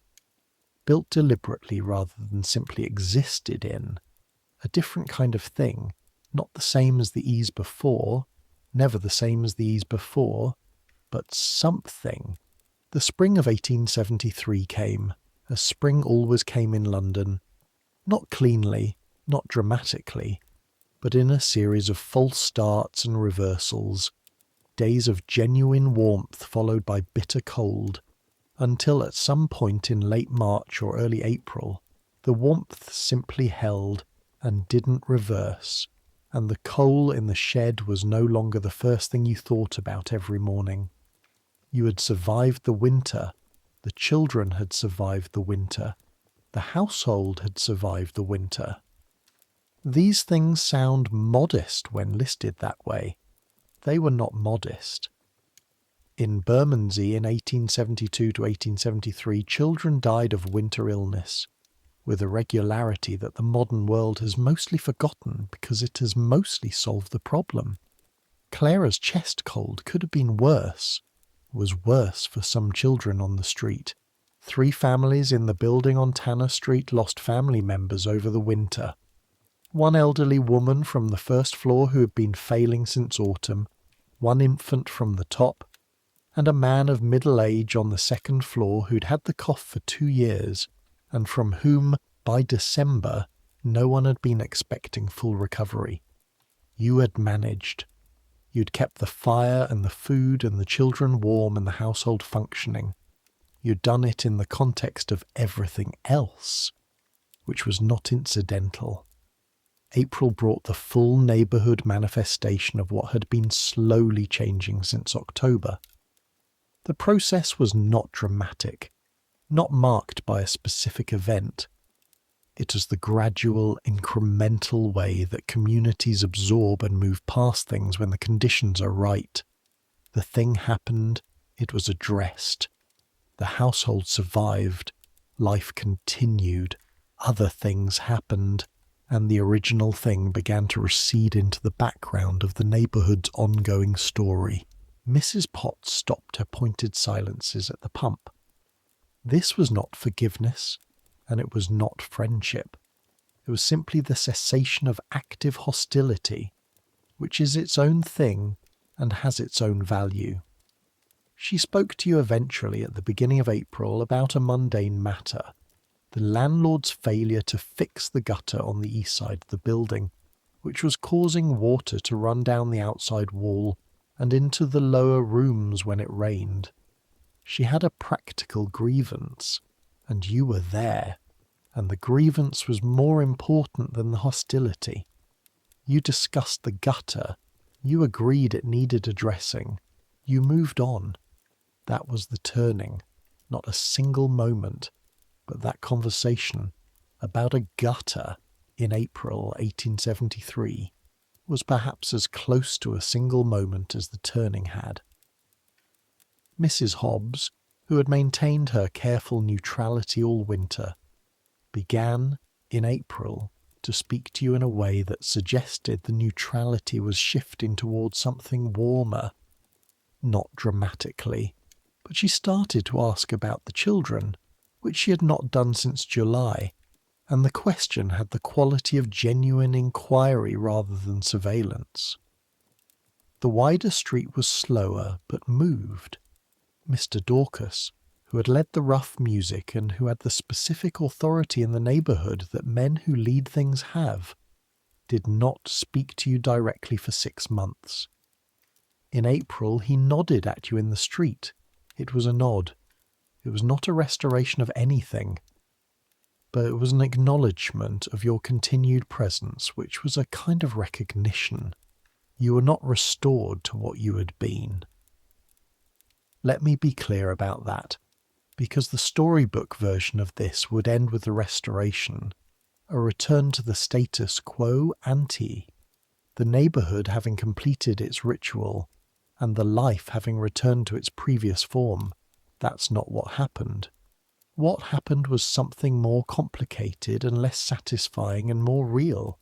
Built deliberately rather than simply existed in. A different kind of thing, not the same as the ease before, never the same as the ease before, but something. The spring of 1873 came, as spring always came in London. Not cleanly, not dramatically, but in a series of false starts and reversals, days of genuine warmth followed by bitter cold, until at some point in late March or early April, the warmth simply held and didn't reverse, and the coal in the shed was no longer the first thing you thought about every morning. You had survived the winter, the children had survived the winter, the household had survived the winter. These things sound modest when listed that way. They were not modest. In Bermondsey in 1872 to 1873, children died of winter illness, with a regularity that the modern world has mostly forgotten because it has mostly solved the problem. Clara's chest cold could have been worse, was worse for some children on the street. 3 families in the building on Tanner Street lost family members over the winter. 1 elderly woman from the first floor who had been failing since autumn, 1 infant from the top, and a man of middle age on the 2nd floor who'd had the cough for 2 years, and from whom, by December, no one had been expecting full recovery. You had managed. You'd kept the fire and the food and the children warm and the household functioning. You'd done it in the context of everything else, which was not incidental. April brought the full neighbourhood manifestation of what had been slowly changing since October. The process was not dramatic, not marked by a specific event. It was the gradual, incremental way that communities absorb and move past things when the conditions are right. The thing happened, it was addressed. The household survived, life continued, other things happened, and the original thing began to recede into the background of the neighbourhood's ongoing story. Mrs. Potts stopped her pointed silences at the pump. This was not forgiveness, and it was not friendship. It was simply the cessation of active hostility, which is its own thing and has its own value. She spoke to you eventually at the beginning of April about a mundane matter, The landlord's failure to fix the gutter on the east side of the building, which was causing water to run down the outside wall and into the lower rooms when it rained. She had a practical grievance, and you were there, and the grievance was more important than the hostility. You discussed the gutter. You agreed it needed addressing. You moved on. That was the turning. Not a single moment, but that conversation about a gutter in April 1873 was perhaps as close to a single moment as the turning had. Mrs. Hobbs, who had maintained her careful neutrality all winter, began, in April, to speak to you in a way that suggested the neutrality was shifting towards something warmer. Not dramatically, but she started to ask about the children, which she had not done since July, and the question had the quality of genuine inquiry rather than surveillance. The wider street was slower, but moved. Mr. Dorcas, who had led the rough music and who had the specific authority in the neighbourhood that men who lead things have, did not speak to you directly for 6 months. In April he nodded at you in the street. It was a nod. It was not a restoration of anything, but it was an acknowledgement of your continued presence, which was a kind of recognition. You were not restored to what you had been. Let me be clear about that, because the storybook version of this would end with the restoration, a return to the status quo ante, the neighbourhood having completed its ritual, and the life having returned to its previous form. That's not what happened. What happened was something more complicated and less satisfying and more real.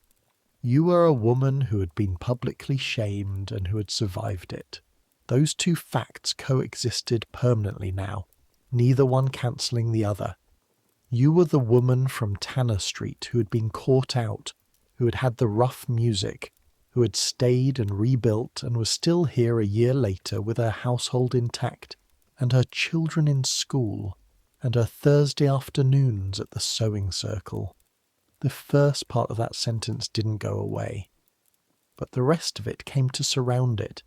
You were a woman who had been publicly shamed and who had survived it. Those two facts coexisted permanently now, neither one cancelling the other. You were the woman from Tanner Street who had been caught out, who had had the rough music, who had stayed and rebuilt and was still here a year later with her household intact and her children in school and her Thursday afternoons at the sewing circle. The first part of that sentence didn't go away, but the rest of it came to surround it,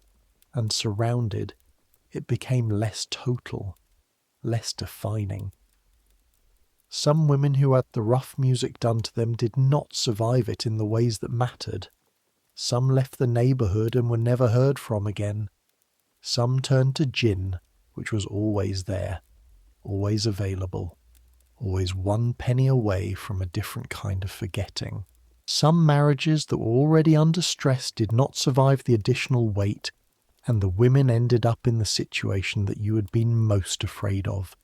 and surrounded, it became less total, less defining. Some women who had the rough music done to them did not survive it in the ways that mattered. Some left the neighbourhood and were never heard from again. Some turned to gin, which was always there, always available, always 1 penny away from a different kind of forgetting. Some marriages that were already under stress did not survive the additional weight, and the women ended up in the situation that you had been most afraid of,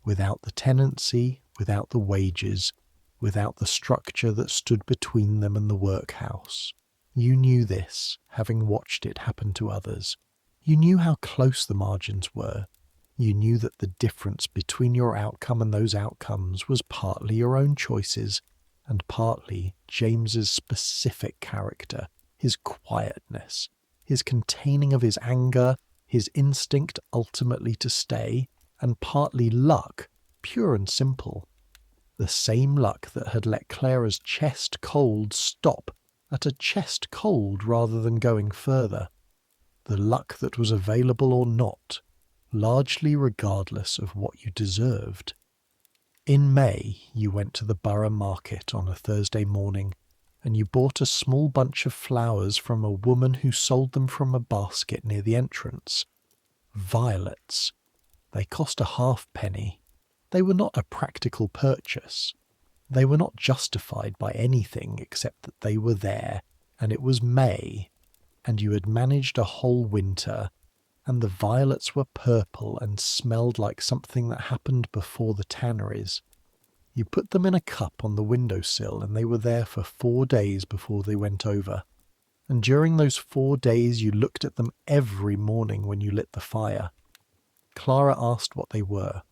without the tenancy, without the wages, without the structure that stood between them and the workhouse. You knew this, having watched it happen to others. You knew how close the margins were. You knew that the difference between your outcome and those outcomes was partly your own choices and partly James's specific character, his quietness, his containing of his anger, his instinct ultimately to stay, and partly luck, pure and simple. The same luck that had let Clara's chest cold stop at a chest cold rather than going further. The luck that was available or not, largely regardless of what you deserved. In May, you went to the borough market on a Thursday morning, and you bought a small bunch of flowers from a woman who sold them from a basket near the entrance. Violets. They cost a halfpenny. They were not a practical purchase. They were not justified by anything except that they were there, and it was May, and you had managed a whole winter, and the violets were purple and smelled like something that happened before the tanneries. You put them in a cup on the windowsill, and they were there for 4 days before they went over. And during those 4 days you looked at them every morning when you lit the fire. Clara asked what they were.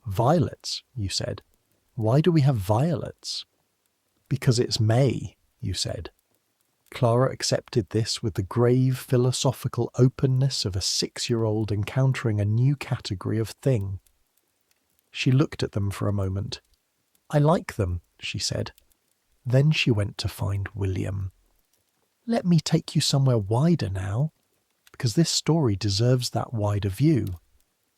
Violets, you said. Why do we have violets? Because it's May, you said. Clara accepted this with the grave philosophical openness of a 6-year-old encountering a new category of thing. She looked at them for a moment. "I like them," she said. Then she went to find William. "Let me take you somewhere wider now, because this story deserves that wider view.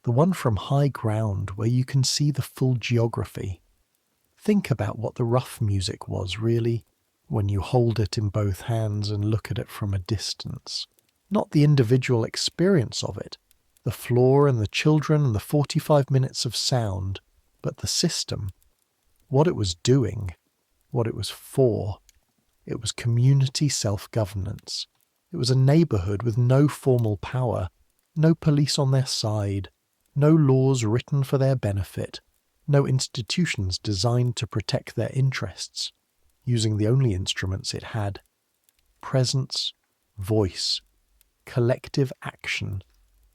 The one from high ground where you can see the full geography. Think about what the rough music was, really, when you hold it in both hands and look at it from a distance. Not the individual experience of it, the floor and the children and the 45 minutes of sound, but the system, what it was doing, what it was for. It was community self-governance. It was a neighbourhood with no formal power, no police on their side, no laws written for their benefit, no institutions designed to protect their interests, using the only instruments it had: presence, voice, collective action,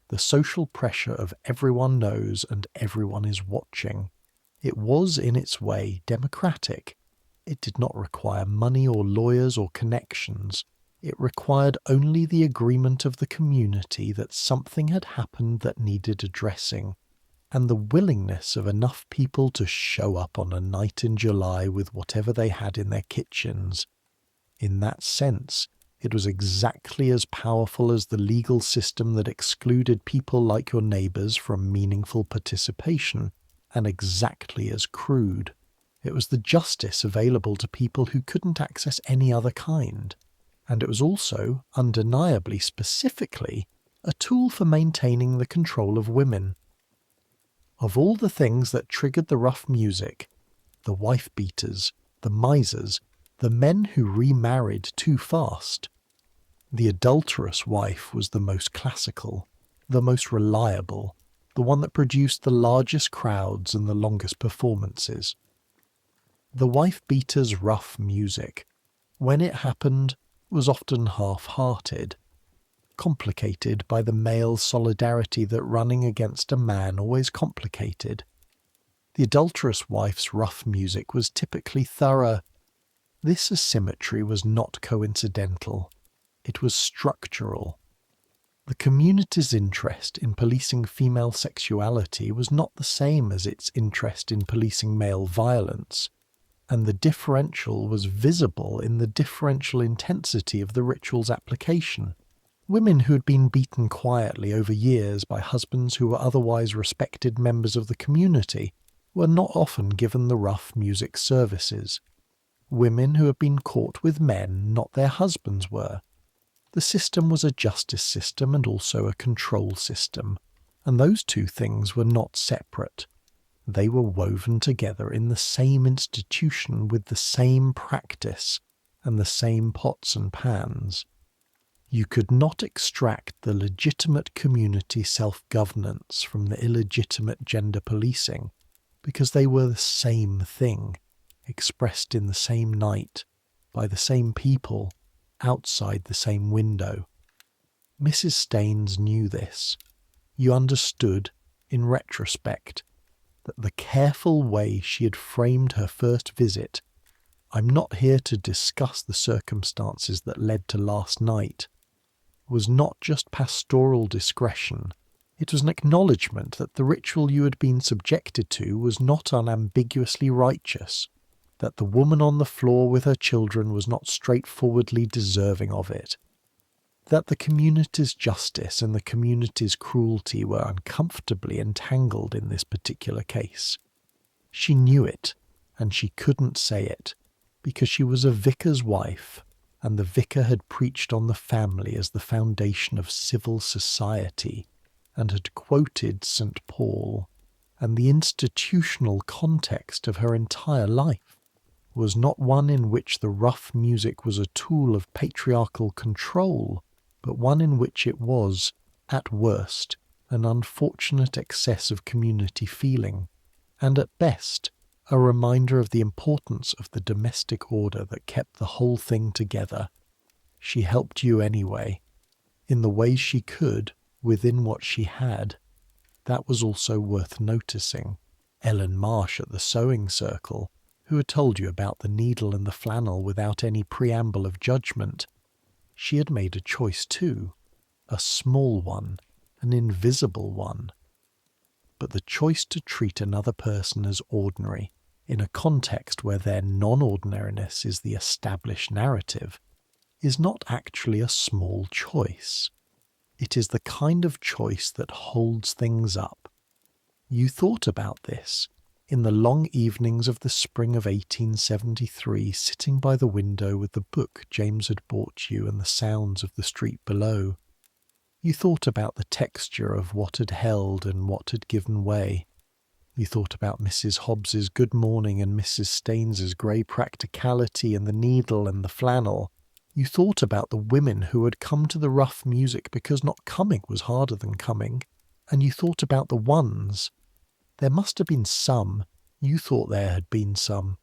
the social pressure of everyone knows and everyone is watching. It was, in its way, democratic. It did not require money or lawyers or connections. It required only the agreement of the community that something had happened that needed addressing, and the willingness of enough people to show up on a night in July with whatever they had in their kitchens. In that sense, it was exactly as powerful as the legal system that excluded people like your neighbours from meaningful participation, and exactly as crude. It was the justice available to people who couldn't access any other kind. And it was also, undeniably specifically, a tool for maintaining the control of women. Of all the things that triggered the rough music, the wife-beaters, the misers, the men who remarried too fast, the adulterous wife was the most classical, the most reliable, the one that produced the largest crowds and the longest performances. The wife-beater's rough music, when it happened, was often half-hearted, complicated by the male solidarity that running against a man always complicated. The adulterous wife's rough music was typically thorough. This asymmetry was not coincidental. It was structural. The community's interest in policing female sexuality was not the same as its interest in policing male violence, and the differential was visible in the differential intensity of the ritual's application. Women who had been beaten quietly over years by husbands who were otherwise respected members of the community were not often given the rough music services. Women who had been caught with men not their husbands were. The system was a justice system and also a control system, and those two things were not separate. They were woven together in the same institution with the same practice and the same pots and pans. You could not extract the legitimate community self-governance from the illegitimate gender policing, because they were the same thing, expressed in the same night, by the same people, outside the same window. Mrs. Staines knew this. You understood, in retrospect, that the careful way she had framed her first visit, "I'm not here to discuss the circumstances that led to last night," was not just pastoral discretion. It was an acknowledgement that the ritual you had been subjected to was not unambiguously righteous, that the woman on the floor with her children was not straightforwardly deserving of it, that the community's justice and the community's cruelty were uncomfortably entangled in this particular case. She knew it, and she couldn't say it, because she was a vicar's wife, and the vicar had preached on the family as the foundation of civil society, and had quoted St. Paul, and the institutional context of her entire life was not one in which the rough music was a tool of patriarchal control, but one in which it was, at worst, an unfortunate excess of community feeling, and at best, a reminder of the importance of the domestic order that kept the whole thing together. She helped you anyway, in the ways she could, within what she had. That was also worth noticing. Ellen Marsh at the sewing circle, who had told you about the needle and the flannel without any preamble of judgment, she had made a choice too, a small one, an invisible one. But the choice to treat another person as ordinary, in a context where their non-ordinariness is the established narrative, is not actually a small choice. It is the kind of choice that holds things up. You thought about this in the long evenings of the spring of 1873, sitting by the window with the book James had bought you and the sounds of the street below. You thought about the texture of what had held and what had given way. You thought about Mrs. Hobbs's good morning and Mrs. Staines's grey practicality and the needle and the flannel. You thought about the women who had come to the rough music because not coming was harder than coming. And you thought about the ones. There must have been some, you thought there had been some,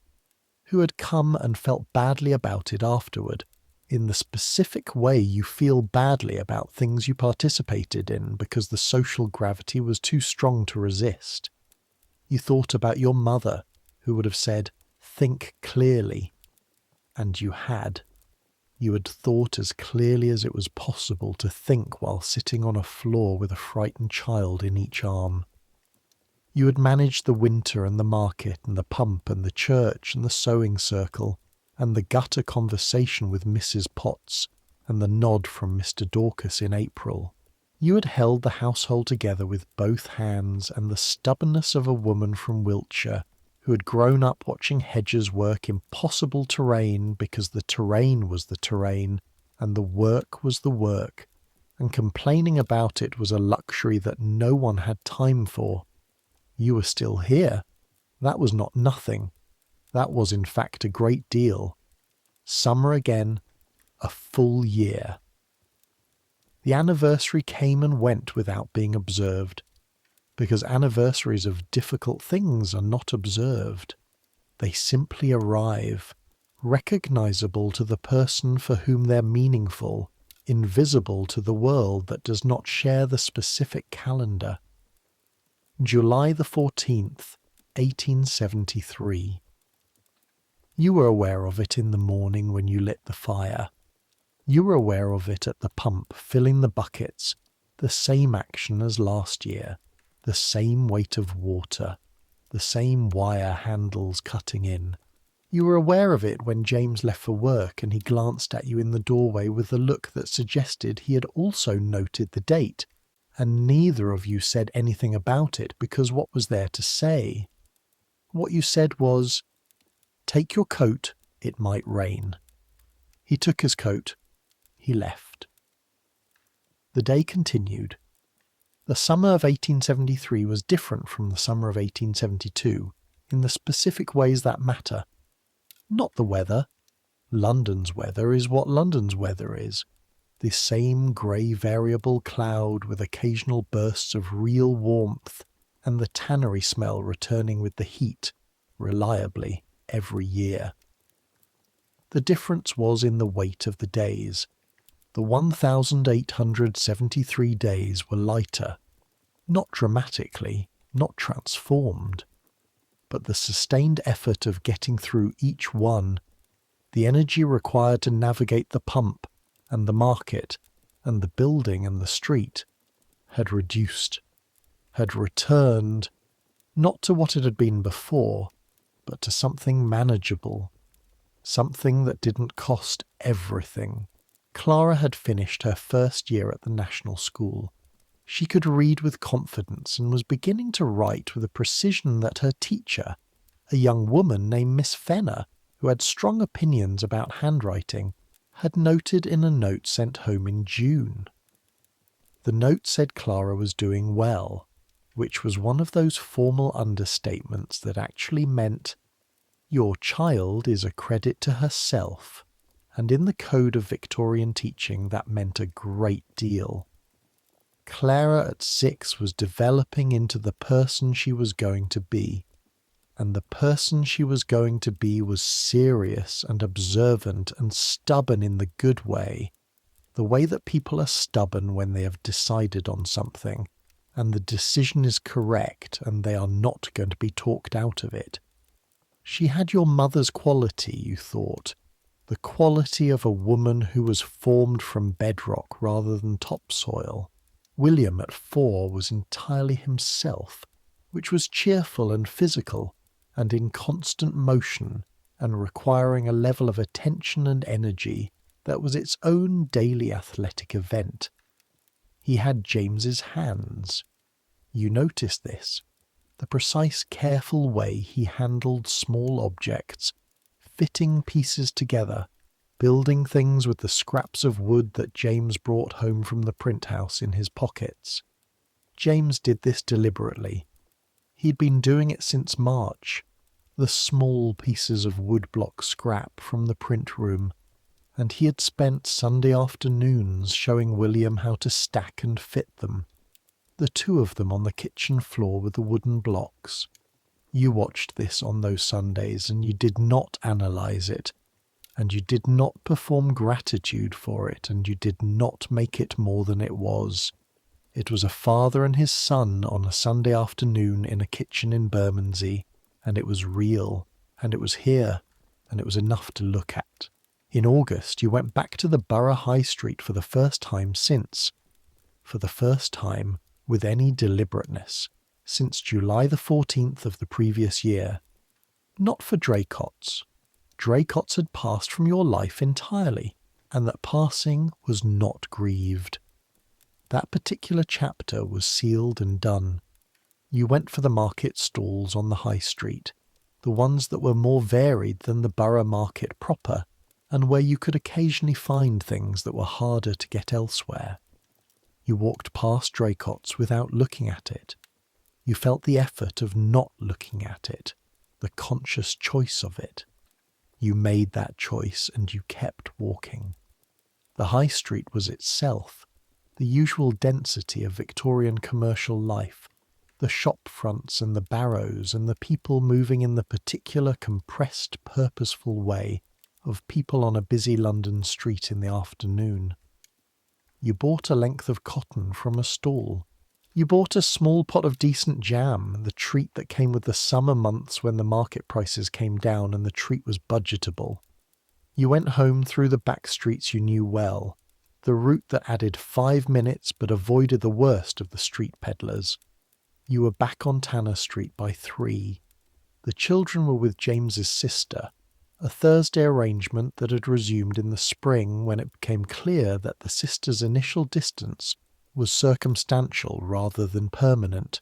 who had come and felt badly about it afterward, in the specific way you feel badly about things you participated in because the social gravity was too strong to resist. You thought about your mother, who would have said, "Think clearly." And you had. You had thought as clearly as it was possible to think while sitting on a floor with a frightened child in each arm. You had managed the winter and the market and the pump and the church and the sewing circle and the gutter conversation with Mrs. Potts and the nod from Mr. Dorcas in April. You had held the household together with both hands and the stubbornness of a woman from Wiltshire who had grown up watching Hedges work impossible terrain because the terrain was the terrain and the work was the work, and complaining about it was a luxury that no one had time for. You were still here. That was not nothing. That was in fact a great deal. Summer again, a full year. The anniversary came and went without being observed, because anniversaries of difficult things are not observed. They simply arrive, recognizable to the person for whom they're meaningful, invisible to the world that does not share the specific calendar. July the 14th, 1873. You were aware of it in the morning when you lit the fire. You were aware of it at the pump, filling the buckets, the same action as last year, the same weight of water, the same wire handles cutting in. You were aware of it when James left for work and he glanced at you in the doorway with a look that suggested he had also noted the date, and neither of you said anything about it because what was there to say? What you said was, "Take your coat, it might rain." He took his coat. He left. The day continued. The summer of 1873 was different from the summer of 1872 in the specific ways that matter. Not the weather. London's weather is what London's weather is. The same grey variable cloud with occasional bursts of real warmth and the tannery smell returning with the heat, reliably, every year. The difference was in the weight of the days. The 1,873 days were lighter, not dramatically, not transformed, but the sustained effort of getting through each one, the energy required to navigate the pump and the market and the building and the street, had reduced, had returned, not to what it had been before, but to something manageable, something that didn't cost everything. Clara had finished her first year at the National School. She could read with confidence and was beginning to write with a precision that her teacher, a young woman named Miss Fenner, who had strong opinions about handwriting, had noted in a note sent home in June. The note said Clara was doing well, which was one of those formal understatements that actually meant, "Your child is a credit to herself," and in the code of Victorian teaching that meant a great deal. Clara at 6 was developing into the person she was going to be, and the person she was going to be was serious and observant and stubborn in the good way, the way that people are stubborn when they have decided on something, and the decision is correct and they are not going to be talked out of it. She had your mother's quality, you thought, the quality of a woman who was formed from bedrock rather than topsoil. William at 4 was entirely himself, which was cheerful and physical, and in constant motion and requiring a level of attention and energy that was its own daily athletic event. He had James's hands. You noticed this, the precise, careful way he handled small objects, fitting pieces together, building things with the scraps of wood that James brought home from the print house in his pockets. James did this deliberately. He'd been doing it since March, the small pieces of woodblock scrap from the print room, and he had spent Sunday afternoons showing William how to stack and fit them, the two of them on the kitchen floor with the wooden blocks. You watched this on those Sundays, and you did not analyse it, and you did not perform gratitude for it, and you did not make it more than it was. It was a father and his son on a Sunday afternoon in a kitchen in Bermondsey, and it was real, and it was here, and it was enough to look at. In August, you went back to the Borough High Street for the first time with any deliberateness, since July the 14th of the previous year. Not for Draycott's. Draycott's had passed from your life entirely, and that passing was not grieved. That particular chapter was sealed and done. You went for the market stalls on the High Street, the ones that were more varied than the borough market proper, and where you could occasionally find things that were harder to get elsewhere. You walked past Draycott's without looking at it. You felt the effort of not looking at it, the conscious choice of it. You made that choice and you kept walking. The High Street was itself, the usual density of Victorian commercial life, the shop fronts and the barrows and the people moving in the particular compressed, purposeful way of people on a busy London street in the afternoon. You bought a length of cotton from a stall. You bought a small pot of decent jam, the treat that came with the summer months when the market prices came down and the treat was budgetable. You went home through the back streets you knew well, the route that added 5 minutes but avoided the worst of the street peddlers. You were back on Tanner Street by 3. The children were with James's sister, a Thursday arrangement that had resumed in the spring when it became clear that the sister's initial distance was circumstantial rather than permanent.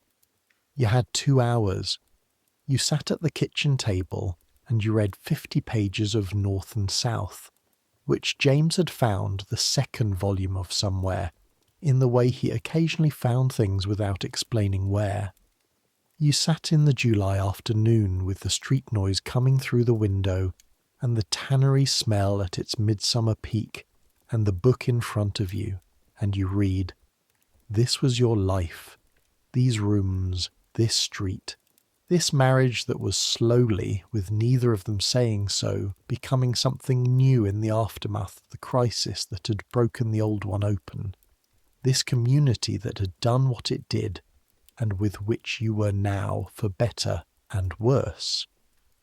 You had 2 hours. You sat at the kitchen table and you read 50 pages of North and South, which James had found the second volume of somewhere, in the way he occasionally found things without explaining where. You sat in the July afternoon with the street noise coming through the window and the tannery smell at its midsummer peak and the book in front of you, and you read. This was your life, these rooms, this street, this marriage that was slowly, with neither of them saying so, becoming something new in the aftermath of the crisis that had broken the old one open. This community that had done what it did, and with which you were now, for better and worse,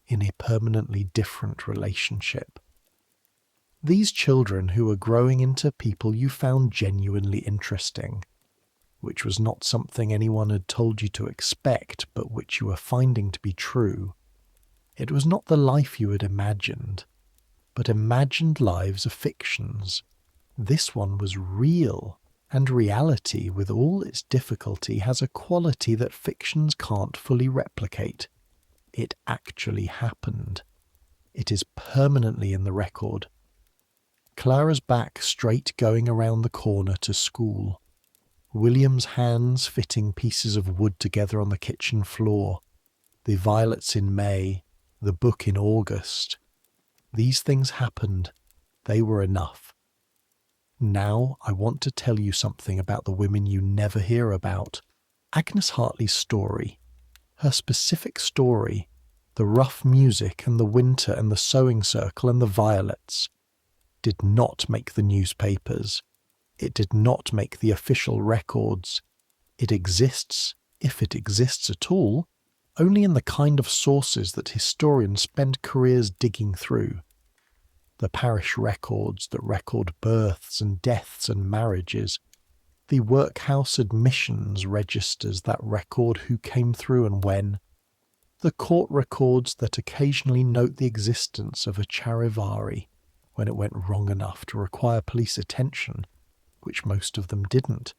in a permanently different relationship. These children who were growing into people you found genuinely interesting, which was not something anyone had told you to expect, but which you were finding to be true. It was not the life you had imagined, but imagined lives are fictions. This one was real, and reality, with all its difficulty, has a quality that fictions can't fully replicate. It actually happened. It is permanently in the record. Clara's back straight going around the corner to school. William's hands fitting pieces of wood together on the kitchen floor. The violets in May. The book in August. These things happened. They were enough. Now I want to tell you something about the women you never hear about. Agnes Hartley's story. Her specific story, the rough music and the winter and the sewing circle and the violets, did not make the newspapers. It did not make the official records. It exists, if it exists at all, only in the kind of sources that historians spend careers digging through. The parish records that record births and deaths and marriages, the workhouse admissions registers that record who came through and when, the court records that occasionally note the existence of a charivari when it went wrong enough to require police attention, which most of them didn't,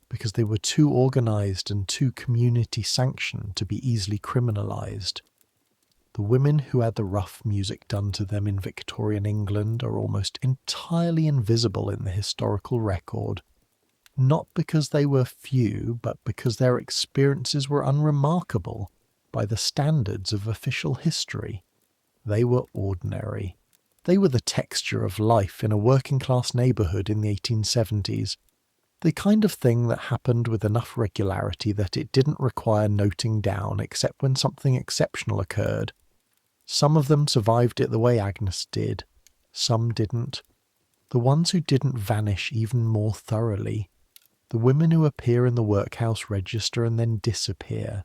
because they were too organised and too community-sanctioned to be easily criminalised. The women who had the rough music done to them in Victorian England are almost entirely invisible in the historical record, not because they were few, but because their experiences were unremarkable by the standards of official history. They were ordinary. They were the texture of life in a working-class neighbourhood in the 1870s, the kind of thing that happened with enough regularity that it didn't require noting down except when something exceptional occurred. Some of them survived it the way Agnes did. Some didn't. The ones who didn't vanish even more thoroughly. The women who appear in the workhouse register and then disappear.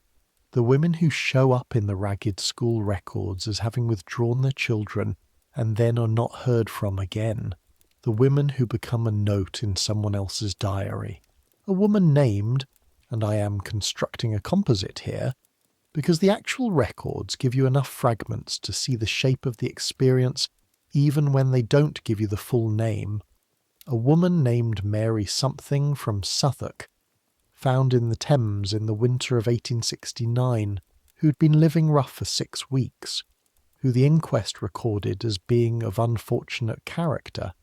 The women who show up in the ragged school records as having withdrawn their children and then are not heard from again. The women who become a note in someone else's diary. A woman named, and I am constructing a composite here, because the actual records give you enough fragments to see the shape of the experience even when they don't give you the full name. A woman named Mary something from Suffolk, found in the Thames in the winter of 1869, who'd been living rough for 6 weeks, who the inquest recorded as being of unfortunate character,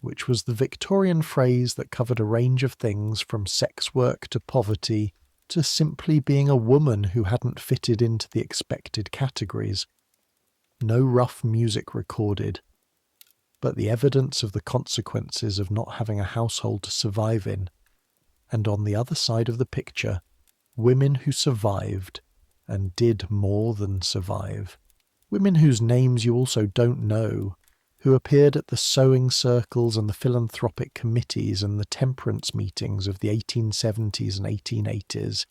which was the Victorian phrase that covered a range of things from sex work to poverty to simply being a woman who hadn't fitted into the expected categories. No rough music recorded, but the evidence of the consequences of not having a household to survive in. And on the other side of the picture, women who survived and did more than survive. Women whose names you also don't know, who appeared at the sewing circles and the philanthropic committees and the temperance meetings of the 1870s and 1880s,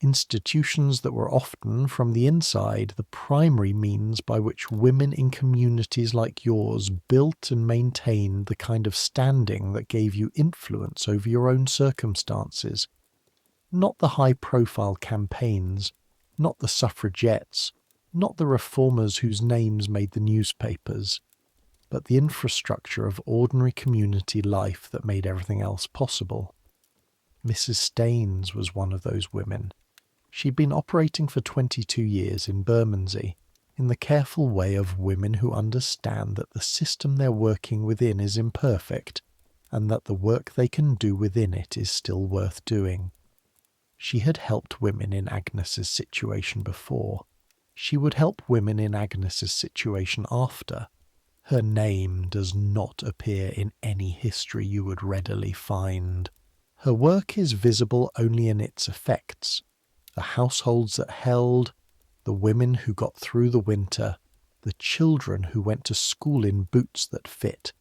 institutions that were often, from the inside, the primary means by which women in communities like yours built and maintained the kind of standing that gave you influence over your own circumstances. Not the high-profile campaigns, not the suffragettes, not the reformers whose names made the newspapers, but the infrastructure of ordinary community life that made everything else possible. Mrs. Staines was one of those women. She'd been operating for 22 years in Bermondsey, in the careful way of women who understand that the system they're working within is imperfect, and that the work they can do within it is still worth doing. She had helped women in Agnes's situation before. She would help women in Agnes's situation after. Her name does not appear in any history you would readily find. Her work is visible only in its effects. The households that held, the women who got through the winter, the children who went to school in boots that fit.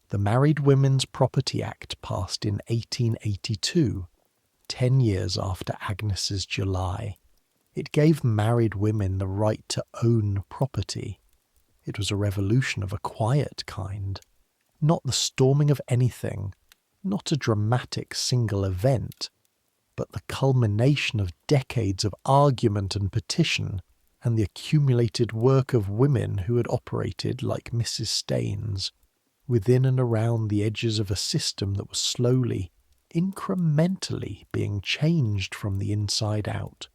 The Married Women's Property Act passed in 1882, 10 years after Agnes's July. It gave married women the right to own property. It was a revolution of a quiet kind, not the storming of anything, not a dramatic single event, but the culmination of decades of argument and petition and the accumulated work of women who had operated, like Mrs. Staines, within and around the edges of a system that was slowly, incrementally being changed from the inside out.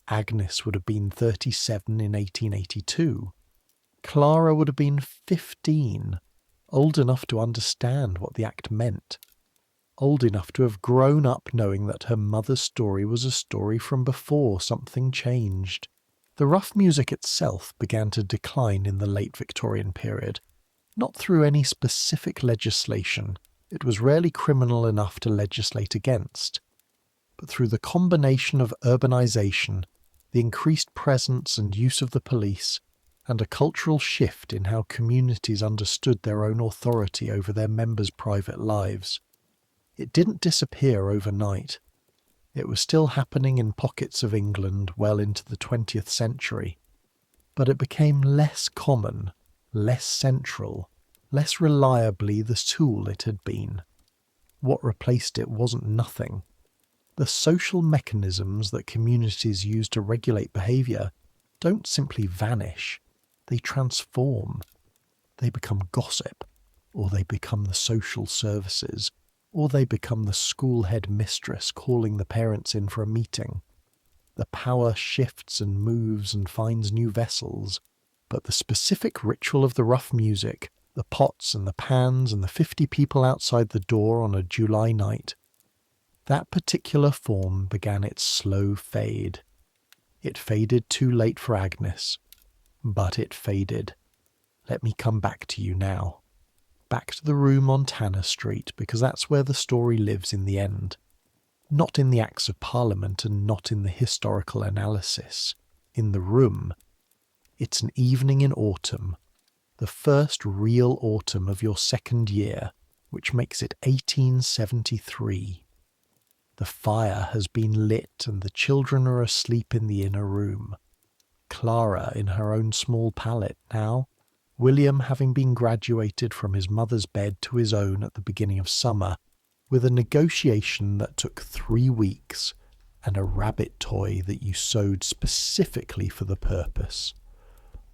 Agnes would have been 37 in 1882. Clara would have been 15, old enough to understand what the act meant, old enough to have grown up knowing that her mother's story was a story from before something changed. The rough music itself began to decline in the late Victorian period, not through any specific legislation, it was rarely criminal enough to legislate against, but through the combination of urbanisation, the increased presence and use of the police, and a cultural shift in how communities understood their own authority over their members' private lives. It didn't disappear overnight. It was still happening in pockets of England well into the 20th century, but it became less common, less central, less reliably the tool it had been. What replaced it wasn't nothing. The social mechanisms that communities use to regulate behaviour don't simply vanish, they transform. They become gossip, or they become the social services, or they become the school head mistress calling the parents in for a meeting. The power shifts and moves and finds new vessels, but the specific ritual of the rough music, the pots and the pans and the 50 people outside the door on a July night, that particular form began its slow fade. It faded too late for Agnes, but it faded. Let me come back to you now. Back to the room on Tanner Street, because that's where the story lives in the end. Not in the Acts of Parliament and not in the historical analysis. In the room. It's an evening in autumn, the first real autumn of your second year, which makes it 1873. The fire has been lit and the children are asleep in the inner room. Clara in her own small pallet now, William having been graduated from his mother's bed to his own at the beginning of summer, with a negotiation that took 3 weeks and a rabbit toy that you sewed specifically for the purpose.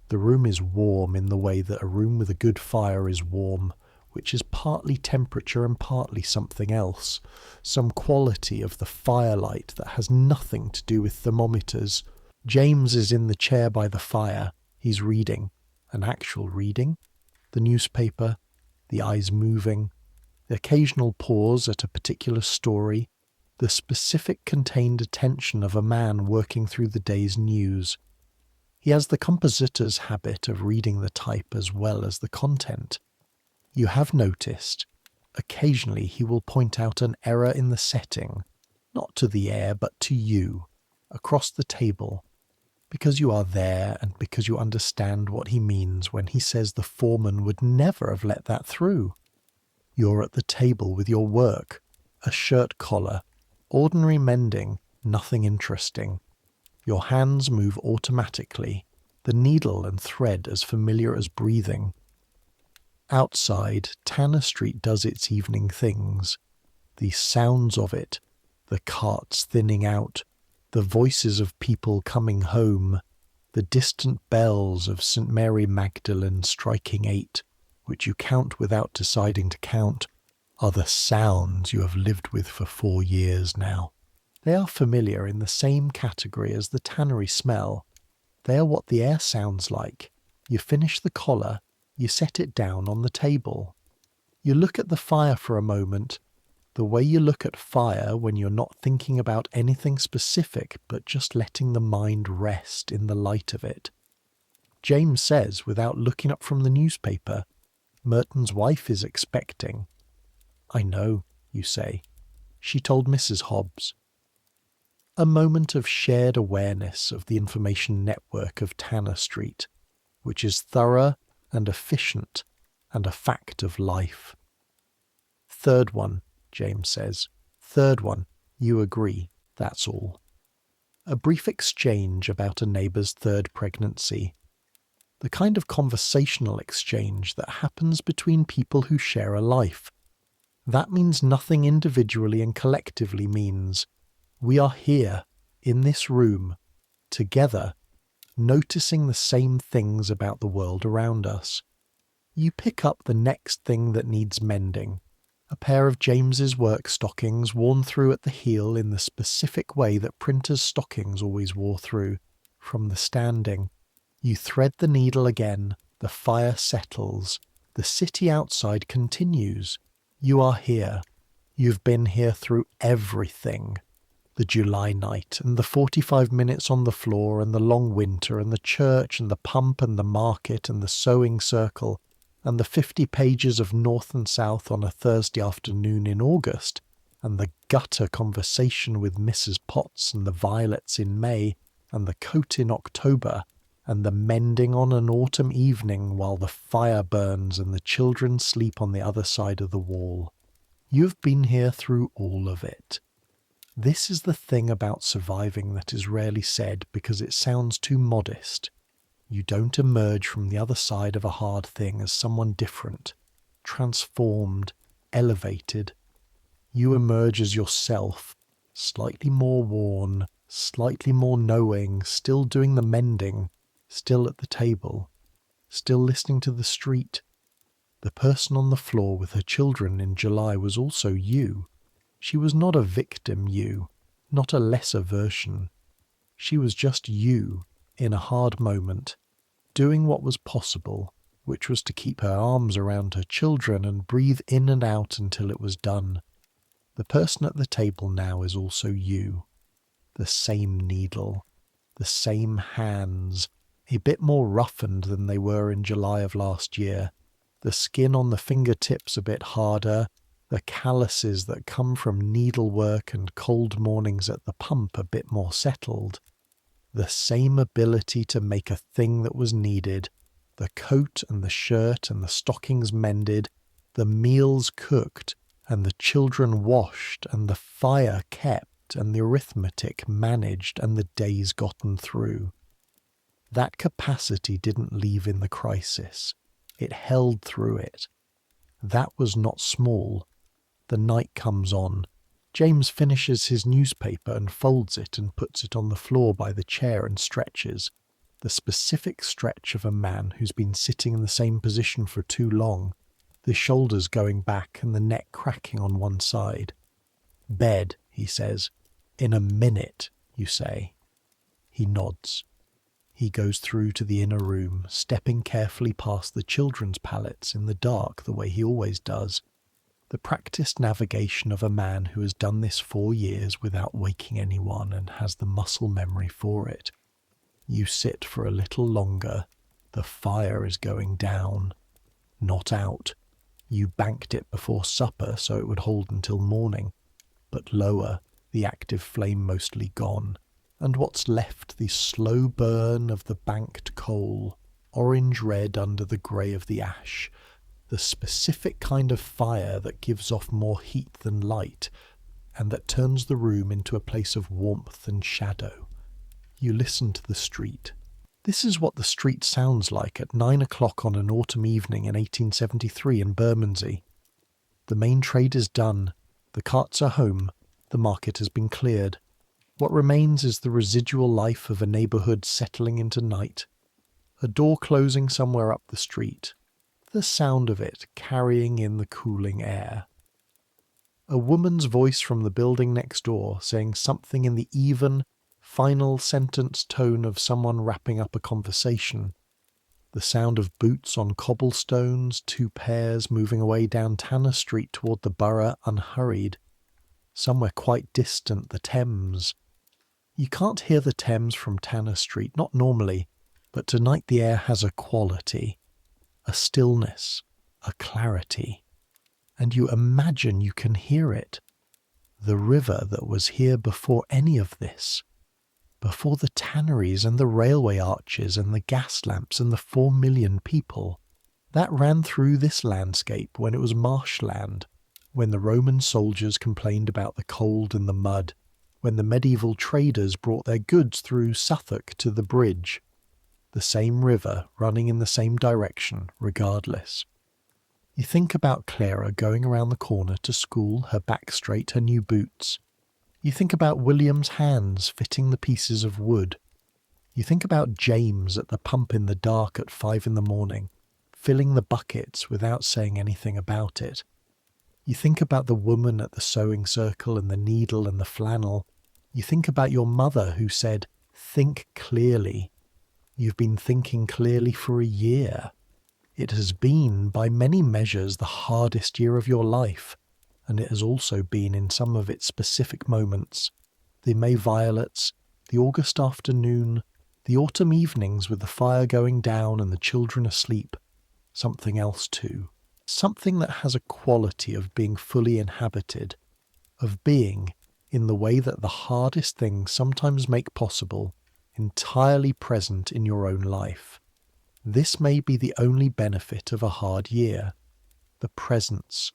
The room is warm in the way that a room with a good fire is warm, which is partly temperature and partly something else, some quality of the firelight that has nothing to do with thermometers. James is in the chair by the fire. He's reading. An actual reading. The newspaper. The eyes moving. The occasional pause at a particular story. The specific contained attention of a man working through the day's news. He has the compositor's habit of reading the type as well as the content. You have noticed, occasionally he will point out an error in the setting, not to the air but to you, across the table, because you are there and because you understand what he means when he says the foreman would never have let that through. You're at the table with your work, a shirt collar, ordinary mending, nothing interesting. Your hands move automatically, the needle and thread as familiar as breathing. Outside, Tanner Street does its evening things. The sounds of it, the carts thinning out, the voices of people coming home, the distant bells of St. Mary Magdalene striking 8, which you count without deciding to count, are the sounds you have lived with for 4 years now. They are familiar in the same category as the tannery smell. They are what the air sounds like. You finish the collar, you set it down on the table. You look at the fire for a moment, the way you look at fire when you're not thinking about anything specific but just letting the mind rest in the light of it. James says, without looking up from the newspaper, Merton's wife is expecting. I know, you say. She told Mrs. Hobbs. A moment of shared awareness of the information network of Tanner Street, which is thorough and efficient and a fact of life. Third one, James says. Third one, you agree, that's all. A brief exchange about a neighbour's third pregnancy. The kind of conversational exchange that happens between people who share a life. That means nothing individually and collectively means. We are here, in this room, together, noticing the same things about the world around us. You pick up the next thing that needs mending. A pair of James's work stockings worn through at the heel in the specific way that printers' stockings always wore through, from the standing. You thread the needle again, the fire settles, the city outside continues. You are here. You've been here through everything. The July night, and the 45 minutes on the floor, and the long winter, and the church, and the pump, and the market, and the sewing circle, and the 50 pages of North and South on a Thursday afternoon in August, and the gutter conversation with Mrs. Potts, and the violets in May, and the coat in October, and the mending on an autumn evening while the fire burns and the children sleep on the other side of the wall. You've been here through all of it. This is the thing about surviving that is rarely said because it sounds too modest. You don't emerge from the other side of a hard thing as someone different, transformed, elevated. You emerge as yourself, slightly more worn, slightly more knowing, still doing the mending, still at the table, still listening to the street. The person on the floor with her children in July was also you. She was not a victim you, not a lesser version. She was just you, in a hard moment, doing what was possible, which was to keep her arms around her children and breathe in and out until it was done. The person at the table now is also you. The same needle, the same hands, a bit more roughened than they were in July of last year, the skin on the fingertips a bit harder, the calluses that come from needlework and cold mornings at the pump a bit more settled. The same ability to make a thing that was needed, the coat and the shirt and the stockings mended, the meals cooked and the children washed and the fire kept and the arithmetic managed and the days gotten through. That capacity didn't leave in the crisis. It held through it. That was not small. The night comes on. James finishes his newspaper and folds it and puts it on the floor by the chair and stretches. The specific stretch of a man who's been sitting in the same position for too long, the shoulders going back and the neck cracking on one side. Bed, he says. In a minute, you say. He nods. He goes through to the inner room, stepping carefully past the children's pallets in the dark the way he always does. The practiced navigation of a man who has done this 4 years without waking anyone and has the muscle memory for it. You sit for a little longer. The fire is going down. Not out. You banked it before supper so it would hold until morning. But lower, the active flame mostly gone. And what's left the slow burn of the banked coal, orange-red under the grey of the ash, the specific kind of fire that gives off more heat than light, and that turns the room into a place of warmth and shadow. You listen to the street. This is what the street sounds like at 9 o'clock on an autumn evening in 1873 in Bermondsey. The main trade is done. The carts are home. The market has been cleared. What remains is the residual life of a neighbourhood settling into night. A door closing somewhere up the street. The sound of it carrying in the cooling air. A woman's voice from the building next door saying something in the even, final sentence tone of someone wrapping up a conversation. The sound of boots on cobblestones, 2 pairs moving away down Tanner Street toward the borough unhurried. Somewhere quite distant, the Thames. You can't hear the Thames from Tanner Street, not normally, but tonight the air has a quality, a stillness, a clarity, and you imagine you can hear it. The river that was here before any of this, before the tanneries and the railway arches and the gas lamps and the 4 million people, that ran through this landscape when it was marshland, when the Roman soldiers complained about the cold and the mud, when the medieval traders brought their goods through Suffolk to the bridge. The same river running in the same direction, regardless. You think about Clara going around the corner to school, her back straight, her new boots. You think about William's hands fitting the pieces of wood. You think about James at the pump in the dark at 5 in the morning, filling the buckets without saying anything about it. You think about the woman at the sewing circle and the needle and the flannel. You think about your mother who said, "Think clearly." You've been thinking clearly for a year. It has been, by many measures, the hardest year of your life, and it has also been, in some of its specific moments, the May violets, the August afternoon, the autumn evenings with the fire going down and the children asleep, something else too. Something that has a quality of being fully inhabited, of being, in the way that the hardest things sometimes make possible, entirely present in your own life. This may be the only benefit of a hard year, the presence,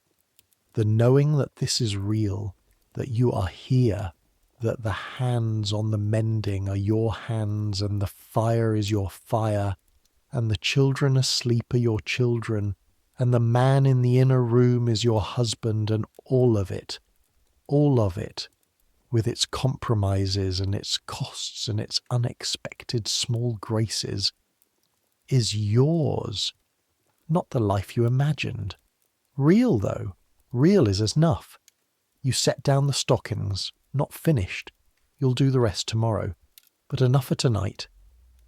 the knowing that this is real, that you are here, that the hands on the mending are your hands and the fire is your fire, and the children asleep are your children, and the man in the inner room is your husband, and all of it, with its compromises and its costs and its unexpected small graces, is yours, not the life you imagined. Real, though. Real is enough. You set down the stockings, not finished. You'll do the rest tomorrow. But enough for tonight.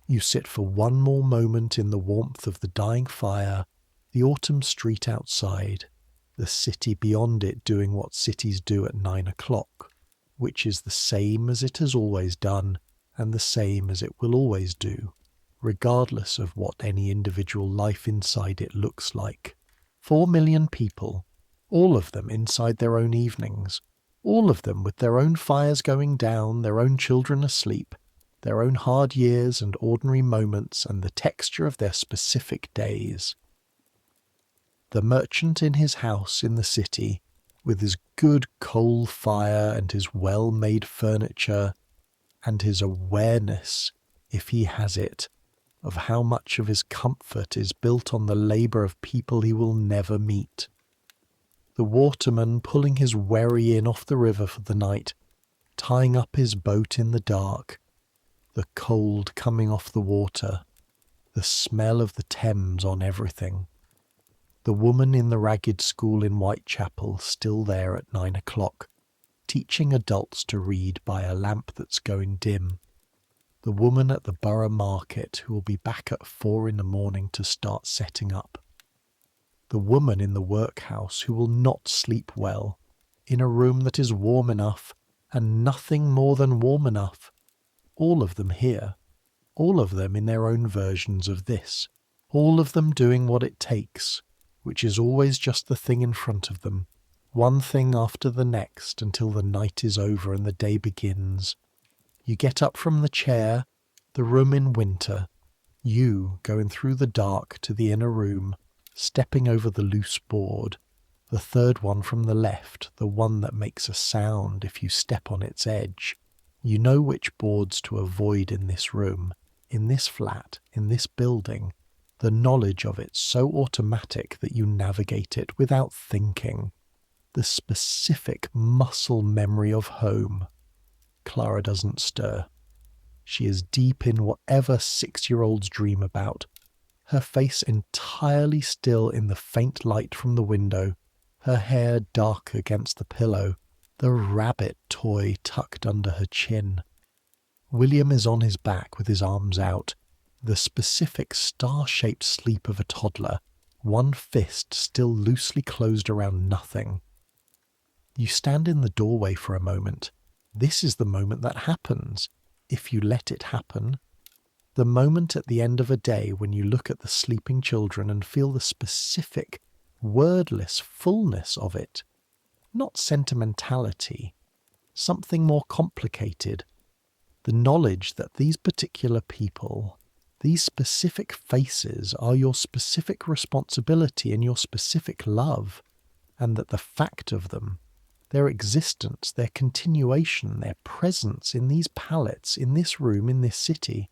You sit for one more moment in the warmth of the dying fire, the autumn street outside, the city beyond it doing what cities do at 9 o'clock, which is the same as it has always done and the same as it will always do, regardless of what any individual life inside it looks like. 4 million people, all of them inside their own evenings, all of them with their own fires going down, their own children asleep, their own hard years and ordinary moments and the texture of their specific days. The merchant in his house in the city, with his good coal fire and his well-made furniture, and his awareness, if he has it, of how much of his comfort is built on the labour of people he will never meet. The waterman pulling his wherry in off the river for the night, tying up his boat in the dark, the cold coming off the water, the smell of the Thames on everything. The woman in the ragged school in Whitechapel still there at 9 o'clock, teaching adults to read by a lamp that's going dim. The woman at the borough market who will be back at 4 in the morning to start setting up. The woman in the workhouse who will not sleep well, in a room that is warm enough and nothing more than warm enough. All of them here, all of them in their own versions of this, all of them doing what it takes, which is always just the thing in front of them, one thing after the next until the night is over and the day begins. You get up from the chair, the room in winter, you going through the dark to the inner room, stepping over the loose board, the third one from the left, the one that makes a sound if you step on its edge. You know which boards to avoid in this room, in this flat, in this building, the knowledge of it so automatic that you navigate it without thinking. The specific muscle memory of home. Clara doesn't stir. She is deep in whatever 6-year-olds dream about, her face entirely still in the faint light from the window, her hair dark against the pillow, the rabbit toy tucked under her chin. William is on his back with his arms out, the specific star-shaped sleep of a toddler, one fist still loosely closed around nothing. You stand in the doorway for a moment. This is the moment that happens, if you let it happen. The moment at the end of a day when you look at the sleeping children and feel the specific, wordless fullness of it. Not sentimentality, something more complicated. The knowledge that these particular people, these specific faces are your specific responsibility and your specific love, and that the fact of them, their existence, their continuation, their presence in these palettes, in this room, in this city,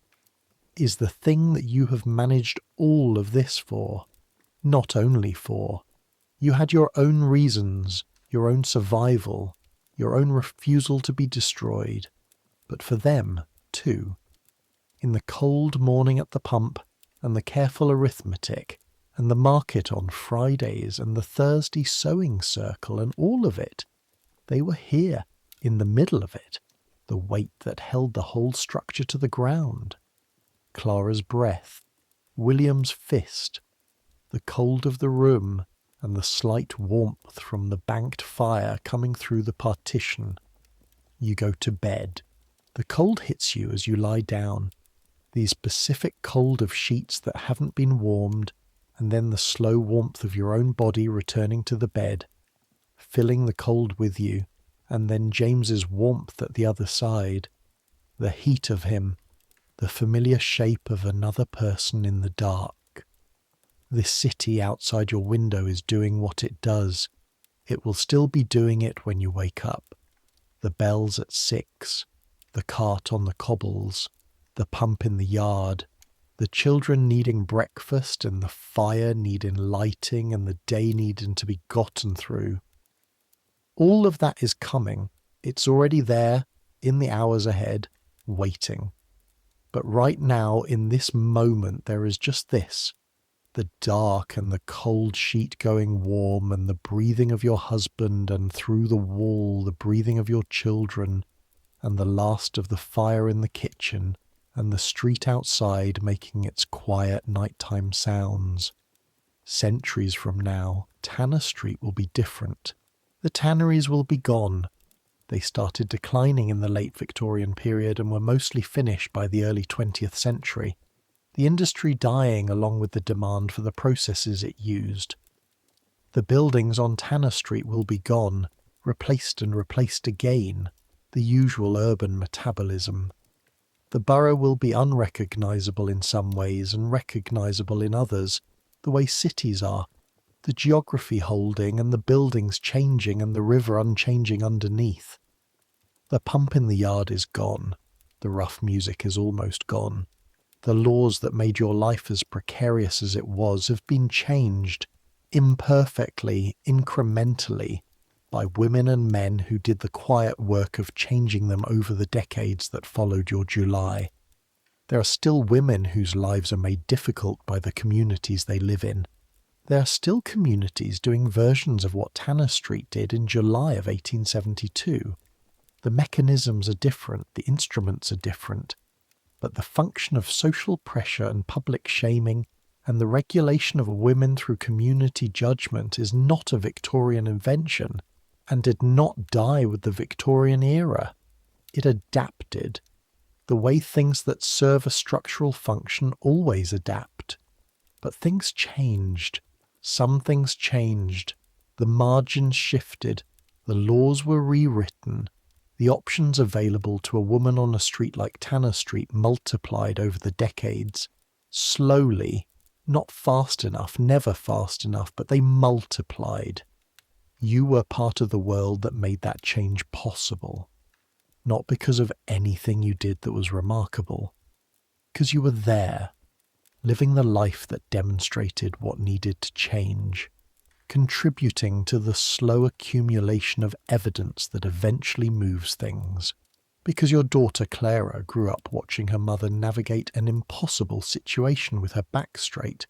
is the thing that you have managed all of this for. Not only for. You had your own reasons, your own survival, your own refusal to be destroyed, but for them, too. In the cold morning at the pump, and the careful arithmetic, and the market on Fridays, and the Thursday sewing circle, and all of it, they were here, in the middle of it, the weight that held the whole structure to the ground. Clara's breath, William's fist, the cold of the room, and the slight warmth from the banked fire coming through the partition. You go to bed. The cold hits you as you lie down, the specific cold of sheets that haven't been warmed, and then the slow warmth of your own body returning to the bed, filling the cold with you, and then James's warmth at the other side, the heat of him, the familiar shape of another person in the dark. This city outside your window is doing what it does. It will still be doing it when you wake up. The bells at 6, the cart on the cobbles, the pump in the yard, the children needing breakfast and the fire needing lighting and the day needing to be gotten through. All of that is coming, It's already there, in the hours ahead, waiting. But right now, in this moment, there is just this. The dark and the cold sheet going warm, and the breathing of your husband, and through the wall the breathing of your children, and the last of the fire in the kitchen, and the street outside making its quiet nighttime sounds. Centuries from now, Tanner Street will be different. The tanneries will be gone. They started declining in the late Victorian period and were mostly finished by the early 20th century, the industry dying along with the demand for the processes it used. The buildings on Tanner Street will be gone, replaced and replaced again, the usual urban metabolism. The borough will be unrecognisable in some ways and recognisable in others, the way cities are, the geography holding and the buildings changing and the river unchanging underneath. The pump in the yard is gone. The rough music is almost gone. The laws that made your life as precarious as it was have been changed, imperfectly, incrementally, by women and men who did the quiet work of changing them over the decades that followed your July. There are still women whose lives are made difficult by the communities they live in. There are still communities doing versions of what Tanner Street did in July of 1872. The mechanisms are different, the instruments are different, but the function of social pressure and public shaming and the regulation of women through community judgment is not a Victorian invention and did not die with the Victorian era. It adapted. The way things that serve a structural function always adapt. But things changed. Some things changed. The margins shifted. The laws were rewritten. The options available to a woman on a street like Tanner Street multiplied over the decades. Slowly, not fast enough, never fast enough, but they multiplied. You were part of the world that made that change possible. Not because of anything you did that was remarkable. Because you were there, living the life that demonstrated what needed to change. Contributing to the slow accumulation of evidence that eventually moves things. Because your daughter Clara grew up watching her mother navigate an impossible situation with her back straight,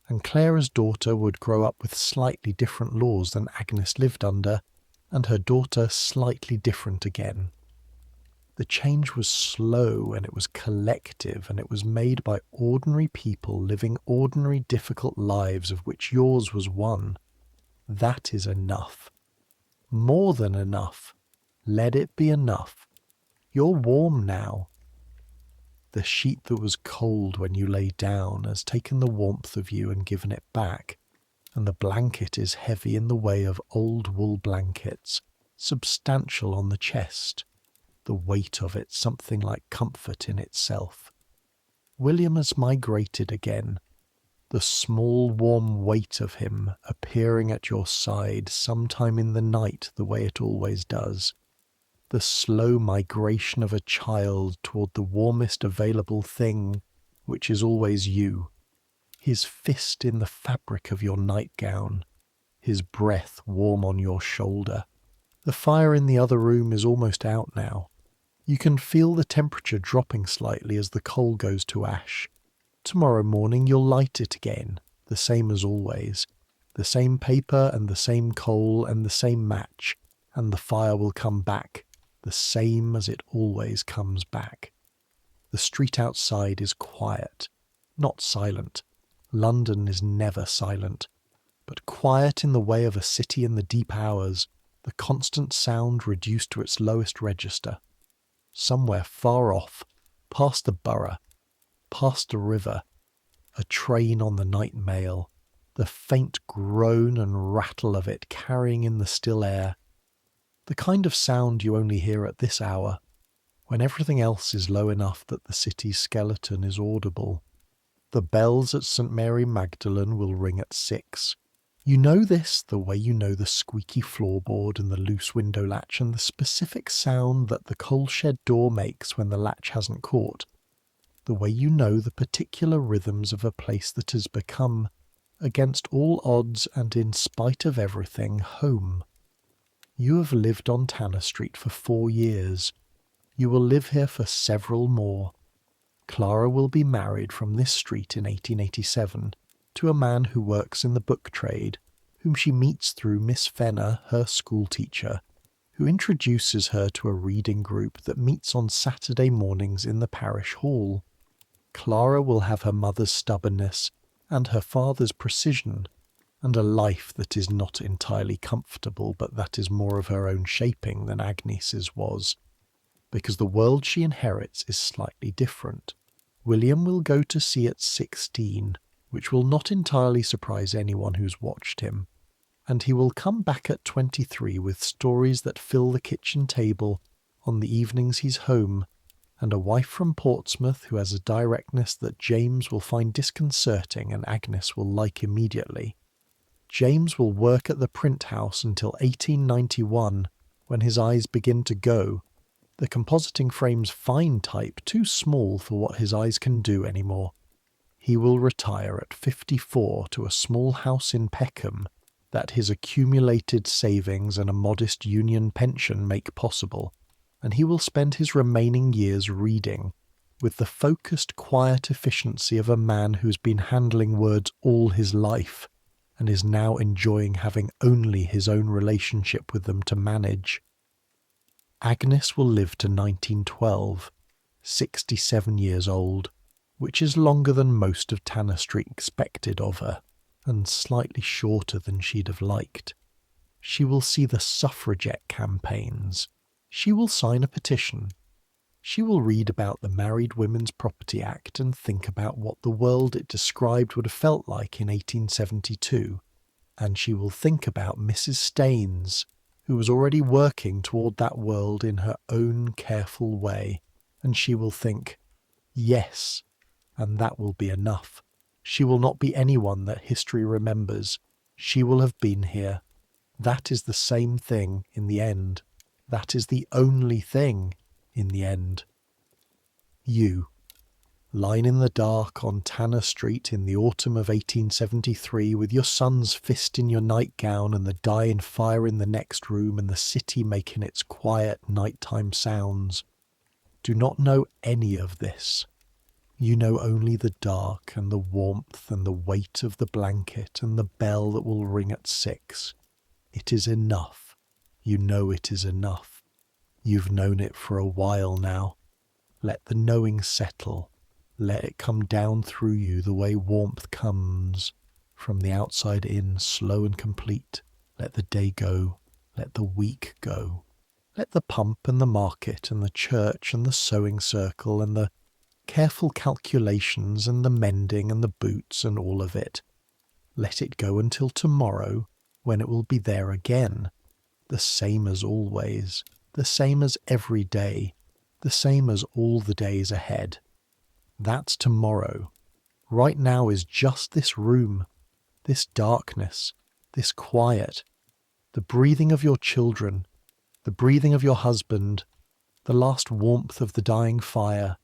and Clara's daughter would grow up with slightly different laws than Agnes lived under, and her daughter slightly different again. The change was slow and it was collective, and it was made by ordinary people living ordinary difficult lives, of which yours was one. That is enough. More than enough. Let it be enough. You're warm now. The sheet that was cold when you lay down has taken the warmth of you and given it back, and the blanket is heavy in the way of old wool blankets, substantial on the chest, the weight of it something like comfort in itself. William has migrated again. The small warm weight of him appearing at your side sometime in the night the way it always does. The slow migration of a child toward the warmest available thing, which is always you. His fist in the fabric of your nightgown. His breath warm on your shoulder. The fire in the other room is almost out now. You can feel the temperature dropping slightly as the coal goes to ash. Tomorrow morning you'll light it again, the same as always. The same paper and the same coal and the same match, and the fire will come back, the same as it always comes back. The street outside is quiet, not silent. London is never silent, but quiet in the way of a city in the deep hours, the constant sound reduced to its lowest register. Somewhere far off, past the borough, past a river, a train on the night mail, the faint groan and rattle of it carrying in the still air, the kind of sound you only hear at this hour, when everything else is low enough that the city's skeleton is audible. The bells at St. Mary Magdalene will ring at 6. You know this the way you know the squeaky floorboard and the loose window latch and the specific sound that the coal shed door makes when the latch hasn't caught. The way you know the particular rhythms of a place that has become, against all odds and in spite of everything, home. You have lived on Tanner Street for 4 years. You will live here for several more. Clara will be married from this street in 1887 to a man who works in the book trade, whom she meets through Miss Fenner, her schoolteacher, who introduces her to a reading group that meets on Saturday mornings in the parish hall. Clara will have her mother's stubbornness and her father's precision, and a life that is not entirely comfortable, but that is more of her own shaping than Agnes's was, because the world she inherits is slightly different. William will go to sea at 16, which will not entirely surprise anyone who's watched him, and he will come back at 23 with stories that fill the kitchen table on the evenings he's home, and a wife from Portsmouth who has a directness that James will find disconcerting and Agnes will like immediately. James will work at the print house until 1891, when his eyes begin to go, the compositing frame's fine type too small for what his eyes can do anymore. He will retire at 54 to a small house in Peckham that his accumulated savings and a modest union pension make possible, and he will spend his remaining years reading, with the focused, quiet efficiency of a man who's been handling words all his life, and is now enjoying having only his own relationship with them to manage. Agnes will live to 1912, 67 years old, which is longer than most of Tanner Street expected of her, and slightly shorter than she'd have liked. She will see the suffragette campaigns. She will sign a petition. She will read about the Married Women's Property Act and think about what the world it described would have felt like in 1872, and she will think about Mrs. Staines, who was already working toward that world in her own careful way, and she will think, yes, and that will be enough. She will not be anyone that history remembers. She will have been here. That is the same thing in the end. That is the only thing in the end. You, lying in the dark on Tanner Street in the autumn of 1873, with your son's fist in your nightgown and the dying fire in the next room and the city making its quiet nighttime sounds, do not know any of this. You know only the dark and the warmth and the weight of the blanket and the bell that will ring at 6. It is enough. You know it is enough. You've known it for a while now. Let the knowing settle. Let it come down through you the way warmth comes from the outside in, slow and complete. Let the day go. Let the week go. Let the pump and the market and the church and the sewing circle and the careful calculations and the mending and the boots and all of it. Let it go until tomorrow, when it will be there again, the same as always, the same as every day, the same as all the days ahead. That's tomorrow. Right now is just this room, this darkness, this quiet, the breathing of your children, the breathing of your husband, the last warmth of the dying fire,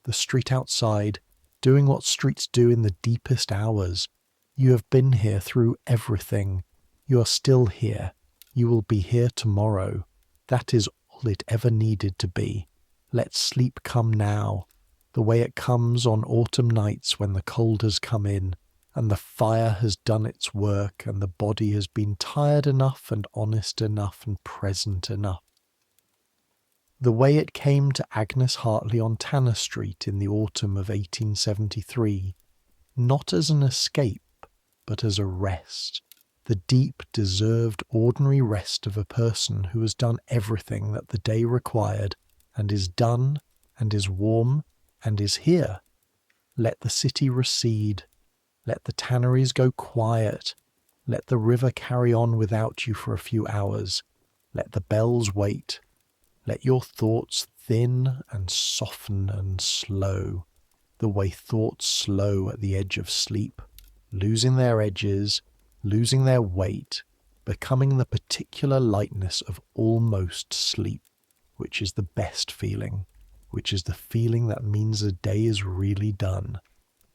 the street outside, doing what streets do in the deepest hours. You have been here through everything. You are still here. You will be here tomorrow. That is all it ever needed to be. Let sleep come now, the way it comes on autumn nights when the cold has come in, and the fire has done its work, and the body has been tired enough and honest enough and present enough. The way it came to Agnes Hartley on Tanner Street in the autumn of 1873, not as an escape, but as a rest, the deep, deserved, ordinary rest of a person who has done everything that the day required, and is done, and is warm, and is here. Let the city recede. Let the tanneries go quiet. Let the river carry on without you for a few hours. Let the bells wait. Let your thoughts thin and soften and slow, the way thoughts slow at the edge of sleep, losing their edges, losing their weight, becoming the particular lightness of almost sleep, which is the best feeling, which is the feeling that means the day is really done.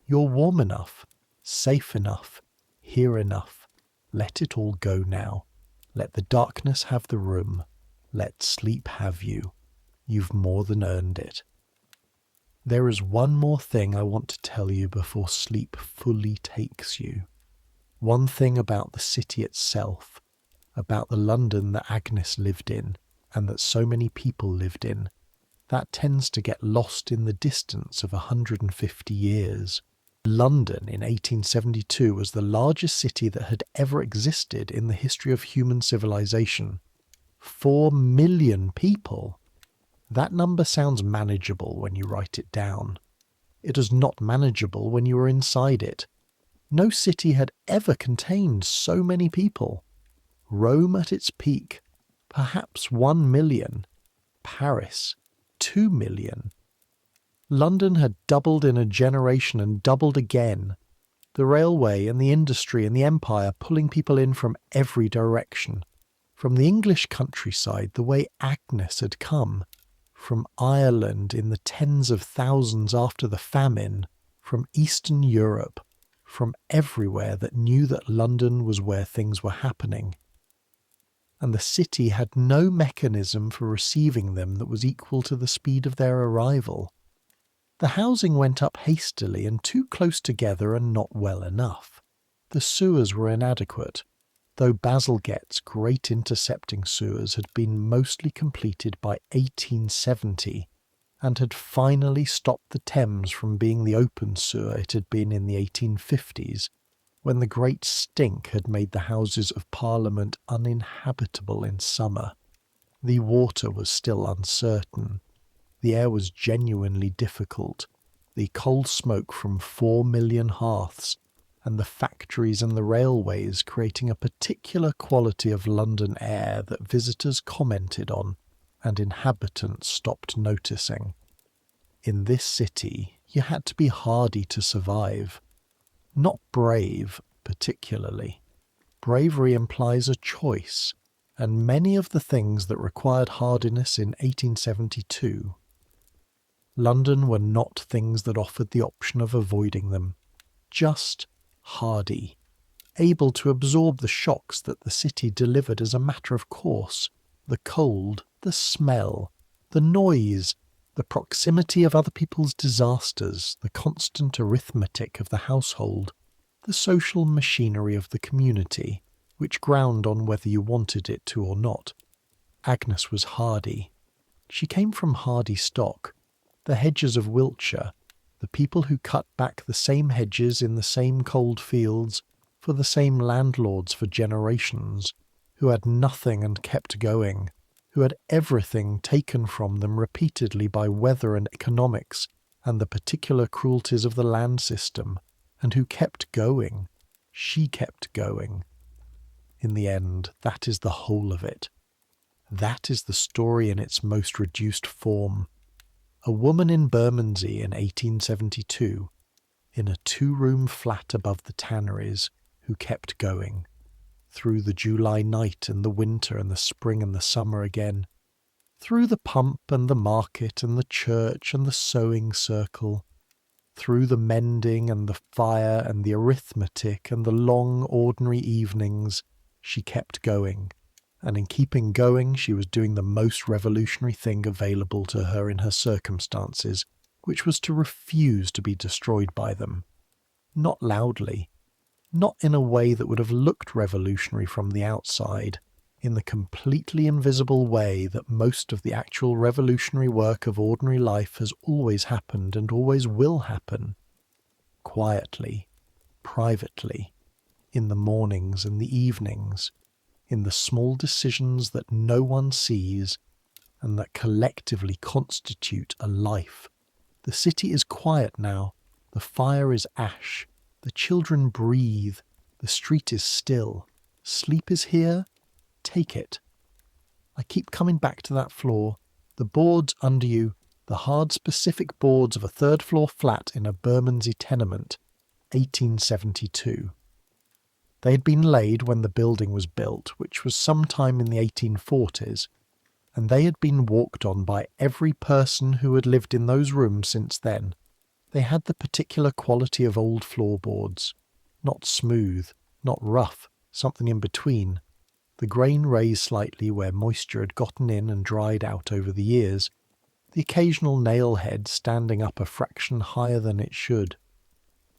You're warm enough, safe enough, here enough. Let it all go now. Let the darkness have the room. Let sleep have you. You've more than earned it. There is one more thing I want to tell you before sleep fully takes you. One thing about the city itself, about the London that Agnes lived in, and that so many people lived in, that tends to get lost in the distance of 150 years. London in 1872 was the largest city that had ever existed in the history of human civilization. 4 million people. That number sounds manageable when you write it down. It is not manageable when you are inside it. No city had ever contained so many people. Rome at its peak, perhaps 1 million. Paris, 2 million. London had doubled in a generation and doubled again. The railway and the industry and the empire pulling people in from every direction. From the English countryside, the way Agnes had come. From Ireland in the tens of thousands after the famine. From Eastern Europe. From everywhere that knew that London was where things were happening. And the city had no mechanism for receiving them that was equal to the speed of their arrival. The housing went up hastily and too close together and not well enough. The sewers were inadequate, though Bazalgette's great intercepting sewers had been mostly completed by 1870 and had finally stopped the Thames from being the open sewer it had been in the 1850s, when the great stink had made the Houses of Parliament uninhabitable in summer. The water was still uncertain. The air was genuinely difficult. The coal smoke from 4 million hearths, and the factories and the railways creating a particular quality of London air that visitors commented on and inhabitants stopped noticing. In this city, you had to be hardy to survive. Not brave, particularly. Bravery implies a choice, and many of the things that required hardiness in 1872 London were not things that offered the option of avoiding them. Just hardy, able to absorb the shocks that the city delivered as a matter of course, the cold, the smell, the noise, the proximity of other people's disasters, the constant arithmetic of the household, the social machinery of the community, which ground on whether you wanted it to or not. Agnes was hardy. She came from hardy stock. The hedges of Wiltshire, the people who cut back the same hedges in the same cold fields for the same landlords for generations, who had nothing and kept going, who had everything taken from them repeatedly by weather and economics and the particular cruelties of the land system, and who kept going. She kept going. In the end, that is the whole of it. That is the story in its most reduced form. A woman in Bermondsey in 1872, in a 2-room flat above the tanneries, who kept going, through the July night and the winter and the spring and the summer again, through the pump and the market and the church and the sewing circle, through the mending and the fire and the arithmetic and the long ordinary evenings, she kept going. And in keeping going, she was doing the most revolutionary thing available to her in her circumstances, which was to refuse to be destroyed by them. Not loudly, not in a way that would have looked revolutionary from the outside, in the completely invisible way that most of the actual revolutionary work of ordinary life has always happened and always will happen. Quietly, privately, in the mornings and the evenings, in the small decisions that no one sees and that collectively constitute a life. The city is quiet now. The fire is ash. The children breathe. The street is still. Sleep is here. Take it. I keep coming back to that floor. The boards under you, the hard specific boards of a 3rd-floor flat in a Bermondsey tenement, 1872. They had been laid when the building was built, which was sometime in the 1840s, and they had been walked on by every person who had lived in those rooms since then. They had the particular quality of old floorboards, not smooth, not rough, something in between. the grain raised slightly where moisture had gotten in and dried out over the years, the occasional nail head standing up a fraction higher than it should,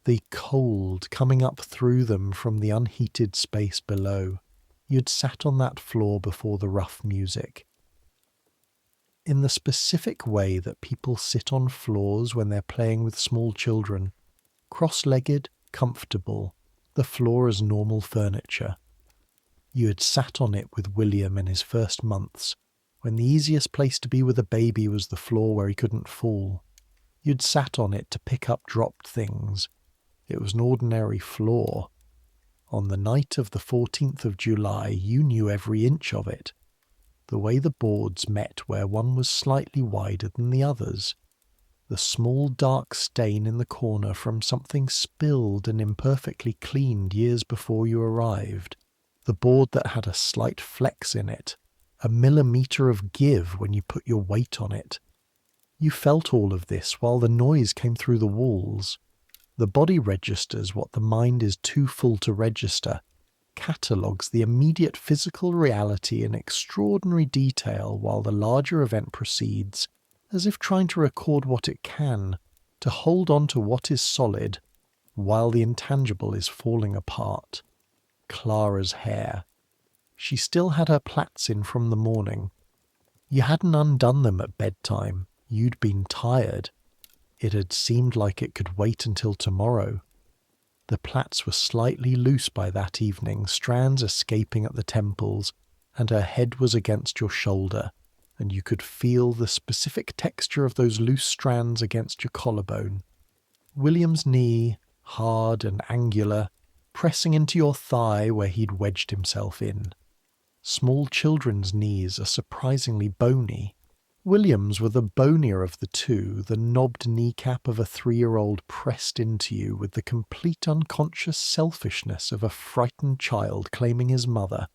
the cold coming up through them from the unheated space below. You'd sat on that floor before the rough music. In the specific way that people sit on floors when they're playing with small children, cross-legged, comfortable, the floor as normal furniture. You had sat on it with William in his first months, when the easiest place to be with a baby was the floor where he couldn't fall. You'd sat on it to pick up dropped things. It was an ordinary floor. On the night of the 14th of July, you knew every inch of it. The way the boards met where one was slightly wider than the others. The small dark stain in the corner from something spilled and imperfectly cleaned years before you arrived. The board that had a slight flex in it, a millimetre of give when you put your weight on it. You felt all of this while the noise came through the walls. The body registers what the mind is too full to register, catalogues the immediate physical reality in extraordinary detail while the larger event proceeds, as if trying to record what it can, to hold on to what is solid, while the intangible is falling apart. Clara's hair. She still had her plaits in from the morning. You hadn't undone them at bedtime. You'd been tired. It had seemed like it could wait until tomorrow. The plaits were slightly loose by that evening, strands escaping at the temples, and her head was against your shoulder, and you could feel the specific texture of those loose strands against your collarbone. William's knee, hard and angular, pressing into your thigh where he'd wedged himself in. Small children's knees are surprisingly bony. William's were the bonier of the two, the knobbed kneecap of a 3-year-old pressed into you with the complete unconscious selfishness of a frightened child claiming his mother.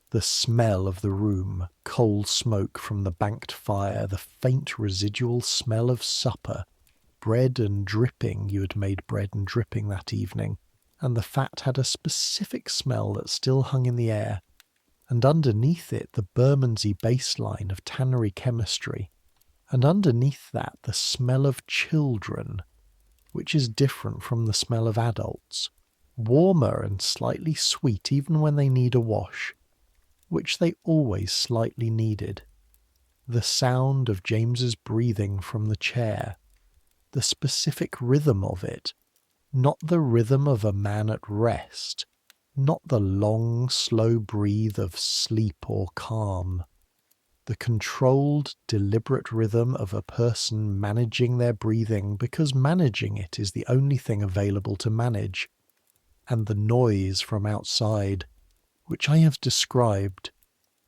The smell of the room, coal smoke from the banked fire, the faint residual smell of supper, bread and dripping, you had made bread and dripping that evening, and the fat had a specific smell that still hung in the air, and underneath it the Bermondsey baseline of tannery chemistry, and underneath that the smell of children, which is different from the smell of adults, warmer and slightly sweet even when they need a wash, which they always slightly needed. The sound of James's breathing from the chair, the specific rhythm of it, not the rhythm of a man at rest, not the long, slow breathe of sleep or calm. The controlled, deliberate rhythm of a person managing their breathing because managing it is the only thing available to manage. And the noise from outside, which I have described,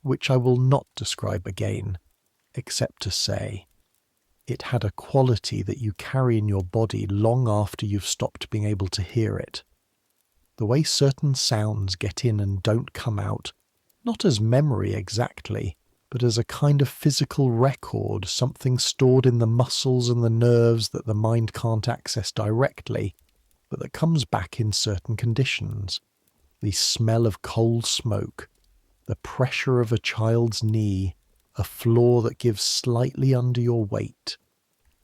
which I will not describe again, except to say, it had a quality that you carry in your body long after you've stopped being able to hear it. The way certain sounds get in and don't come out, not as memory exactly, but as a kind of physical record, something stored in the muscles and the nerves that the mind can't access directly, but that comes back in certain conditions. The smell of coal smoke, the pressure of a child's knee, a floor that gives slightly under your weight.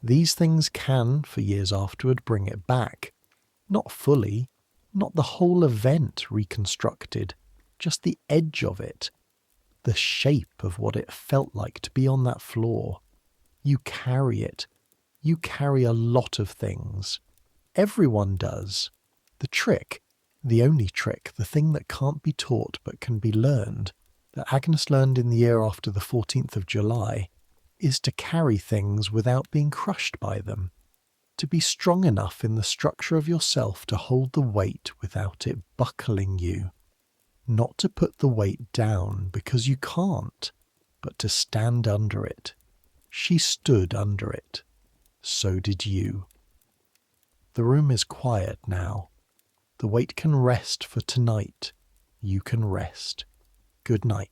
These things can, for years afterward, bring it back. Not fully, not the whole event reconstructed, just the edge of it, the shape of what it felt like to be on that floor. You carry it. You carry a lot of things. Everyone does. The trick, the only trick, the thing that can't be taught but can be learned, that Agnes learned in the year after the 14th of July, is to carry things without being crushed by them. To be strong enough in the structure of yourself to hold the weight without it buckling you. Not to put the weight down because you can't, but to stand under it. She stood under it. So did you. The room is quiet now. The weight can rest for tonight. You can rest. Good night.